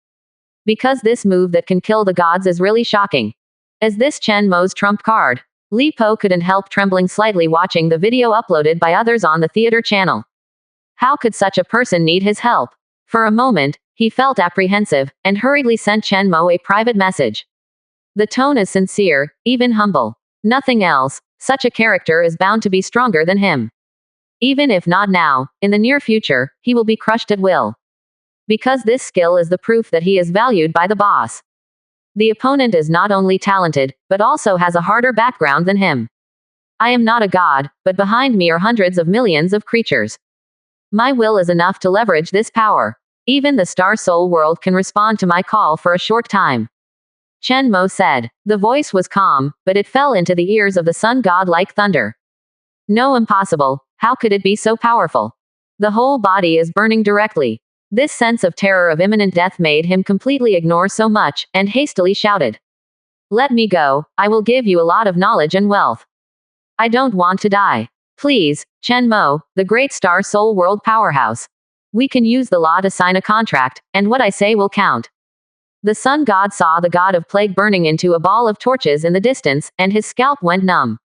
S1: Because this move that can kill the gods is really shocking. Is this Chen Mo's trump card? Li Po couldn't help trembling slightly watching the video uploaded by others on the theater channel. How could such a person need his help? For a moment, he felt apprehensive, and hurriedly sent Chen Mo a private message. The tone is sincere, even humble. Nothing else. Such a character is bound to be stronger than him. Even if not now, in the near future, he will be crushed at will. Because this skill is the proof that he is valued by the boss. The opponent is not only talented, but also has a harder background than him. I am not a god, but behind me are hundreds of millions of creatures. My will is enough to leverage this power. Even the Star Soul world can respond to my call for a short time. Chen Mo said. The voice was calm, but it fell into the ears of the sun god like thunder. No, impossible. How could it be so powerful? The whole body is burning directly. This sense of terror of imminent death made him completely ignore so much, and hastily shouted. Let me go, I will give you a lot of knowledge and wealth. I don't want to die. Please, Chen Mo, the great Star Soul world powerhouse. We can use the law to sign a contract, and what I say will count. The sun god saw the god of plague burning into a ball of torches in the distance, and his scalp went numb.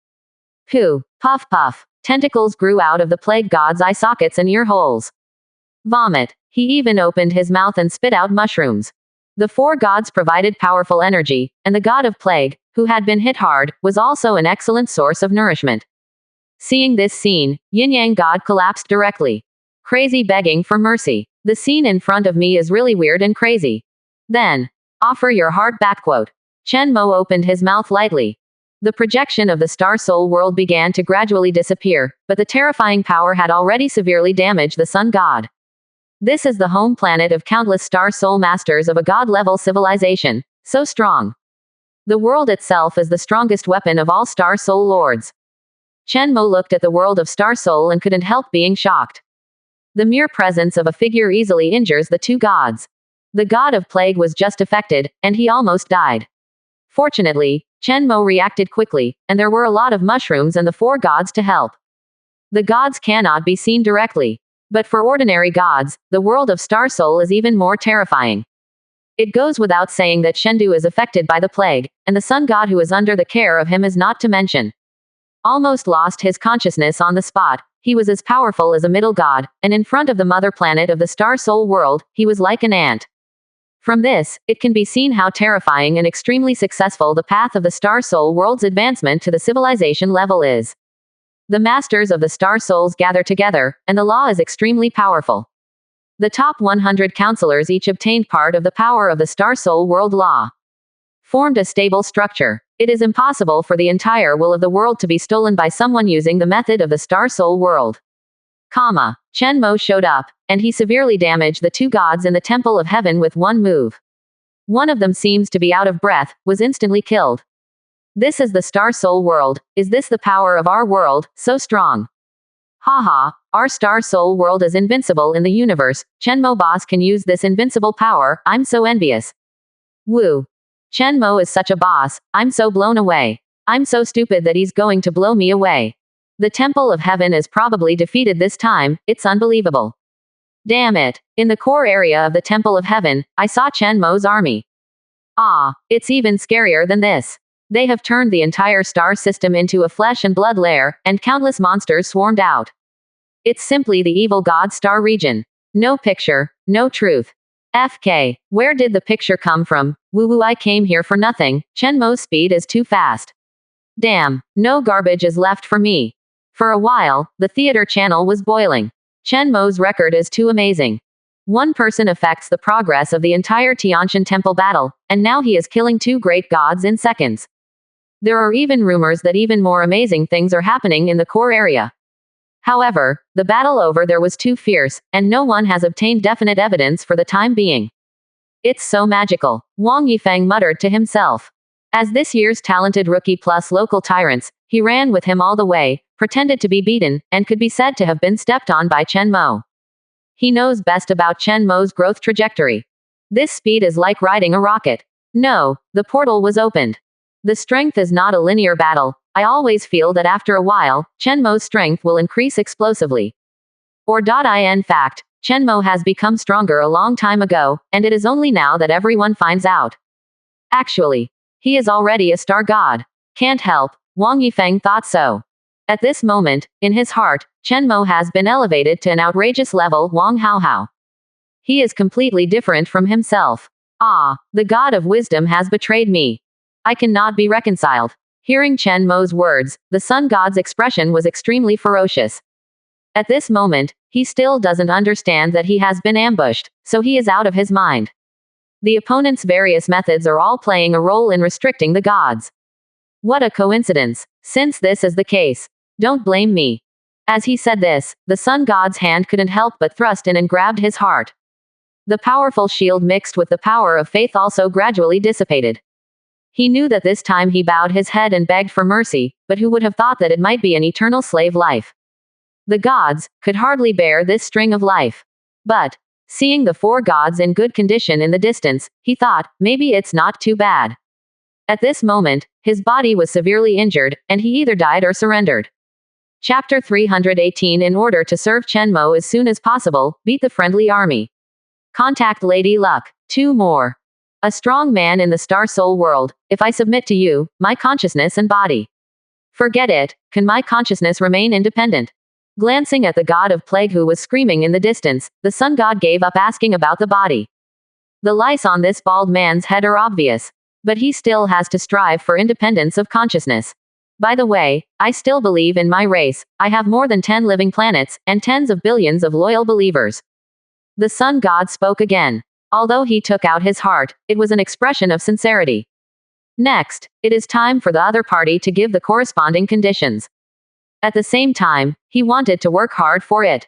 S1: Pooh, puff puff. Tentacles grew out of the plague god's eye sockets and ear holes. Vomit. He even opened his mouth and spit out mushrooms. The four gods provided powerful energy, and the god of plague, who had been hit hard, was also an excellent source of nourishment. Seeing this scene, Yin-Yang god collapsed directly. Crazy begging for mercy. The scene in front of me is really weird and crazy. Then, offer your heart back. Quote. Chen Mo opened his mouth lightly. The projection of the Star Soul world began to gradually disappear, but the terrifying power had already severely damaged the sun god. This is the home planet of countless Star Soul masters of a god-level civilization, so strong. The world itself is the strongest weapon of all Star Soul lords. Chen Mo looked at the world of Star Soul and couldn't help being shocked. The mere presence of a figure easily injures the two gods. The god of plague was just affected, and he almost died. Fortunately, Chen Mo reacted quickly, and there were a lot of mushrooms and the four gods to help. The gods cannot be seen directly. But for ordinary gods, the world of Star Soul is even more terrifying. It goes without saying that Shendu is affected by the plague, and the sun god who is under the care of him is not to mention. Almost lost his consciousness on the spot, he was as powerful as a middle god, and in front of the mother planet of the Star Soul world, he was like an ant. From this, it can be seen how terrifying and extremely successful the path of the Star Soul world's advancement to the civilization level is. The masters of the Star Souls gather together, and the law is extremely powerful. The top 100 counselors each obtained part of the power of the Star Soul world law. Formed a stable structure. It is impossible for the entire will of the world to be stolen by someone using the method of the Star Soul world. Chen Mo showed up, and he severely damaged the two gods in the Temple of Heaven with one move. One of them seems to be out of breath, was instantly killed. This is the Star Soul world. Is this the power of our world, so strong? Haha, our Star Soul world is invincible in the universe. Chen Mo boss can use this invincible power, I'm so envious. Woo. Chen Mo is such a boss, I'm so blown away. I'm so stupid that he's going to blow me away. The Temple of Heaven is probably defeated this time, it's unbelievable. Damn it. In the core area of the Temple of Heaven, I saw Chen Mo's army. Ah, it's even scarier than this. They have turned the entire star system into a flesh and blood lair, and countless monsters swarmed out. It's simply the evil god star region. No picture, no truth. FK, where did the picture come from? Woo, I came here for nothing. Chen Mo's speed is too fast. Damn, no garbage is left for me. For a while, the theater channel was boiling. Chen Mo's record is too amazing. One person affects the progress of the entire Tianshan Temple battle, and now he is killing two great gods in seconds. There are even rumors that even more amazing things are happening in the core area. However, the battle over there was too fierce, and no one has obtained definite evidence for the time being. It's so magical, Wang Yifeng muttered to himself. As this year's talented rookie plus local tyrants, he ran with him all the way, pretended to be beaten, and could be said to have been stepped on by Chen Mo. He knows best about Chen Mo's growth trajectory. This speed is like riding a rocket. No, the portal was opened. The strength is not a linear battle. I always feel that after a while, Chen Mo's strength will increase explosively. In fact, Chen Mo has become stronger a long time ago, and it is only now that everyone finds out. Actually, he is already a star god. Can't help, Wang Yifeng thought so. At this moment, in his heart, Chen Mo has been elevated to an outrageous level. Wang Haohao. He is completely different from himself. Ah, the god of wisdom has betrayed me. I cannot be reconciled. Hearing Chen Mo's words, the sun god's expression was extremely ferocious. At this moment, he still doesn't understand that he has been ambushed, so he is out of his mind. The opponent's various methods are all playing a role in restricting the gods. What a coincidence. Since this is the case, don't blame me. As he said this, the sun god's hand couldn't help but thrust in and grabbed his heart. The powerful shield mixed with the power of faith also gradually dissipated. He knew that this time he bowed his head and begged for mercy, but who would have thought that it might be an eternal slave life? The gods could hardly bear this string of life. But, seeing the four gods in good condition in the distance, he thought, maybe it's not too bad. At this moment, his body was severely injured, and he either died or surrendered. Chapter 318. In order to serve Chen Mo as soon as possible, beat the friendly army. Contact Lady Luck. 2 more. A strong man in the Star Soul world. If I submit to you, my consciousness and body. Forget it, can my consciousness remain independent? Glancing at the god of plague who was screaming in the distance, the sun god gave up asking about the body. The lice on this bald man's head are obvious. But he still has to strive for independence of consciousness. By the way, I still believe in my race. I have more than 10 living planets, and tens of billions of loyal believers. The sun god spoke again. Although he took out his heart, it was an expression of sincerity. Next, it is time for the other party to give the corresponding conditions. At the same time, he wanted to work hard for it.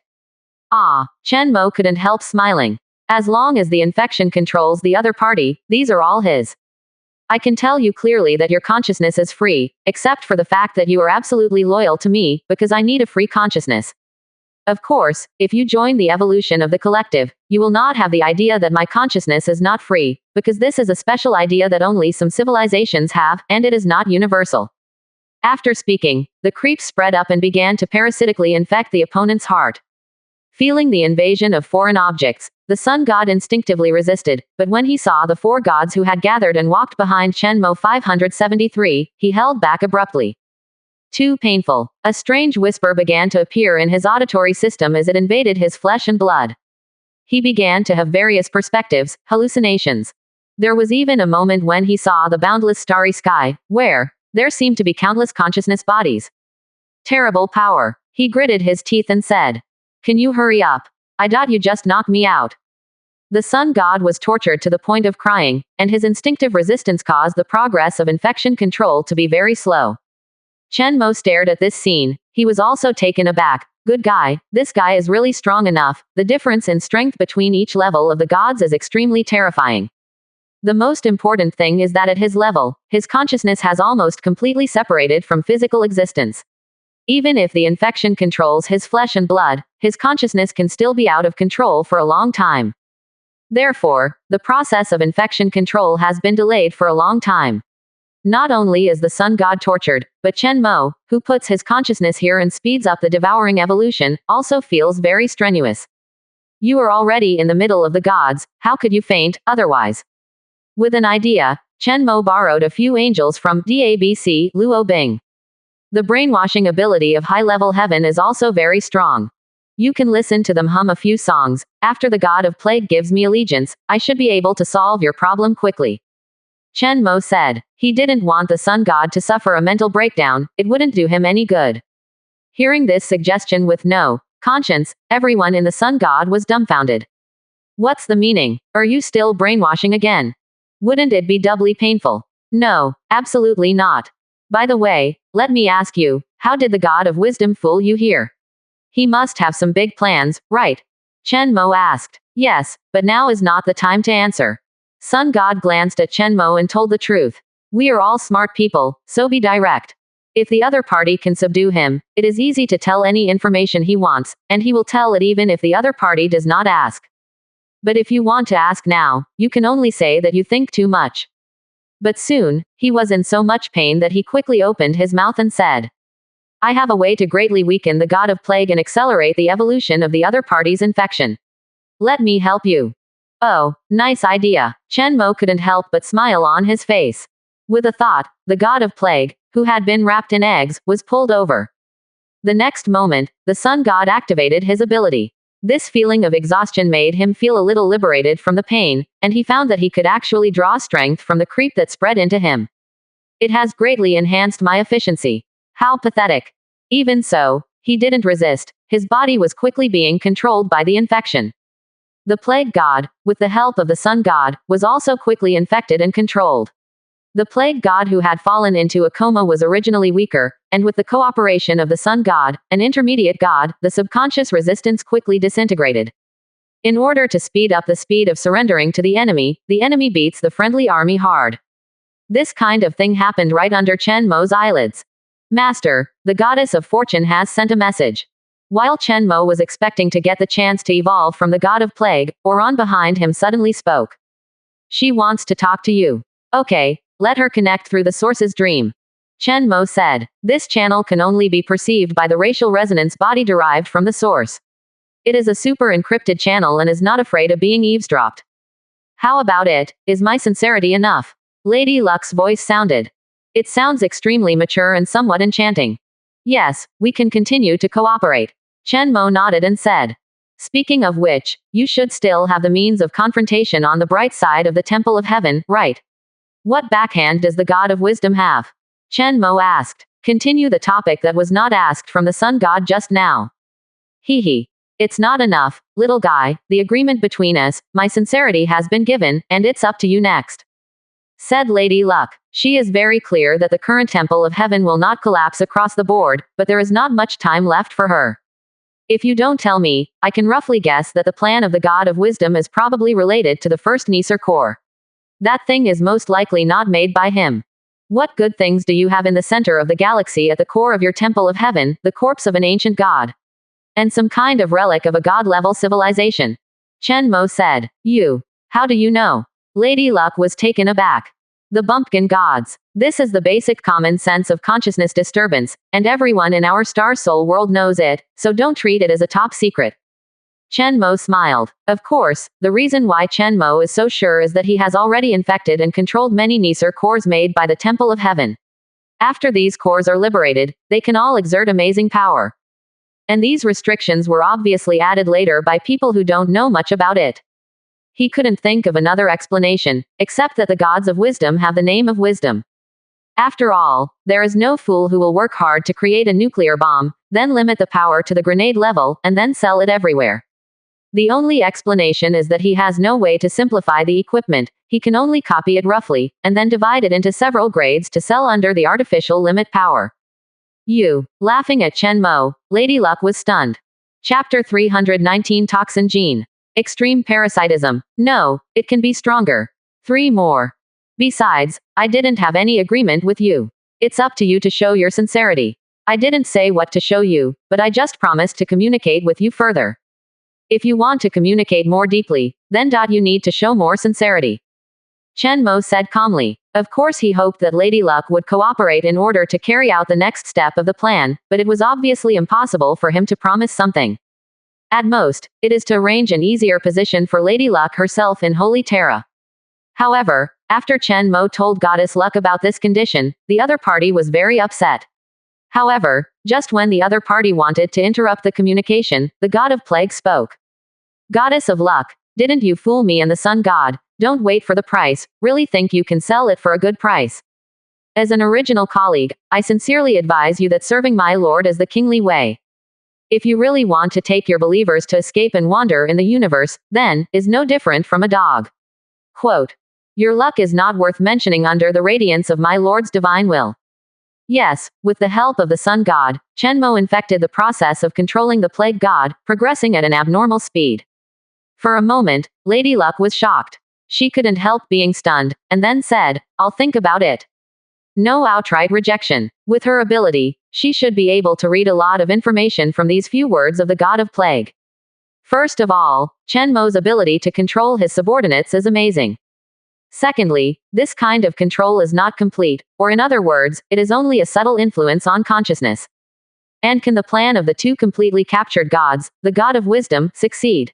S1: Ah, Chen Mo couldn't help smiling. As long as the infection controls the other party, these are all his. I can tell you clearly that your consciousness is free, except for the fact that you are absolutely loyal to me, because I need a free consciousness. Of course, if you join the evolution of the collective, you will not have the idea that my consciousness is not free, because this is a special idea that only some civilizations have, and it is not universal. After speaking, the creep spread up and began to parasitically infect the opponent's heart. Feeling the invasion of foreign objects, the sun god instinctively resisted, but when he saw the 4 gods who had gathered and walked behind Chen Mo 573, he held back abruptly. Too painful. A strange whisper began to appear in his auditory system as it invaded his flesh and blood. He began to have various perspectives, hallucinations. There was even a moment when he saw the boundless starry sky, where there seemed to be countless consciousness bodies. Terrible power. He gritted his teeth and said, "Can you hurry up? I thought you just knocked me out." The sun god was tortured to the point of crying, and his instinctive resistance caused the progress of infection control to be very slow. Chen Mo stared at this scene. He was also taken aback. Good guy, this guy is really strong enough. The difference in strength between each level of the gods is extremely terrifying. The most important thing is that at his level, his consciousness has almost completely separated from physical existence. Even if the infection controls his flesh and blood, his consciousness can still be out of control for a long time. Therefore, the process of infection control has been delayed for a long time. Not only is the sun god tortured, but Chen Mo, who puts his consciousness here and speeds up the devouring evolution, also feels very strenuous. You are already in the middle of the gods, how could you faint, otherwise? With an idea, Chen Mo borrowed a few angels from DABC Luo Bing. The brainwashing ability of high-level heaven is also very strong. You can listen to them hum a few songs. After the god of plague gives me allegiance, I should be able to solve your problem quickly. Chen Mo said. He didn't want the sun god to suffer a mental breakdown, it wouldn't do him any good. Hearing this suggestion with no conscience, everyone in the sun god was dumbfounded. What's the meaning? Are you still brainwashing again? Wouldn't it be doubly painful? No, absolutely not. By the way, let me ask you, how did the god of wisdom fool you here? He must have some big plans, right? Chen Mo asked. Yes, but now is not the time to answer. Sun God glanced at Chen Mo and told the truth. We are all smart people, so be direct. If the other party can subdue him, it is easy to tell any information he wants, and he will tell it even if the other party does not ask. But if you want to ask now, you can only say that you think too much. But soon, he was in so much pain that he quickly opened his mouth and said, I have a way to greatly weaken the god of plague and accelerate the evolution of the other party's infection. Let me help you. Oh, nice idea. Chen Mo couldn't help but smile on his face. With a thought, the god of plague, who had been wrapped in eggs, was pulled over. The next moment, the sun god activated his ability. This feeling of exhaustion made him feel a little liberated from the pain, and he found that he could actually draw strength from the creep that spread into him. It has greatly enhanced my efficiency. How pathetic. Even so, he didn't resist. His body was quickly being controlled by the infection. The plague god, with the help of the sun god, was also quickly infected and controlled. The plague god who had fallen into a coma was originally weaker, and with the cooperation of the sun god, an intermediate god, the subconscious resistance quickly disintegrated. In order to speed up the speed of surrendering to the enemy beats the friendly army hard. This kind of thing happened right under Chen Mo's eyelids. Master, the goddess of fortune has sent a message. While Chen Mo was expecting to get the chance to evolve from the god of plague, Oran behind him suddenly spoke. She wants to talk to you. Okay, let her connect through the source's dream. Chen Mo said. This channel can only be perceived by the racial resonance body derived from the source. It is a super encrypted channel and is not afraid of being eavesdropped. How about it? Is my sincerity enough? Lady Luck's voice sounded. It sounds extremely mature and somewhat enchanting. Yes, we can continue to cooperate. Chen Mo nodded and said. Speaking of which, you should still have the means of confrontation on the bright side of the Temple of Heaven, right? What backhand does the God of Wisdom have? Chen Mo asked. Continue the topic that was not asked from the Sun God just now. Hee. It's not enough, little guy, the agreement between us, my sincerity has been given, and it's up to you next. Said Lady Luck. She is very clear that the current Temple of Heaven will not collapse across the board, but there is not much time left for her. If you don't tell me, I can roughly guess that the plan of the God of Wisdom is probably related to the first Nisr core. That thing is most likely not made by him. What good things do you have in the center of the galaxy at the core of your Temple of Heaven, the corpse of an ancient god? And some kind of relic of a god-level civilization. Chen Mo said. How do you know? Lady Luck was taken aback. The Bumpkin gods. This is the basic common sense of consciousness disturbance, and everyone in our star soul world knows it, so don't treat it as a top secret. Chen Mo smiled. Of course, the reason why Chen Mo is so sure is that he has already infected and controlled many Nisr cores made by the Temple of Heaven. After these cores are liberated, they can all exert amazing power. And these restrictions were obviously added later by people who don't know much about it. He couldn't think of another explanation, except that the gods of wisdom have the name of wisdom. After all, there is no fool who will work hard to create a nuclear bomb, then limit the power to the grenade level, and then sell it everywhere. The only explanation is that he has no way to simplify the equipment, he can only copy it roughly, and then divide it into several grades to sell under the artificial limit power. Laughing at Chen Mo, Lady Luck was stunned. Chapter 319 Toxin Gene. Extreme parasitism. No, it can be stronger. 3 more. Besides, I didn't have any agreement with you. It's up to you to show your sincerity. I didn't say what to show you, but I just promised to communicate with you further. If you want to communicate more deeply, then you need to show more sincerity. Chen Mo said calmly. Of course he hoped that Lady Luck would cooperate in order to carry out the next step of the plan, but it was obviously impossible for him to promise something. At most, it is to arrange an easier position for Lady Luck herself in Holy Terra. However, after Chen Mo told Goddess Luck about this condition, the other party was very upset. However, just when the other party wanted to interrupt the communication, the God of Plague spoke. Goddess of Luck, didn't you fool me and the Sun God? Don't wait for the price, really think you can sell it for a good price. As an original colleague, I sincerely advise you that serving my lord is the kingly way. If you really want to take your believers to escape and wander in the universe, then, is no different from a dog. Quote. Your luck is not worth mentioning under the radiance of my lord's divine will. Yes, with the help of the Sun God, Chen Mo infected the process of controlling the Plague God, progressing at an abnormal speed. For a moment, Lady Luck was shocked. She couldn't help being stunned, and then said, "I'll think about it." No outright rejection. With her ability, she should be able to read a lot of information from these few words of the god of plague. First of all, Chen Mo's ability to control his subordinates is amazing. Secondly, this kind of control is not complete, or in other words, it is only a subtle influence on consciousness. And can the plan of the two completely captured gods, the god of wisdom, succeed?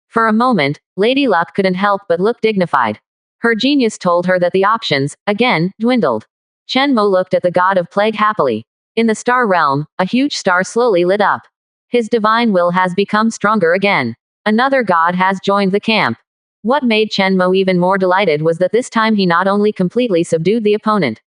S1: For a moment, Lady Luck couldn't help but look dignified. Her genius told her that the options, again, dwindled. Chen Mo looked at the god of plague happily. In the star realm, a huge star slowly lit up. His divine will has become stronger again. Another god has joined the camp. What made Chen Mo even more delighted was that this time he not only completely subdued the opponent,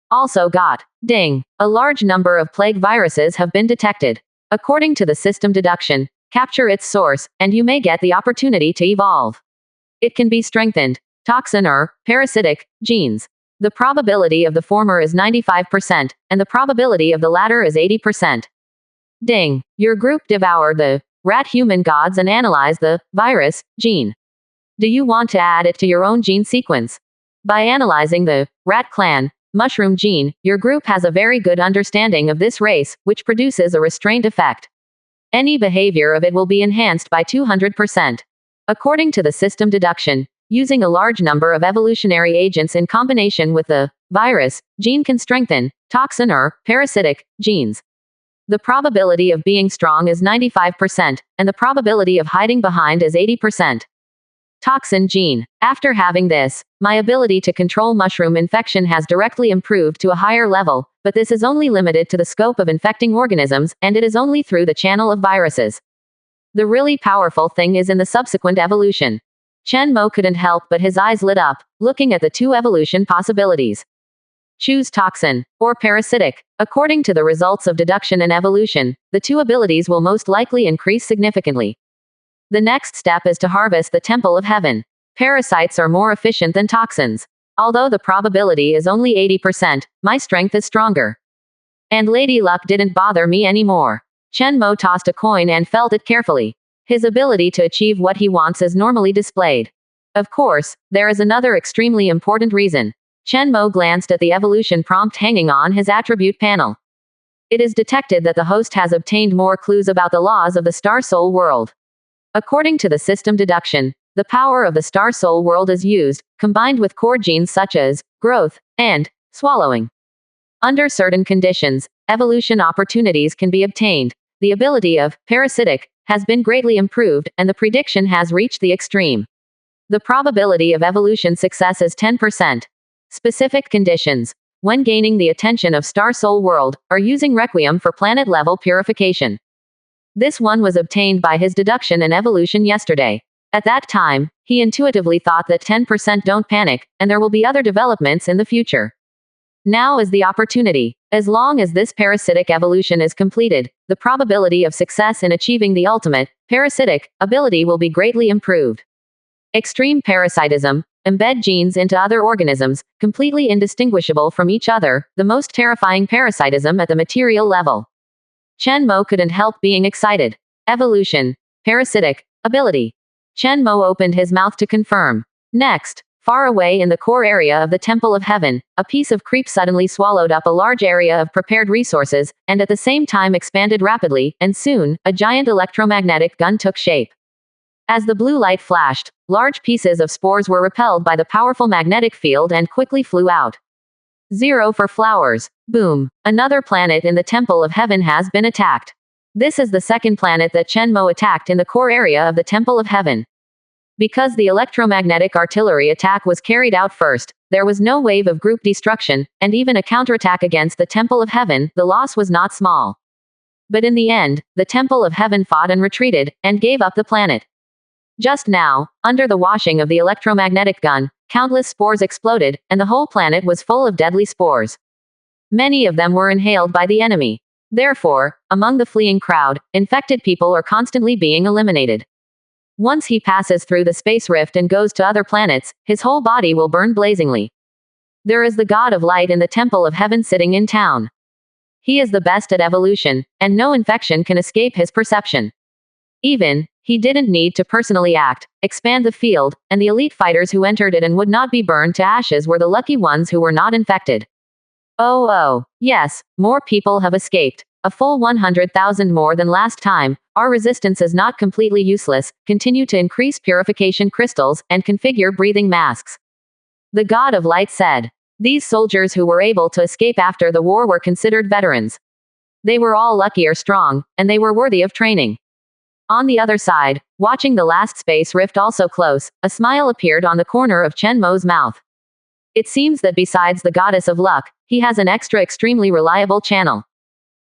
S1: also got, ding, a large number of plague viruses have been detected. According to the system deduction, capture its source, and you may get the opportunity to evolve. It can be strengthened, toxin or parasitic genes. The probability of the former is 95%, and the probability of the latter is 80%. Ding. Your group devoured the rat human gods and analyzed the virus gene. Do you want to add it to your own gene sequence? By analyzing the rat clan mushroom gene, your group has a very good understanding of this race, which produces a restraint effect. Any behavior of it will be enhanced by 200%. According to the system deduction, using a large number of evolutionary agents in combination with the virus gene can strengthen toxin or parasitic genes. The probability of being strong is 95%, and the probability of hiding behind is 80%. Toxin gene. After having this, my ability to control mushroom infection has directly improved to a higher level, but this is only limited to the scope of infecting organisms, and it is only through the channel of viruses. The really powerful thing is in the subsequent evolution. Chen Mo couldn't help but his eyes lit up, looking at the two evolution possibilities. Choose toxin, or parasitic. According to the results of deduction and evolution, the two abilities will most likely increase significantly. The next step is to harvest the Temple of Heaven. Parasites are more efficient than toxins. Although the probability is only 80%, my strength is stronger. And Lady Luck didn't bother me anymore. Chen Mo tossed a coin and felt it carefully. His ability to achieve what he wants is normally displayed. Of course, there is another extremely important reason. Chen Mo glanced at the evolution prompt hanging on his attribute panel. It is detected that the host has obtained more clues about the laws of the Star Soul world. According to the system deduction, the power of the Star Soul world is used, combined with core genes such as growth and swallowing. Under certain conditions, evolution opportunities can be obtained. The ability of parasitic has been greatly improved, and the prediction has reached the extreme. The probability of evolution success is 10%. Specific conditions. When gaining the attention of Star Soul world, or using Requiem for planet-level purification. This one was obtained by his deduction and evolution yesterday. At that time, he intuitively thought that 10% don't panic, and there will be other developments in the future. Now is the opportunity. As long as this parasitic evolution is completed, the probability of success in achieving the ultimate, parasitic, ability will be greatly improved. Extreme parasitism. Embed genes into other organisms, completely indistinguishable from each other, the most terrifying parasitism at the material level. Chen Mo couldn't help being excited. Evolution. Parasitic. Ability. Chen Mo opened his mouth to confirm. Next, far away in the core area of the Temple of Heaven, a piece of creep suddenly swallowed up a large area of prepared resources, and at the same time expanded rapidly, and soon, a giant electromagnetic gun took shape. As the blue light flashed, large pieces of spores were repelled by the powerful magnetic field and quickly flew out. 0 for flowers. Boom. Another planet in the Temple of Heaven has been attacked. This is the second planet that Chen Mo attacked in the core area of the Temple of Heaven. Because the electromagnetic artillery attack was carried out first, there was no wave of group destruction, and even a counterattack against the Temple of Heaven, the loss was not small. But in the end, the Temple of Heaven fought and retreated, and gave up the planet. Just now, under the washing of the electromagnetic gun, countless spores exploded, and the whole planet was full of deadly spores. Many of them were inhaled by the enemy. Therefore, among the fleeing crowd, infected people are constantly being eliminated. Once he passes through the space rift and goes to other planets, his whole body will burn blazingly. There is the God of Light in the Temple of Heaven sitting in town. He is the best at evolution, and no infection can escape his perception. He didn't need to personally expand the field, and the elite fighters who entered it and would not be burned to ashes were the lucky ones who were not infected. Oh, yes, more people have escaped. A full 100,000 more than last time. Our resistance is not completely useless. Continue to increase purification crystals and configure breathing masks. The God of Light said. These soldiers who were able to escape after the war were considered veterans. They were all lucky or strong, and they were worthy of training. On the other side, watching the last space rift also close, a smile appeared on the corner of Chen Mo's mouth. It seems that besides the goddess of luck, he has an extra extremely reliable channel.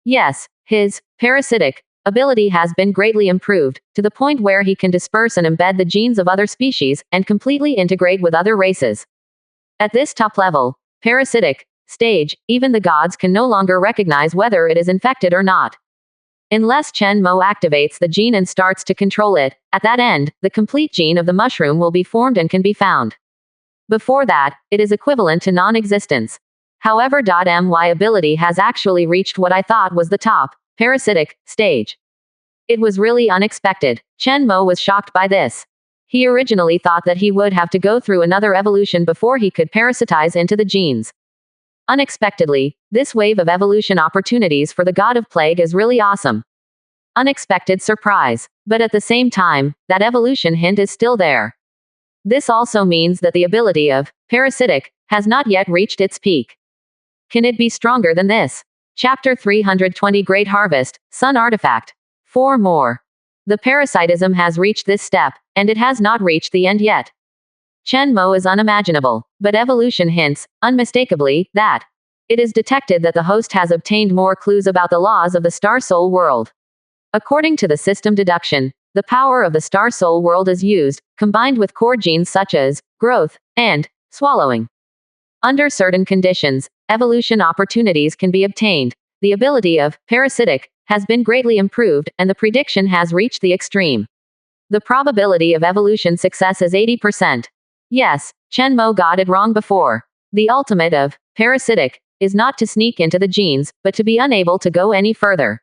S1: Yes, his parasitic ability has been greatly improved, to the point where he can disperse and embed the genes of other species, and completely integrate with other races. At this top level, parasitic stage, even the gods can no longer recognize whether it is infected or not. Unless Chen Mo activates the gene and starts to control it, at that end, the complete gene of the mushroom will be formed and can be found. Before that, it is equivalent to non-existence. However, my ability has actually reached what I thought was the top, parasitic, stage. It was really unexpected. Chen Mo was shocked by this. He originally thought that he would have to go through another evolution before he could parasitize into the genes. Unexpectedly, this wave of evolution opportunities for the God of Plague is really awesome. Unexpected surprise. But at the same time, that evolution hint is still there. This also means that the ability of parasitic has not yet reached its peak. Can it be stronger than this? Chapter 320 Great Harvest, Sun Artifact. 4 more. The parasitism has reached this step, and it has not reached the end yet. Chen Mo is unimaginable, but evolution hints, unmistakably, that it is detected that the host has obtained more clues about the laws of the Star Soul world. According to the system deduction, the power of the Star Soul world is used, combined with core genes such as growth and swallowing. Under certain conditions, evolution opportunities can be obtained. The ability of parasitic has been greatly improved, and the prediction has reached the extreme. The probability of evolution success is 80%. Yes, Chen Mo got it wrong before. The ultimate of parasitic is not to sneak into the genes, but to be unable to go any further.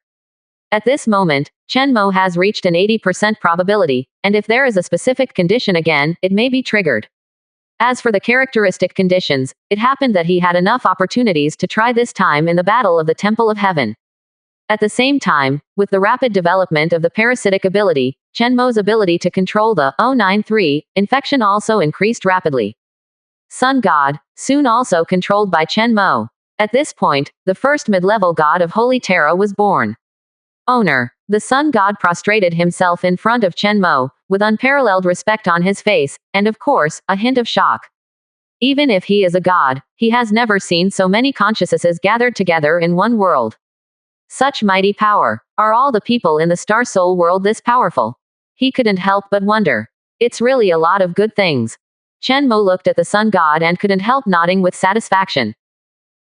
S1: At this moment, Chen Mo has reached an 80% probability, and if there is a specific condition again, it may be triggered. As for the characteristic conditions, it happened that he had enough opportunities to try this time in the Battle of the Temple of Heaven. At the same time, with the rapid development of the parasitic ability, Chen Mo's ability to control the 093 infection also increased rapidly. Sun God, soon also controlled by Chen Mo. At this point, the first mid-level god of Holy Terra was born. Owner. The Sun God prostrated himself in front of Chen Mo, with unparalleled respect on his face, and of course, a hint of shock. Even if he is a god, he has never seen so many consciousnesses gathered together in one world. Such mighty power. Are all the people in the Star Soul world this powerful? He couldn't help but wonder. It's really a lot of good things. Chen Mo looked at the Sun God and couldn't help nodding with satisfaction.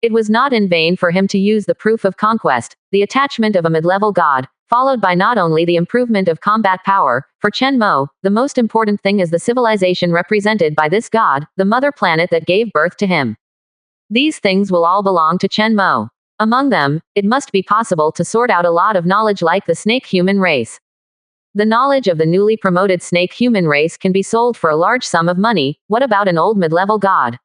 S1: It was not in vain for him to use the proof of conquest, the attachment of a mid-level god, followed by not only the improvement of combat power. For Chen Mo, the most important thing is the civilization represented by this god, the mother planet that gave birth to him. These things will all belong to Chen Mo. Among them, it must be possible to sort out a lot of knowledge like the snake human race. The knowledge of the newly promoted snake human race can be sold for a large sum of money. What about an old mid-level god?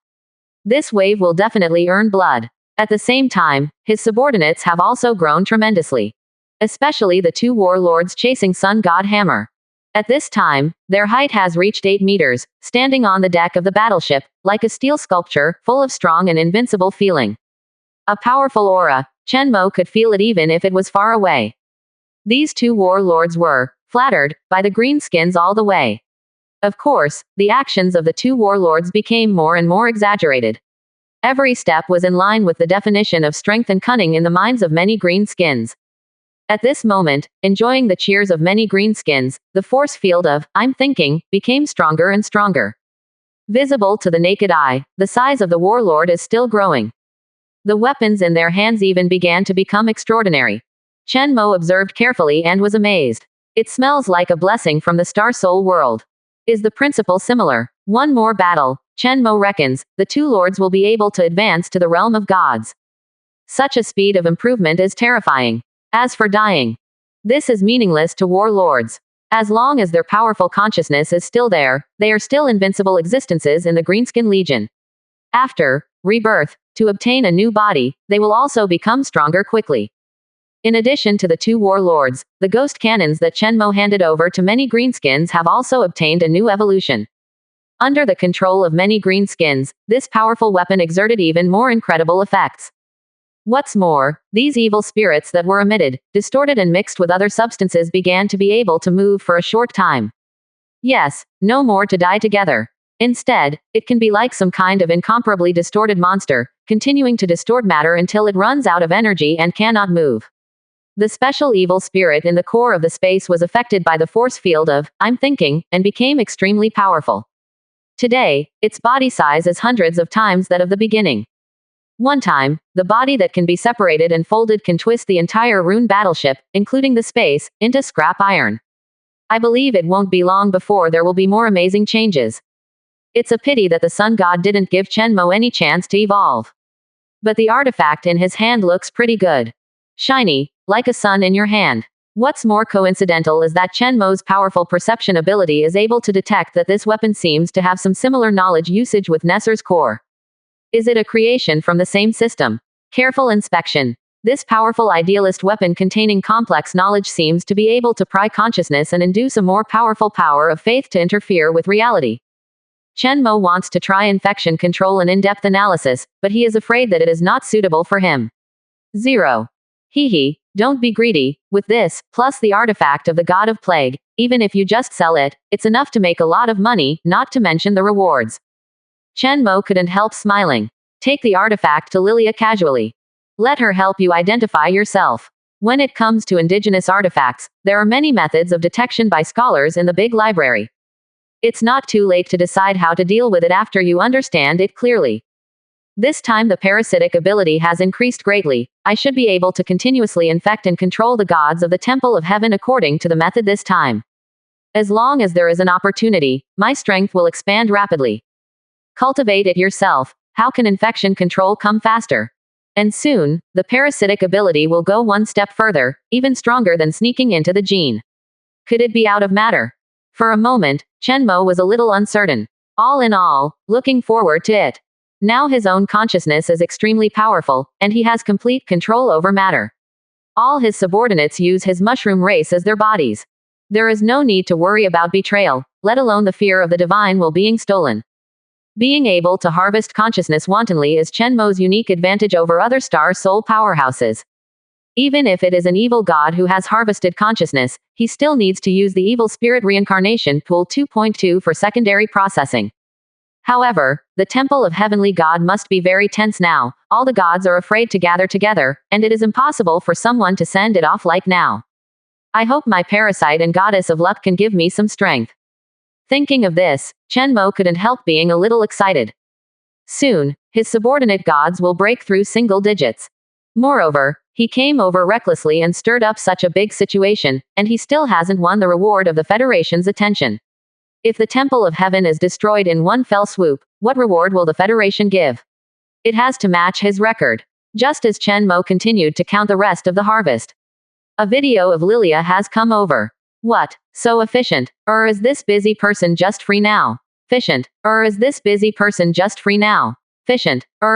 S1: This wave will definitely earn blood. At the same time, his subordinates have also grown tremendously. Especially the 2 warlords chasing Sun God Hammer. At this time, their height has reached 8 meters, standing on the deck of the battleship, like a steel sculpture, full of strong and invincible feeling. A powerful aura. Chen Mo could feel it even if it was far away. These 2 warlords were flattered by the greenskins all the way. Of course, the actions of the 2 warlords became more and more exaggerated. Every step was in line with the definition of strength and cunning in the minds of many greenskins. At this moment, enjoying the cheers of many greenskins, the force field of I'm thinking became stronger and stronger. Visible to the naked eye, the size of the warlord is still growing. The weapons in their hands even began to become extraordinary. Chen Mo observed carefully and was amazed. It smells like a blessing from the Star Soul world. Is the principle similar? One more battle, Chen Mo reckons, the 2 lords will be able to advance to the realm of gods. Such a speed of improvement is terrifying. As for dying, this is meaningless to warlords. As long as their powerful consciousness is still there, they are still invincible existences in the Greenskin Legion. After rebirth, to obtain a new body, they will also become stronger quickly. In addition to the two warlords, the ghost cannons that Shenmo handed over to many greenskins have also obtained a new evolution. Under the control of many greenskins, this powerful weapon exerted even more incredible effects. What's more, these evil spirits that were emitted, distorted and mixed with other substances began to be able to move for a short time. Yes, no more to die together. Instead, it can be like some kind of incomparably distorted monster, continuing to distort matter until it runs out of energy and cannot move. The special evil spirit in the core of the space was affected by the force field of I'm thinking, and became extremely powerful. Today, its body size is hundreds of times that of the beginning. One time, the body that can be separated and folded can twist the entire Rune battleship, including the space, into scrap iron. I believe it won't be long before there will be more amazing changes. It's a pity that the Sun God didn't give Shenmo any chance to evolve. But the artifact in his hand looks pretty good. Shiny, like a sun in your hand. What's more coincidental is that Shenmo's powerful perception ability is able to detect that this weapon seems to have some similar knowledge usage with Nesser's core. Is it a creation from the same system? Careful inspection. This powerful idealist weapon containing complex knowledge seems to be able to pry consciousness and induce a more powerful power of faith to interfere with reality. Shenmo wants to try infection control and in-depth analysis, but he is afraid that it is not suitable for him. 0. Hee, don't be greedy. With this, plus the artifact of the God of Plague, even if you just sell it, it's enough to make a lot of money, not to mention the rewards. Shenmo couldn't help smiling. Take the artifact to Lilia casually. Let her help you identify yourself. When it comes to indigenous artifacts, there are many methods of detection by scholars in the big library. It's not too late to decide how to deal with it after you understand it clearly. This time the parasitic ability has increased greatly. I should be able to continuously infect and control the gods of the Temple of Heaven according to the method this time. As long as there is an opportunity, my strength will expand rapidly. Cultivate it yourself. How can infection control come faster? And soon, the parasitic ability will go one step further, even stronger than sneaking into the gene. Could it be out of matter? For a moment, Shenmo was a little uncertain. All in all, looking forward to it. Now his own consciousness is extremely powerful, and he has complete control over matter. All his subordinates use his mushroom race as their bodies. There is no need to worry about betrayal, let alone the fear of the divine will being stolen. Being able to harvest consciousness wantonly is Shenmo's unique advantage over other star soul powerhouses. Even if it is an evil god who has harvested consciousness, he still needs to use the evil spirit reincarnation pool 2.2 for secondary processing. However, the Temple of Heavenly God must be very tense now. All the gods are afraid to gather together, and it is impossible for someone to send it off like now. I hope my parasite and goddess of luck can give me some strength. Thinking of this, Shenmo couldn't help being a little excited. Soon, his subordinate gods will break through single digits. Moreover, he came over recklessly and stirred up such a big situation, and he still hasn't won the reward of the Federation's attention. If the Temple of Heaven is destroyed in one fell swoop, what reward will the Federation give? It has to match his record. Just as Shenmo continued to count the rest of the harvest. A video of Lilia has come over. What? So efficient. Or is this busy person just free now? Efficient. Or is this busy person just free now? Efficient. Or